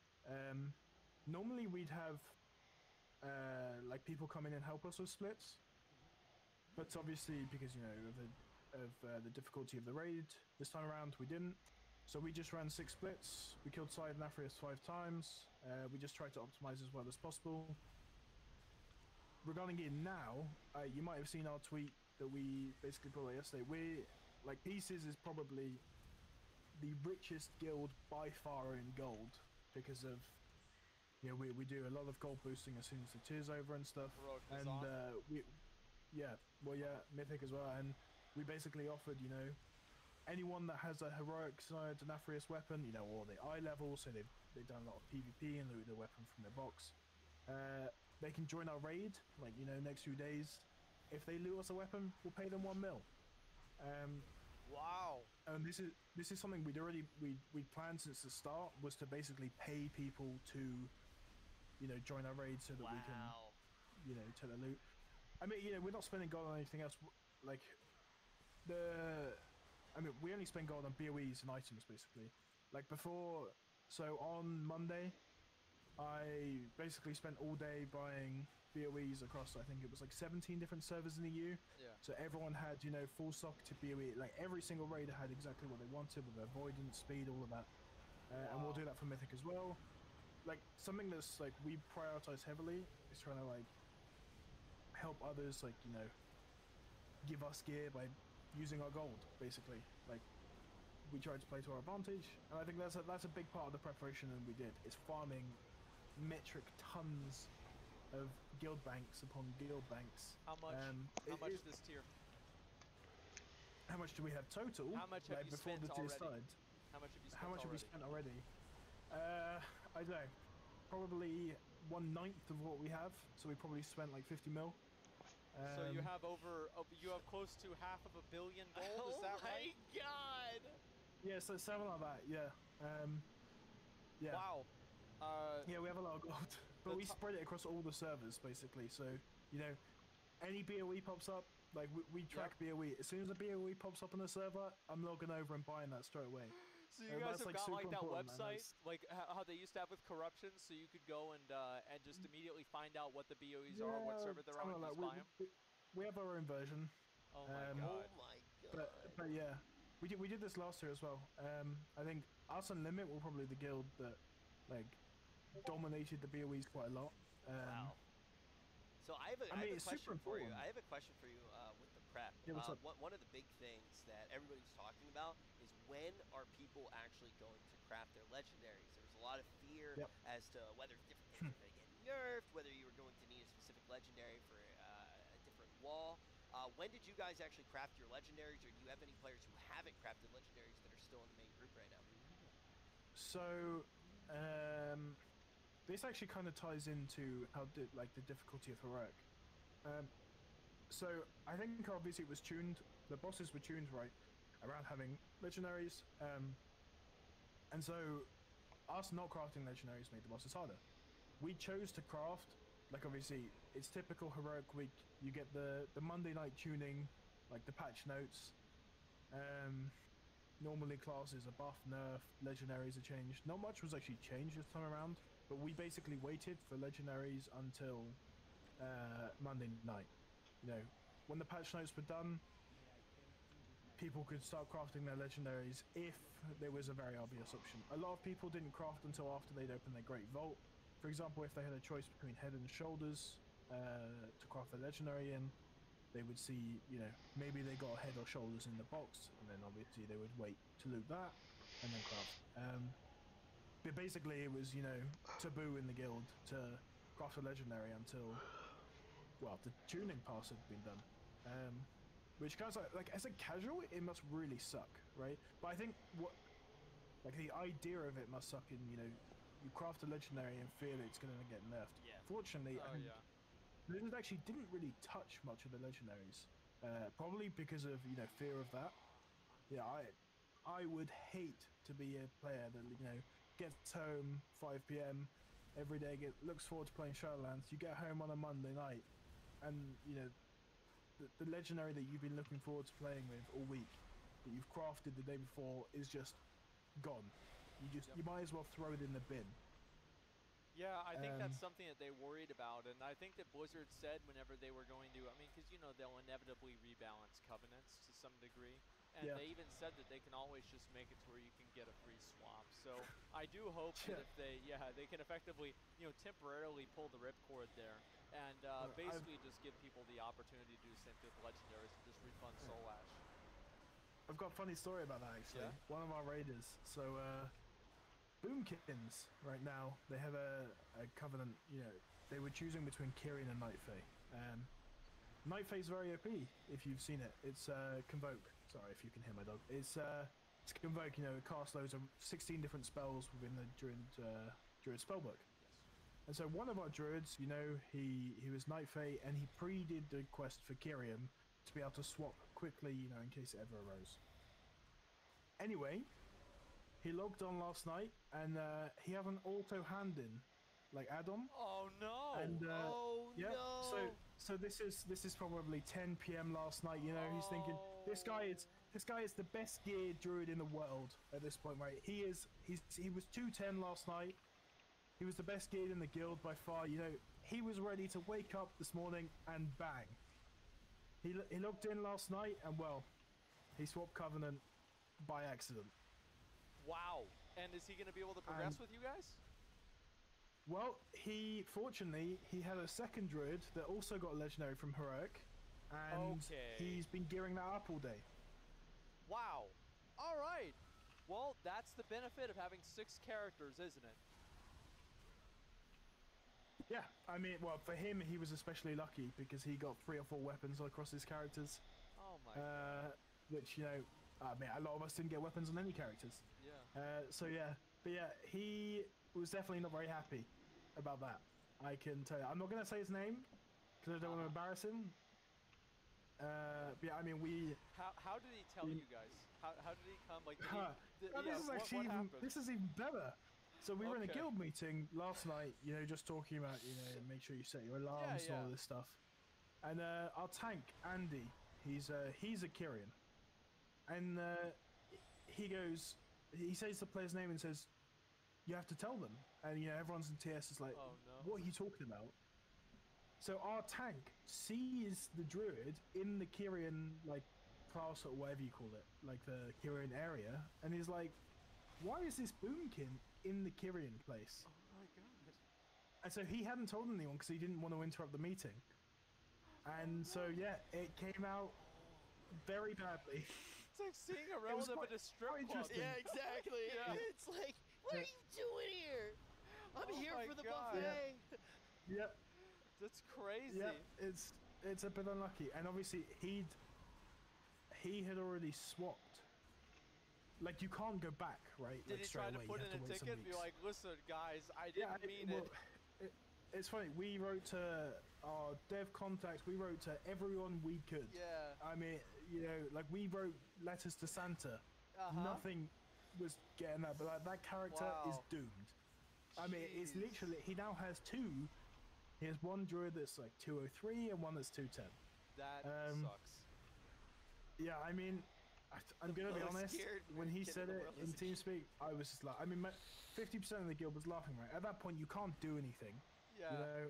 Normally we'd have like people come in and help us with splits. But obviously, because, you know, of the difficulty of the raid this time around, we didn't. So we just ran 6 splits. We killed side Nathria 5 times. We just tried to optimize as well as possible. Regarding it now, you might have seen our tweet that we basically put out yesterday. We're, like, Pieces is probably the richest guild by far in gold because of, you know, we do a lot of gold boosting as soon as the tier's over and stuff. And Mythic as well. And we basically offered, you know, anyone that has a heroic side Nathrius weapon, you know, or the eye level, so they've done a lot of PvP and looted the weapon from their box. They can join our raid, like, you know, next few days. If they loot us a weapon, we'll pay them 1 mil. Wow. And this is something we'd planned since the start, was to basically pay people to, you know, join our raid so that we can, you know, take the loot. I mean, you know, we're not spending gold on anything else. Like, I mean, we only spend gold on BOEs and items, basically. Like, before, so on Monday, I basically spent all day buying BOEs across, I think it was like 17 different servers in the EU. Yeah. So everyone had, you know, full socketed BOE. Like, every single raider had exactly what they wanted with avoidance, speed, all of that. And we'll do that for Mythic as well. Like, something that's, like, we prioritize heavily is trying to, like, help others, like, you know, give us gear by using our gold, basically. Like, we tried to play to our advantage, and I think that's a big part of the preparation that we did, is farming metric tons of guild banks upon guild banks. How much? How much this tier? How much do we have total? How much have like, you before spent the tier already? started? How much have you spent How much already? have we spent already? I don't know. Probably 1/9 of what we have. So we probably spent like 50 mil. So you have you have close to $500 million gold. Is that right? Oh my God! Yeah, so something like that. Yeah. Yeah. Wow. Yeah, we have a lot of gold, but we spread it across all the servers basically. So, you know, any BOE pops up, like we track BOE. As soon as a BOE pops up on the server, I'm logging over and buying that straight away. So you guys have like got super like that important, man. website, like how they used to have with corruption, so you could go and just immediately find out what the BOEs are, what server they're on, and just buy them. We have our own version. Oh my God. Oh my God. But yeah, we did this last year as well. I think us and Limit were probably the guild that, like, dominated the BOEs quite a lot. Wow. So I have a question for you. I have a question for you with the prep. Yeah, what's up? One of the big things that everybody's talking about is when are people actually going to craft their legendaries? There was a lot of fear as to whether different things were going to get nerfed, whether you were going to need a specific legendary for a different wall. When did you guys actually craft your legendaries, or do you have any players who haven't crafted legendaries that are still in the main group right now? So, this actually kind of ties into how like the difficulty of heroic. So I think obviously it was tuned. The bosses were tuned right around having legendaries, and so us not crafting legendaries made the bosses harder. We chose to craft, like, obviously it's typical heroic week. You get the Monday night tuning, like the patch notes. Normally classes are buff, nerf, legendaries are changed. Not much was actually changed this time around, but we basically waited for legendaries until Monday night. You know, when the patch notes were done, people could start crafting their legendaries if there was a very obvious option. A lot of people didn't craft until after they'd opened their Great Vault. For example, if they had a choice between Head and Shoulders to craft their legendary in, they would see, you know, maybe they got head or shoulders in the box, and then obviously they would wait to loot that, and then craft. But basically it was, you know, taboo in the guild to craft a legendary until, well, the tuning pass had been done. Which kind of like, as a casual, it must really suck, right? But I think like the idea of it must suck in, you know, you craft a legendary and feel it's going to get nerfed. Yeah. Fortunately, Blizzard actually didn't really touch much of the legendaries, probably because of, you know, fear of that. Yeah, I would hate to be a player that, you know, gets home 5 p.m. every day, looks forward to playing Shadowlands. You get home on a Monday night, and you know the legendary that you've been looking forward to playing with all week, that you've crafted the day before, is just gone. You might as well throw it in the bin. Yeah, I think that's something that they worried about, and I think that Blizzard said whenever they were going to, I mean, because, you know, they'll inevitably rebalance covenants to some degree, and they even said that they can always just make it to where you can get a free swap. So I do hope that if they can effectively, you know, temporarily pull the ripcord there, and basically just give people the opportunity to do the same thing with legendaries and just refund Soul Ash. I've got a funny story about that, actually. One of our raiders, so Boomkins right now, they have a covenant, you know, they were choosing between Kyrian and Night Fae. Night Fae's very OP, if you've seen it. It's Convoke. Sorry if you can hear my dog. It's Convoke, you know, it casts loads of 16 different spells within the Druid spellbook. And so one of our Druids, you know, he was Night Fae, and he pre-did the quest for Kyrian to be able to swap quickly, you know, in case it ever arose. Anyway, he logged on last night, and he had an auto hand-in, like add-on. Oh no! And no! So this is probably 10 p.m. last night. You know, he's thinking this guy is the best geared druid in the world at this point, right? He was 210 last night. He was the best geared in the guild by far. You know, he was ready to wake up this morning and bang. He logged in last night, and well, he swapped Covenant by accident. Wow. And is he going to be able to progress with you guys? Well, fortunately, he had a second druid that also got a legendary from Heroic, and he's been gearing that up all day. Wow. All right. Well, that's the benefit of having 6 characters, isn't it? Yeah, I mean, well, for him, he was especially lucky because he got 3 or 4 weapons across his characters. Oh my god. Which, you know, I mean, a lot of us didn't get weapons on any characters. Yeah. So yeah, but yeah, he was definitely not very happy about that. I can tell you. I'm not going to say his name because I don't want to embarrass him. But yeah, I mean, How did he tell you guys? How did he come? Like, this is even better. So we were in a guild meeting last night, you know, just talking about, you know, make sure you set your alarms and all this stuff. And our tank, Andy, he's a Kyrian. And he says the player's name and says, you have to tell them. And, you know, everyone's in TS is like, what are you talking about? So our tank sees the druid in the Kyrian, like, class or whatever you call it, like the Kyrian area, and he's like, why is this Boomkin in the Kyrian place? Oh my god. And so he hadn't told anyone because he didn't want to interrupt the meeting. And so, yeah, it came out very badly. It's like seeing a relative at a strip club. Yeah, exactly. Yeah. It's like, what are you doing here? I'm here for the buffet. Yep. That's crazy. Yeah, it's a bit unlucky. And obviously, he had already swapped. Like, you can't go back, right? Did like, he try to away. put in a ticket and be like, listen, guys, I didn't mean it. It's funny, we wrote to our dev contacts, we wrote to everyone we could. Yeah. I mean, you know, like, we wrote letters to Santa. Nothing was getting that, but like, that character is doomed. I mean, it's literally, he now has 2. He has one druid that's like 203 and one that's 210. That sucks. Yeah, I mean, I'm gonna be honest. When he said it in TeamSpeak, I was just like, I mean, 50% of the guild was laughing. Right at that point, you can't do anything. Yeah. You know,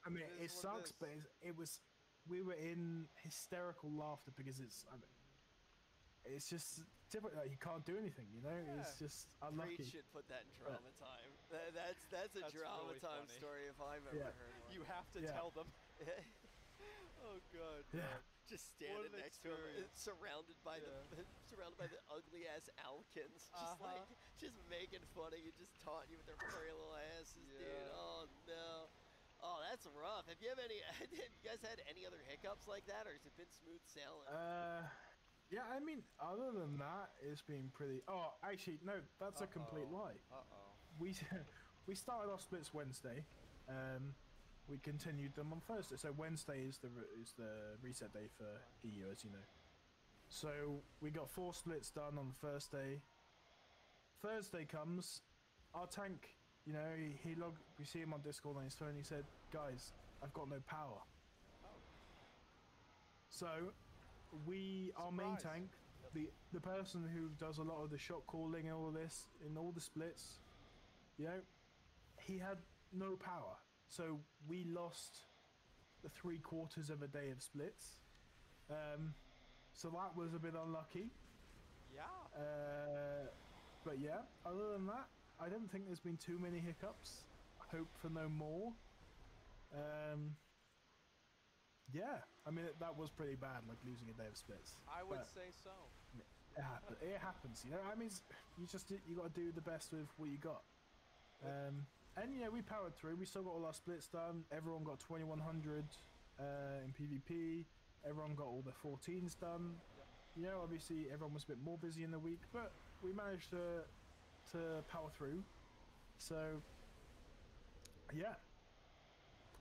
I mean, it sucks, but it was. We were in hysterical laughter because it's just typical. Like, you can't do anything. You know, it's just unlucky. Preach should put that in drama time. That's a drama really time funny. story if I've ever heard one. You have to tell them. Oh god. Yeah. Just standing next to him, surrounded by the ugly ass Alkins, just making fun of you, just taunting you with their furry little asses, dude. Oh no. Oh, that's rough. Have you guys had any other hiccups like that, or has it been smooth sailing? Yeah, I mean, other than that, it's been pretty. Oh, actually, no, that's a complete lie. We started our splits Wednesday. We continued them on Thursday. So Wednesday is the reset day for EU, as you know. So we got 4 splits done on Thursday. Thursday comes, our tank. You know, he logged. We see him on Discord on his phone. He said, "Guys, I've got no power." So our main tank, the person who does a lot of the shot calling and all of this in all the splits, you know, he had no power. So we lost the 3/4 of a day of splits. So that was a bit unlucky. Yeah. But yeah, other than that, I don't think there's been too many hiccups. I hope for no more. Yeah, I mean that was pretty bad, like losing a day of splits. I would say so. It happens, you know. I mean, you got to do the best with what you got. And yeah, we powered through. We still got all our splits done. Everyone got 2100 in PvP. Everyone got all the 14s done. You know, obviously everyone was a bit more busy in the week, but we managed to power through. So yeah,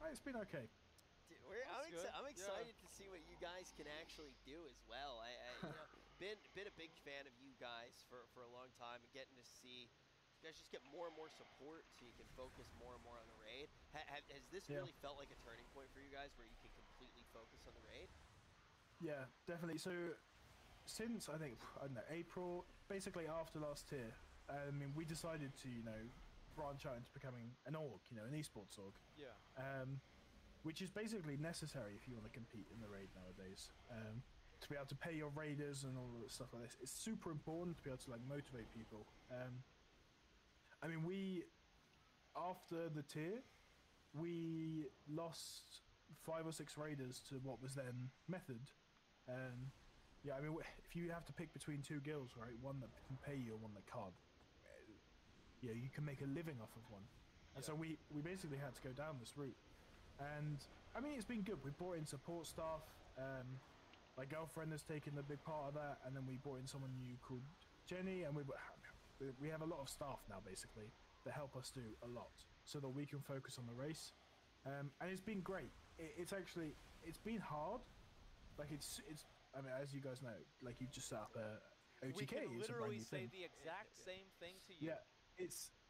it's been okay. Dude, I'm excited to see what you guys can actually do as well. I been a big fan of you guys for a long time, and getting to see you guys just get more and more support, so you can focus more and more on the raid. Has this really felt like a turning point for you guys, where you can completely focus on the raid? Yeah, definitely. So since I don't know, April, basically after last tier, I mean, we decided to, you know, branch out into becoming an org, you know, an esports org. Yeah. Which is basically necessary if you want to compete in the raid nowadays. To be able to pay your raiders and all that stuff like this, it's super important to be able to like motivate people. I mean, after the tier, we lost 5 or 6 raiders to what was then Method. Yeah, I mean, if you have to pick between 2 guilds, right, one that can pay you and one that can't, yeah, you can make a living off of one. And so we basically had to go down this route. And I mean, it's been good. We brought in support staff. My girlfriend has taken a big part of that, and then we brought in someone new called Jenny, and we have a lot of staff now basically that help us do a lot, so that we can focus on the race. And it's been great. It's been hard. Like I mean, as you guys know, like you just set up a OTK. We can literally say thing. the exact same thing to you.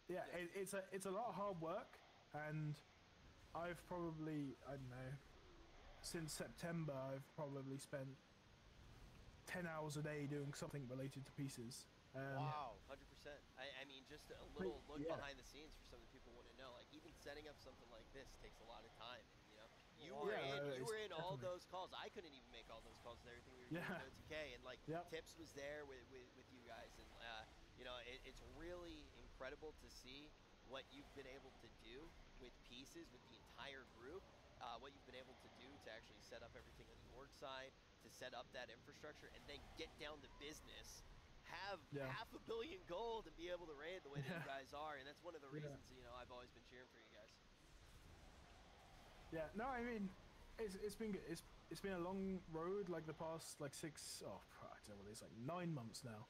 Yeah, it's a lot of hard work, and I've probably, I don't know, since September, I've probably spent 10 hours a day doing something related to pieces. Wow, 100%. I mean, just a little look behind the scenes for some of the people who want to know. Like, even setting up something like this takes a lot of time. You know, you were in all those calls. I couldn't even make all those calls and everything. We were doing OTK, and like Tips was there with you guys, and you know, it's really incredible to see what you've been able to do with pieces, with the entire group, what you've been able to do to actually set up everything on the org side, to set up that infrastructure, and then get down to business, have $500 million gold, and be able to raid the way that you guys are. And that's one of the reasons, you know, I've always been cheering for you guys. Yeah, no, I mean, it's been good. It's been a long road, like the past like I don't know what it's like 9 months now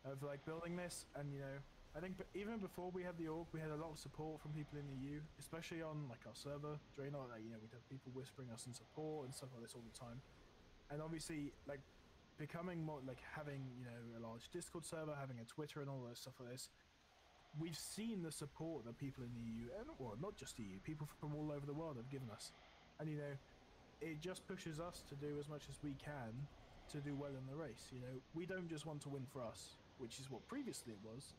of like building this. And you know, I think even before we had the org, we had a lot of support from people in the EU, especially on like our server Draenor. Like, you know, we'd have people whispering us in support and stuff like this all the time. And obviously, like becoming more like having, you know, a large Discord server, having a Twitter and all that stuff like this, we've seen the support that people in the EU, and well, not just the EU, people from all over the world have given us. And you know, it just pushes us to do as much as we can to do well in the race. You know, we don't just want to win for us, which is what previously it was.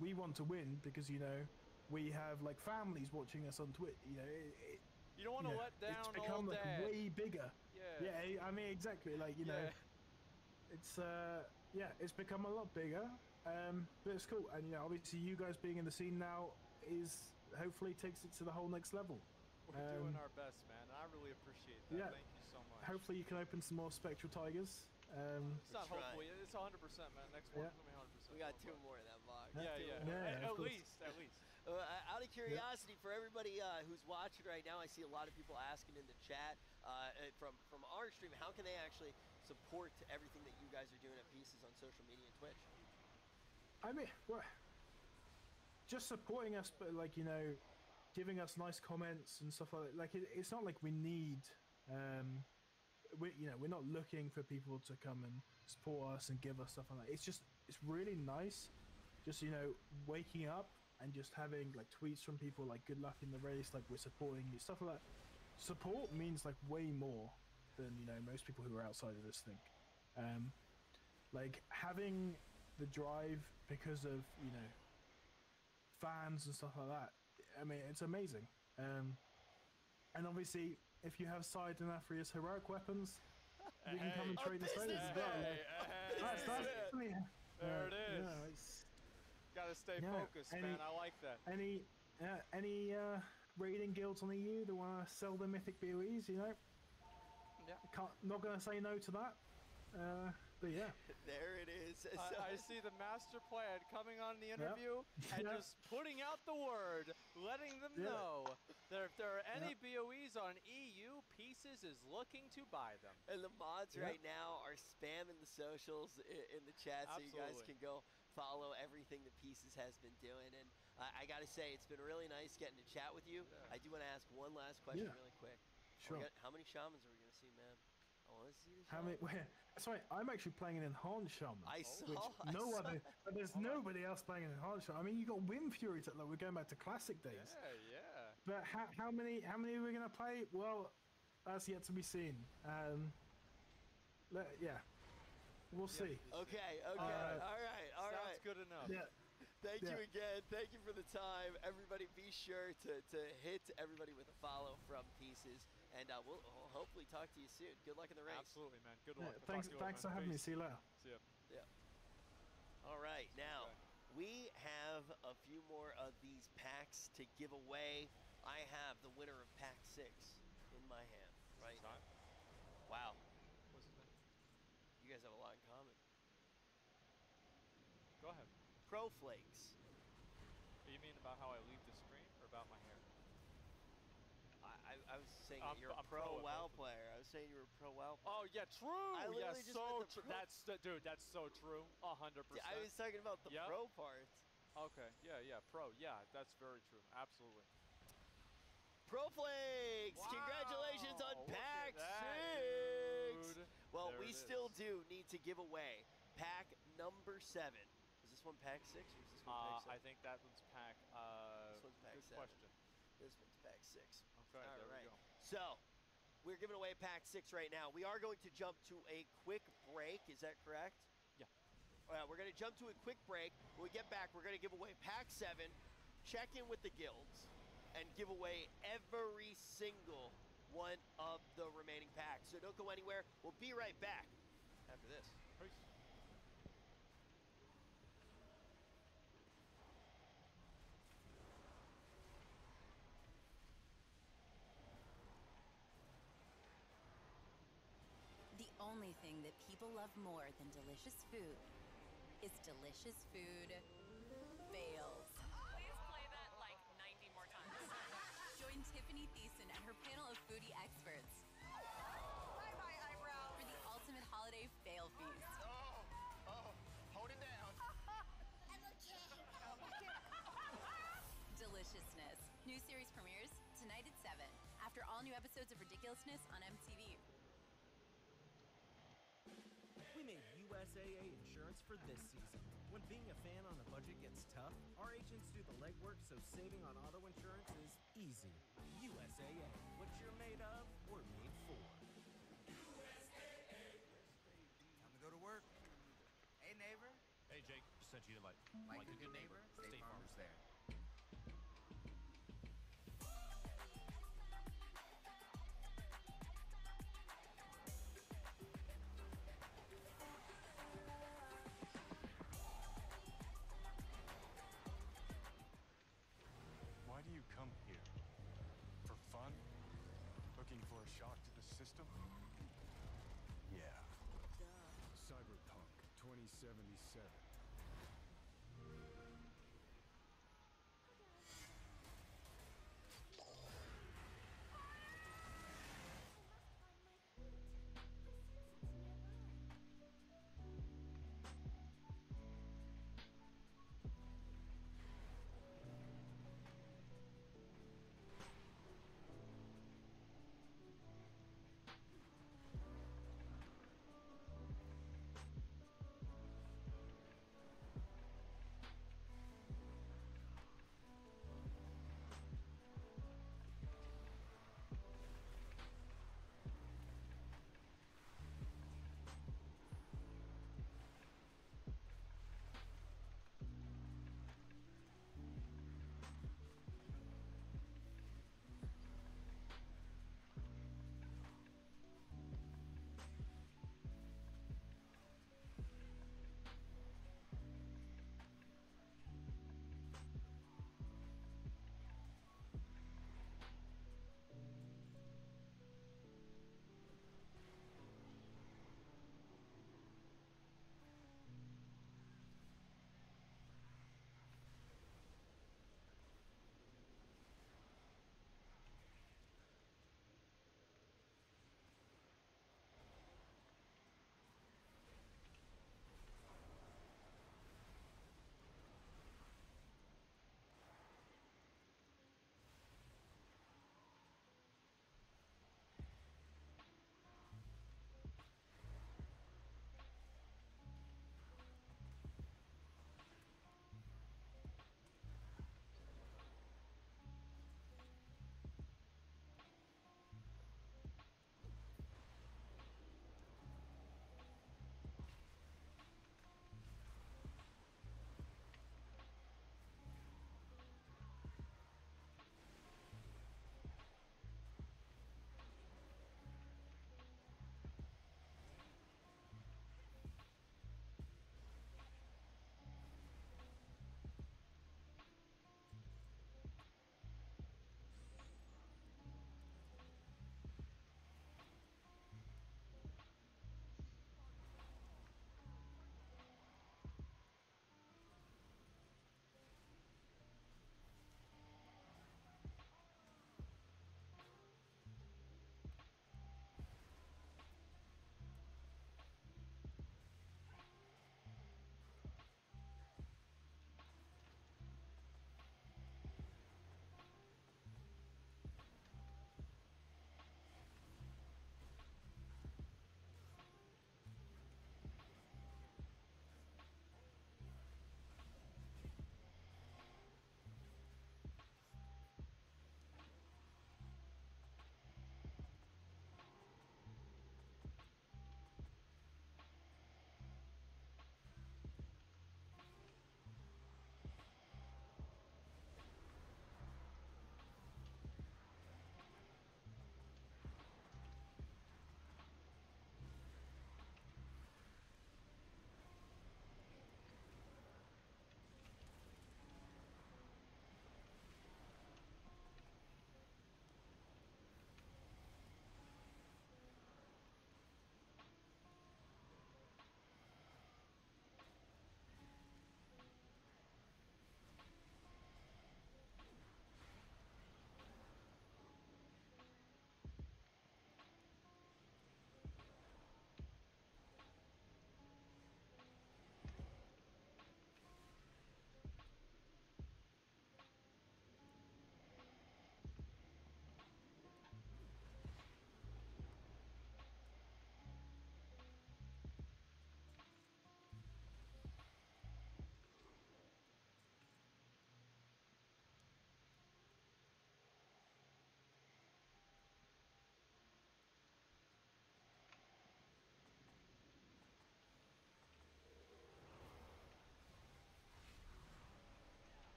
We want to win because, you know, we have like families watching us on Twitch. You know, you don't want to let down it's become all like that. way bigger. Yeah, I mean, exactly. Like, you know, it's it's become a lot bigger. But it's cool. And you know, obviously, you guys being in the scene now is hopefully takes it to the whole next level. We're doing our best, man. I really appreciate that. Thank you so much. hopefully you can open some more Spectral Tigers. It's not hopefully, it's 100%, man. Next one's gonna be 100%. We got 2 more in that box. Yeah. At least. Out of curiosity, for everybody who's watching right now, I see a lot of people asking in the chat from our stream, how can they actually support everything that you guys are doing at Pieces on social media and Twitch? I mean, well, just supporting us, but like, you know, giving us nice comments and stuff like that. Like, it's not like we need, we're not looking for people to come and support us and give us stuff like that. It's really nice, just, you know, waking up and just having like tweets from people like good luck in the race, like we're supporting you, stuff like that. Support means like way more than, you know, most people who are outside of this think. Like having the drive because of, you know, fans and stuff like that, I mean, it's amazing. And obviously, if you have Side and Nathria's heroic weapons, you can come and trade the trades as well. There it is. Gotta stay focused, man. I like that. Any raiding guilds on EU that want to sell their mythic BOEs, you know? Yeah. Not gonna say no to that. But yeah. There it is. I see the master plan coming on the interview and just putting out the word, letting them know that if there are any BOEs on EU, Pieces is looking to buy them. And the mods right now are spamming the socials in the chat, so you guys can go follow everything that Pieces has been doing. And I gotta say, it's been really nice getting to chat with you. I do want to ask one last question really quick. Sure. How many shamans are we gonna see, man? I want to see this. How many? That's right. I'm actually playing an enhanced shaman. I saw. There's nobody else playing an enhanced shaman. I mean, you got Wind Fury. Like, we're going back to classic days. Yeah. But how many are we gonna play? Well, that's yet to be seen. We'll see. Okay. All right. Sounds good enough. Yeah. Thank you again. Thank you for the time. Everybody, be sure to hit everybody with a follow from Pieces. And we'll hopefully talk to you soon. Good luck in the race. Absolutely, man. Good luck. Thanks for having me. See you later. See ya. Yeah. All right. Now, we have a few more of these packs to give away. I have the winner of Pack 6 in my hand right now. Wow. What's his name? You guys have a lot in common. Go ahead. Pro Flakes. You mean about how I leave the screen or about my hair? I was saying that you're a pro WoW player. I was saying you were a pro WoW player. Oh, yeah, true. Yeah, so true. Dude, that's so true. 100%. I was talking about the pro part. Okay, yeah, pro. Yeah, that's very true. Absolutely. Pro Flakes! Wow. Congratulations on Pack 6! Dude. Well, we still do need to give away pack number 7. Is this one Pack 6 or is this one Pack 7? I think that one's Pack. This one's Pack 7. Question. This one's Pack 6. Okay, all there right. we go. So, we're giving away Pack 6 right now. We are going to jump to a quick break. Is that correct? Yeah. We're going to jump to a quick break. When we get back, we're going to give away Pack 7, check in with the guilds, and give away every single one of the remaining packs. So don't go anywhere. We'll be right back after this. Peace. The only thing that people love more than delicious food is delicious food fails. Please play that like 90 more times. Join Tiffany Thiessen and her panel of foodie experts. Bye bye, eyebrows. For the ultimate holiday fail feast. Hold it down. I'm okay. Deliciousness. New series premieres tonight at 7. After all new episodes of Ridiculousness on MTV. We made USAA insurance for this season. When being a fan on a budget gets tough, our agents do the legwork so saving on auto insurance is easy. USAA. What you're made of, we're made for. USAA. Time to go to work. Hey, neighbor. Hey, Jake. Just sent you the light. Like a good neighbor, State Farm's there. Why do you come here? For fun? Looking for a shock to the system? 77.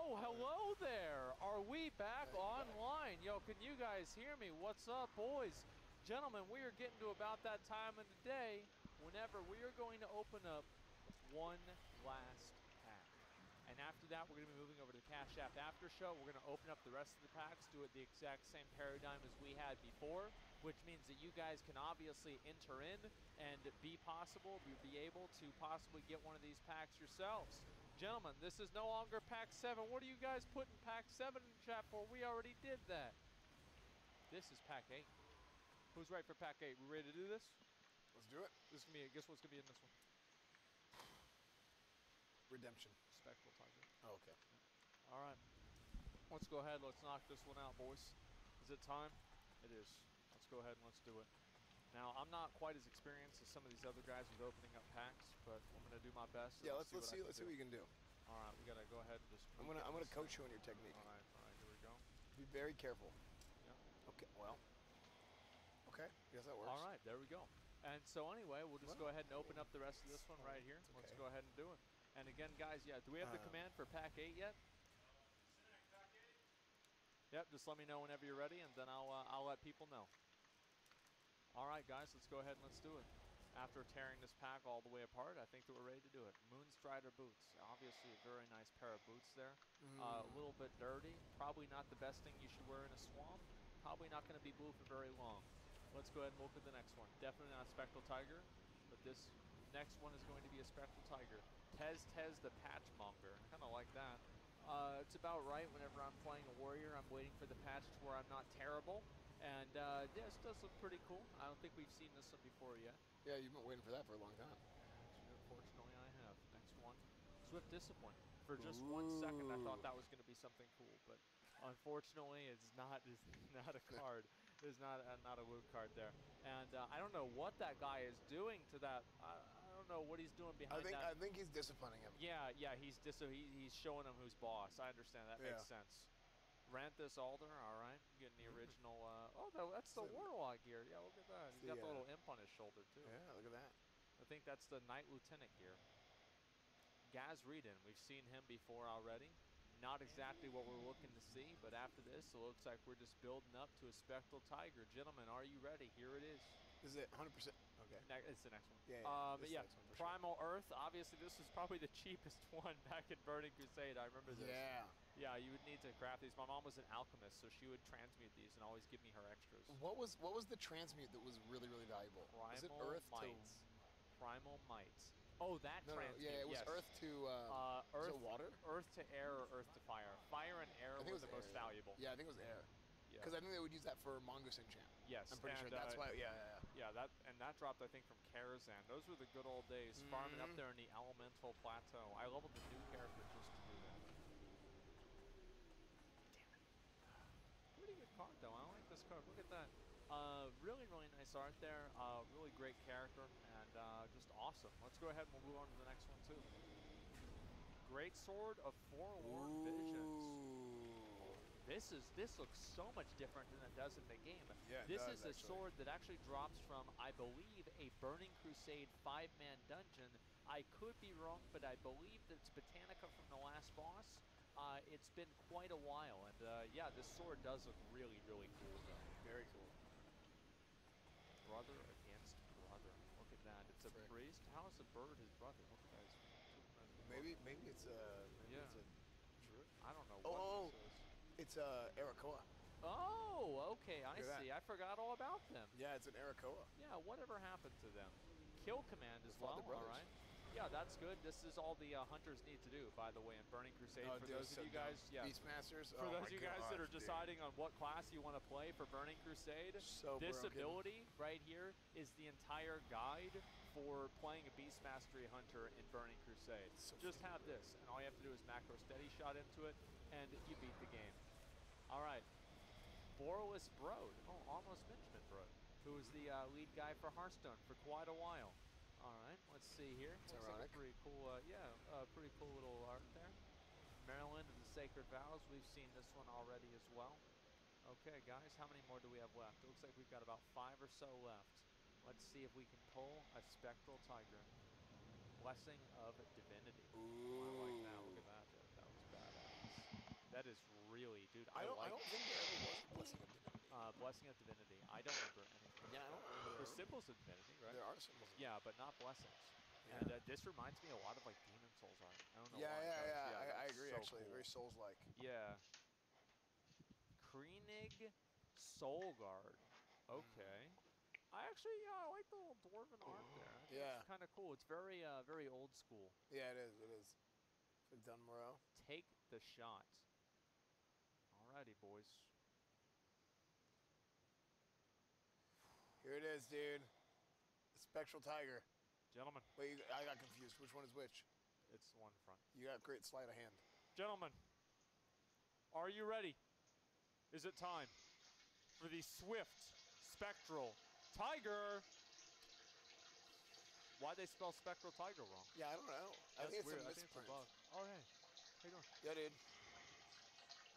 Oh, hello there. Are we back online? Yo, can you guys hear me? What's up, boys? Gentlemen, we are getting to about that time of the day whenever we are going to open up one last pack. And after that, we're going to be moving over to the Cash App After Show. We're going to open up the rest of the packs, do it the exact same paradigm as we had before, which means that you guys can obviously enter in and be able to possibly get one of these packs yourselves. Gentlemen, this is no longer Pack 7. What are you guys putting Pack 7 in the chat for? We already did that. This is Pack 8. Who's right for Pack 8? We ready to do this? Let's do it. This is going to be, guess what's going to be in this one? Redemption. Spectral Tiger. Oh, okay. All right. Let's go ahead. Let's knock this one out, boys. Is it time? It is. Let's go ahead and let's do it. Now, I'm not quite as experienced as some of these other guys with opening up packs, but I'm going to do my best. Yeah, let's see what you can do. All right, we got to go ahead and just. I'm gonna coach you on your technique. All right, here we go. Be very careful. Yeah. Okay. Well. Okay. Yes, that works. All right, there we go. And so anyway, we'll just go ahead and open up the rest of this one right here. Okay. Let's go ahead and do it. And again, guys, yeah, do we have the command for Pack 8 yet? Yep, just let me know whenever you're ready, and then I'll let people know. All right, guys, let's go ahead and let's do it. After tearing this pack all the way apart, I think that we're ready to do it. Moonstrider boots. Obviously a very nice pair of boots there. A little bit dirty. Probably not the best thing you should wear in a swamp. Probably not going to be blue for very long. Let's go ahead and look at the next one. Definitely not a Spectral Tiger, but this next one is going to be a Spectral Tiger. Tez the Patchmonger. I kind of like that. It's about right whenever I'm playing a warrior. I'm waiting for the patch to where I'm not terrible. And yeah, this does look pretty cool. I don't think we've seen this one before yet. Yeah, you've been waiting for that for a long time. Unfortunately, I have. Next one. Swift Discipline. For just 1 second, I thought that was going to be something cool, but unfortunately, it's not a card. There's not a loot card there. And I don't know what that guy is doing to that. I don't know what he's doing behind that. I think he's disciplining him. Yeah, he's showing him who's boss. I understand. That makes sense. Ranthus Alder, all right. Getting the original. Oh, that's the Warlock gear. Yeah, look at that. He's got the little imp on his shoulder, too. Yeah, look at that. I think that's the Knight Lieutenant gear. Gaz Reedon, we've seen him before already. Not exactly what we're looking to see, but after this, it looks like we're just building up to a Spectral Tiger. Gentlemen, are you ready? Here it is. Is it 100%? Okay. It's the next one. Yeah, but yeah, Primal Earth. Obviously, this is probably the cheapest one back in Burning Crusade. I remember this. Yeah. Yeah, you would need to craft these. My mom was an alchemist, so she would transmute these and always give me her extras. What was the transmute that was really, really valuable? Primal was it Earth Mites. Primal Mites. Oh, that transmute. Yeah, it was Earth to Earth, water? Earth to air or Earth to fire. Fire and air were the most valuable. Yeah, I think it was air. Because I think they would use that for Mongoose enchant. Yes. I'm pretty sure that's why. Yeah, that dropped, I think, from Karazhan. Those were the good old days, farming up there in the Elemental Plateau. I leveled the new character just to do that. Damn it. Pretty good card, though. I like this card. Look at that. Really, really nice art there. Really great character, and just awesome. Let's go ahead and we'll move on to the next one, too. Great Sword of Forlorn Visions. This looks so much different than it does in the game. Yeah, this is a sword that actually drops from, I believe, a Burning Crusade 5-man dungeon. I could be wrong, but I believe that it's Botanica from the last boss. It's been quite a while, and yeah, this sword does look really, really cool, though. Very cool. Brother against brother. Look at that. It's a priest. How is a bird his brother? Look at that. Maybe it's a druid. I don't know what this is. It's Arakoa. Oh, okay, I see. I forgot all about them. Yeah, it's an Arakoa. Yeah, whatever happened to them? Kill command as well, all right. Yeah, that's good. This is all the hunters need to do, by the way, in Burning Crusade. For those of you guys, Beastmasters. For those of you guys that are deciding on what class you want to play for Burning Crusade, this ability right here is the entire guide for playing a Beastmastery hunter in Burning Crusade. Just have this, and all you have to do is macro steady shot into it, and you beat the game. All right, Borrowless Brode. Oh, almost Benjamin Brode, who was the lead guy for Hearthstone for quite a while. All right, let's see here. Looks like a pretty cool, pretty cool little art there. Maryland and the Sacred Vows. We've seen this one already as well. Okay, guys, how many more do we have left? It looks like we've got about 5 or so left. Let's see if we can pull a Spectral Tiger. Blessing of Divinity. Ooh. I like that. Look at that. That was badass. That is really, dude. I don't like think there ever was a Blessing of Divinity. Blessing of Divinity. I don't remember anything. Yeah, I don't remember. There's symbols of divinity, right? There are symbols. Yeah, but not blessings. Yeah. And this reminds me a lot of like Demon Souls art. I don't know Yeah, why. yeah. I it's agree. so Actually, cool. very Souls-like. Yeah. Kreenig Soul Guard. Okay. I actually, I like the little dwarven art there. I think Yeah. It's kind of cool. It's very, very old school. Yeah, it is. It is. It's like Dunmorrow. Take the shot. Alrighty, boys. Here it is, dude. The Spectral Tiger. Gentlemen. Wait, I got confused. Which one is which? It's the one in front. You got great sleight of hand. Gentlemen, are you ready? Is it time for the Swift Spectral Tiger? Why'd they spell Spectral Tiger wrong? Yeah, I don't know. I think it's a misprint. Bug. Oh, hey. How you doing? Yeah, dude.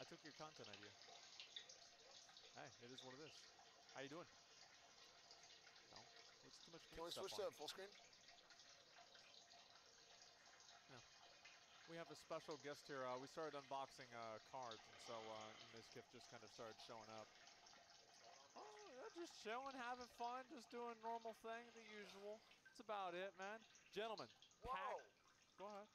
I took your content idea. Hey, it is what it is. How you doing? No. It's too much. Can we switch to full screen? Yeah. We have a special guest here. We started unboxing cards, and so Mizkif just kind of started showing up. Oh, yeah, just chilling, having fun, just doing normal thing, the usual. That's about it, man. Gentlemen, pack. Go ahead.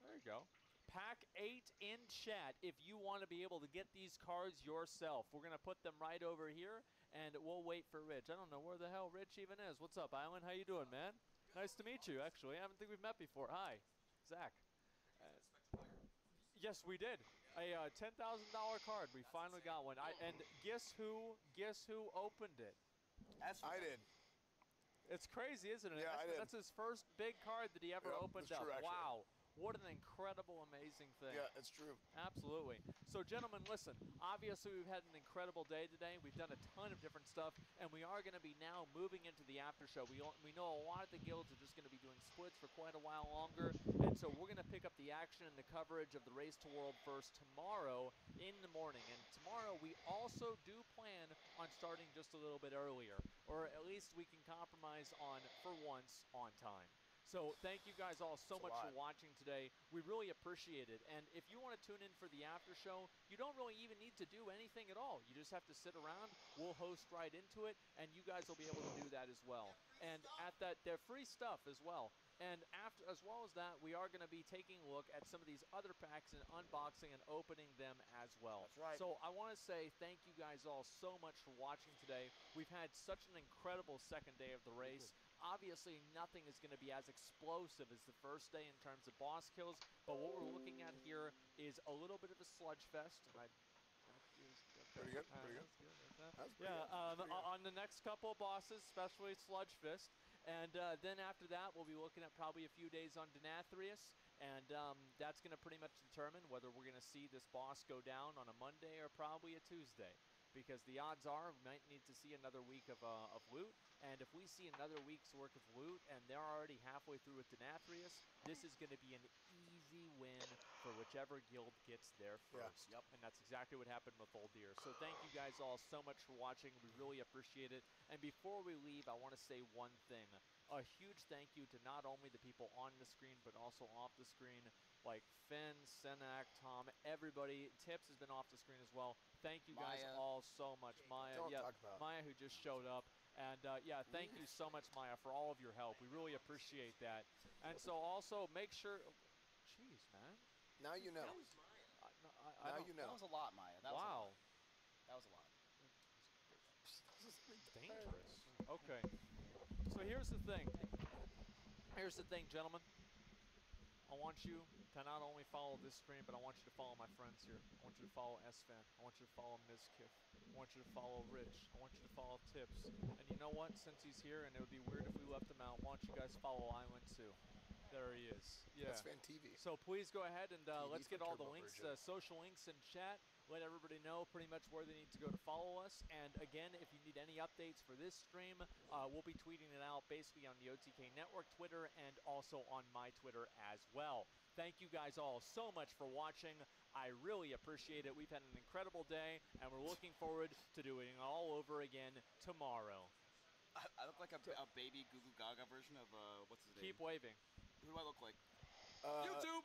There you go. Pack 8 in chat if you want to be able to get these cards yourself. We're going to put them right over here, and we'll wait for Rich. I don't know where the hell Rich even is. What's up, Island? How you doing, man? Nice to meet you, actually. I don't think we've met before. Hi, Zach. Yes, we did. A $10,000 card. We finally got one. And guess who opened it? I did. It's crazy, isn't it? Yeah, I did. That's his first big card that he ever opened up. True, wow. What an incredible, amazing thing. Yeah, it's true. Absolutely. So, gentlemen, listen. Obviously, we've had an incredible day today. We've done a ton of different stuff, and we are going to be now moving into the after show. We know a lot of the guilds are just going to be doing splits for quite a while longer, and so we're going to pick up the action and the coverage of the Race to World First tomorrow in the morning. And tomorrow, we also do plan on starting just a little bit earlier, or at least we can compromise on, for once, on time. So thank you guys all so much for watching today. We really appreciate it. And if you want to tune in for the after show, you don't really even need to do anything at all. You just have to sit around. We'll host right into it, and you guys will be able to do that as well. And at that, they're free stuff as well. And after, as well as that, we are going to be taking a look at some of these other packs and unboxing and opening them as well. That's right. So I want to say thank you guys all so much for watching today. We've had such an incredible second day of the race. Obviously, nothing is going to be as explosive as the first day in terms of boss kills, but what we're looking at here is a little bit of a sludge fest. Pretty good. Pretty good. That's pretty good. On the next couple of bosses, especially Sludge Fist. And then after that, we'll be looking at probably a few days on Nathria, and that's going to pretty much determine whether we're going to see this boss go down on a Monday or probably a Tuesday. Because the odds are we might need to see another week of loot, and if we see another week's worth of loot and they're already halfway through with Nathria, this is going to be an easy win for whichever guild gets there first. Yep. And that's exactly what happened with Old Deer. So thank you guys all so much for watching. We really appreciate it. And before we leave, I want to say one thing. A huge thank you to not only the people on the screen, but also off the screen, like Finn, Senak, Tom, everybody. Tips has been off the screen as well. Thank you guys all so much. Maya, Maya who just showed up. And yeah, thank you so much, Maya, for all of your help. We really appreciate that. And so also make sure, jeez, man. Now you know. Now you know. That was a lot, Maya. That was a lot. That was a lot. Dangerous. Okay. So here's the thing. Here's the thing, gentlemen. I want you to not only follow this stream, but I want you to follow my friends here. I want you to follow SFan. I want you to follow Mizkif. I want you to follow Rich. I want you to follow Tips. And you know what? Since he's here, and it would be weird if we left him out, why don't you guys follow Island too? There he is. Yeah. That's Fan TV. So please go ahead and let's get all the links, social links in chat. Let everybody know pretty much where they need to go to follow us. And again, if you need any updates for this stream, we'll be tweeting it out basically on the OTK Network Twitter and also on my Twitter as well. Thank you guys all so much for watching. I really appreciate it. We've had an incredible day, and we're looking forward to doing it all over again tomorrow. I look like a baby Goo Goo Gaga version of, what's his name? Keep waving. Who do I look like? YouTube!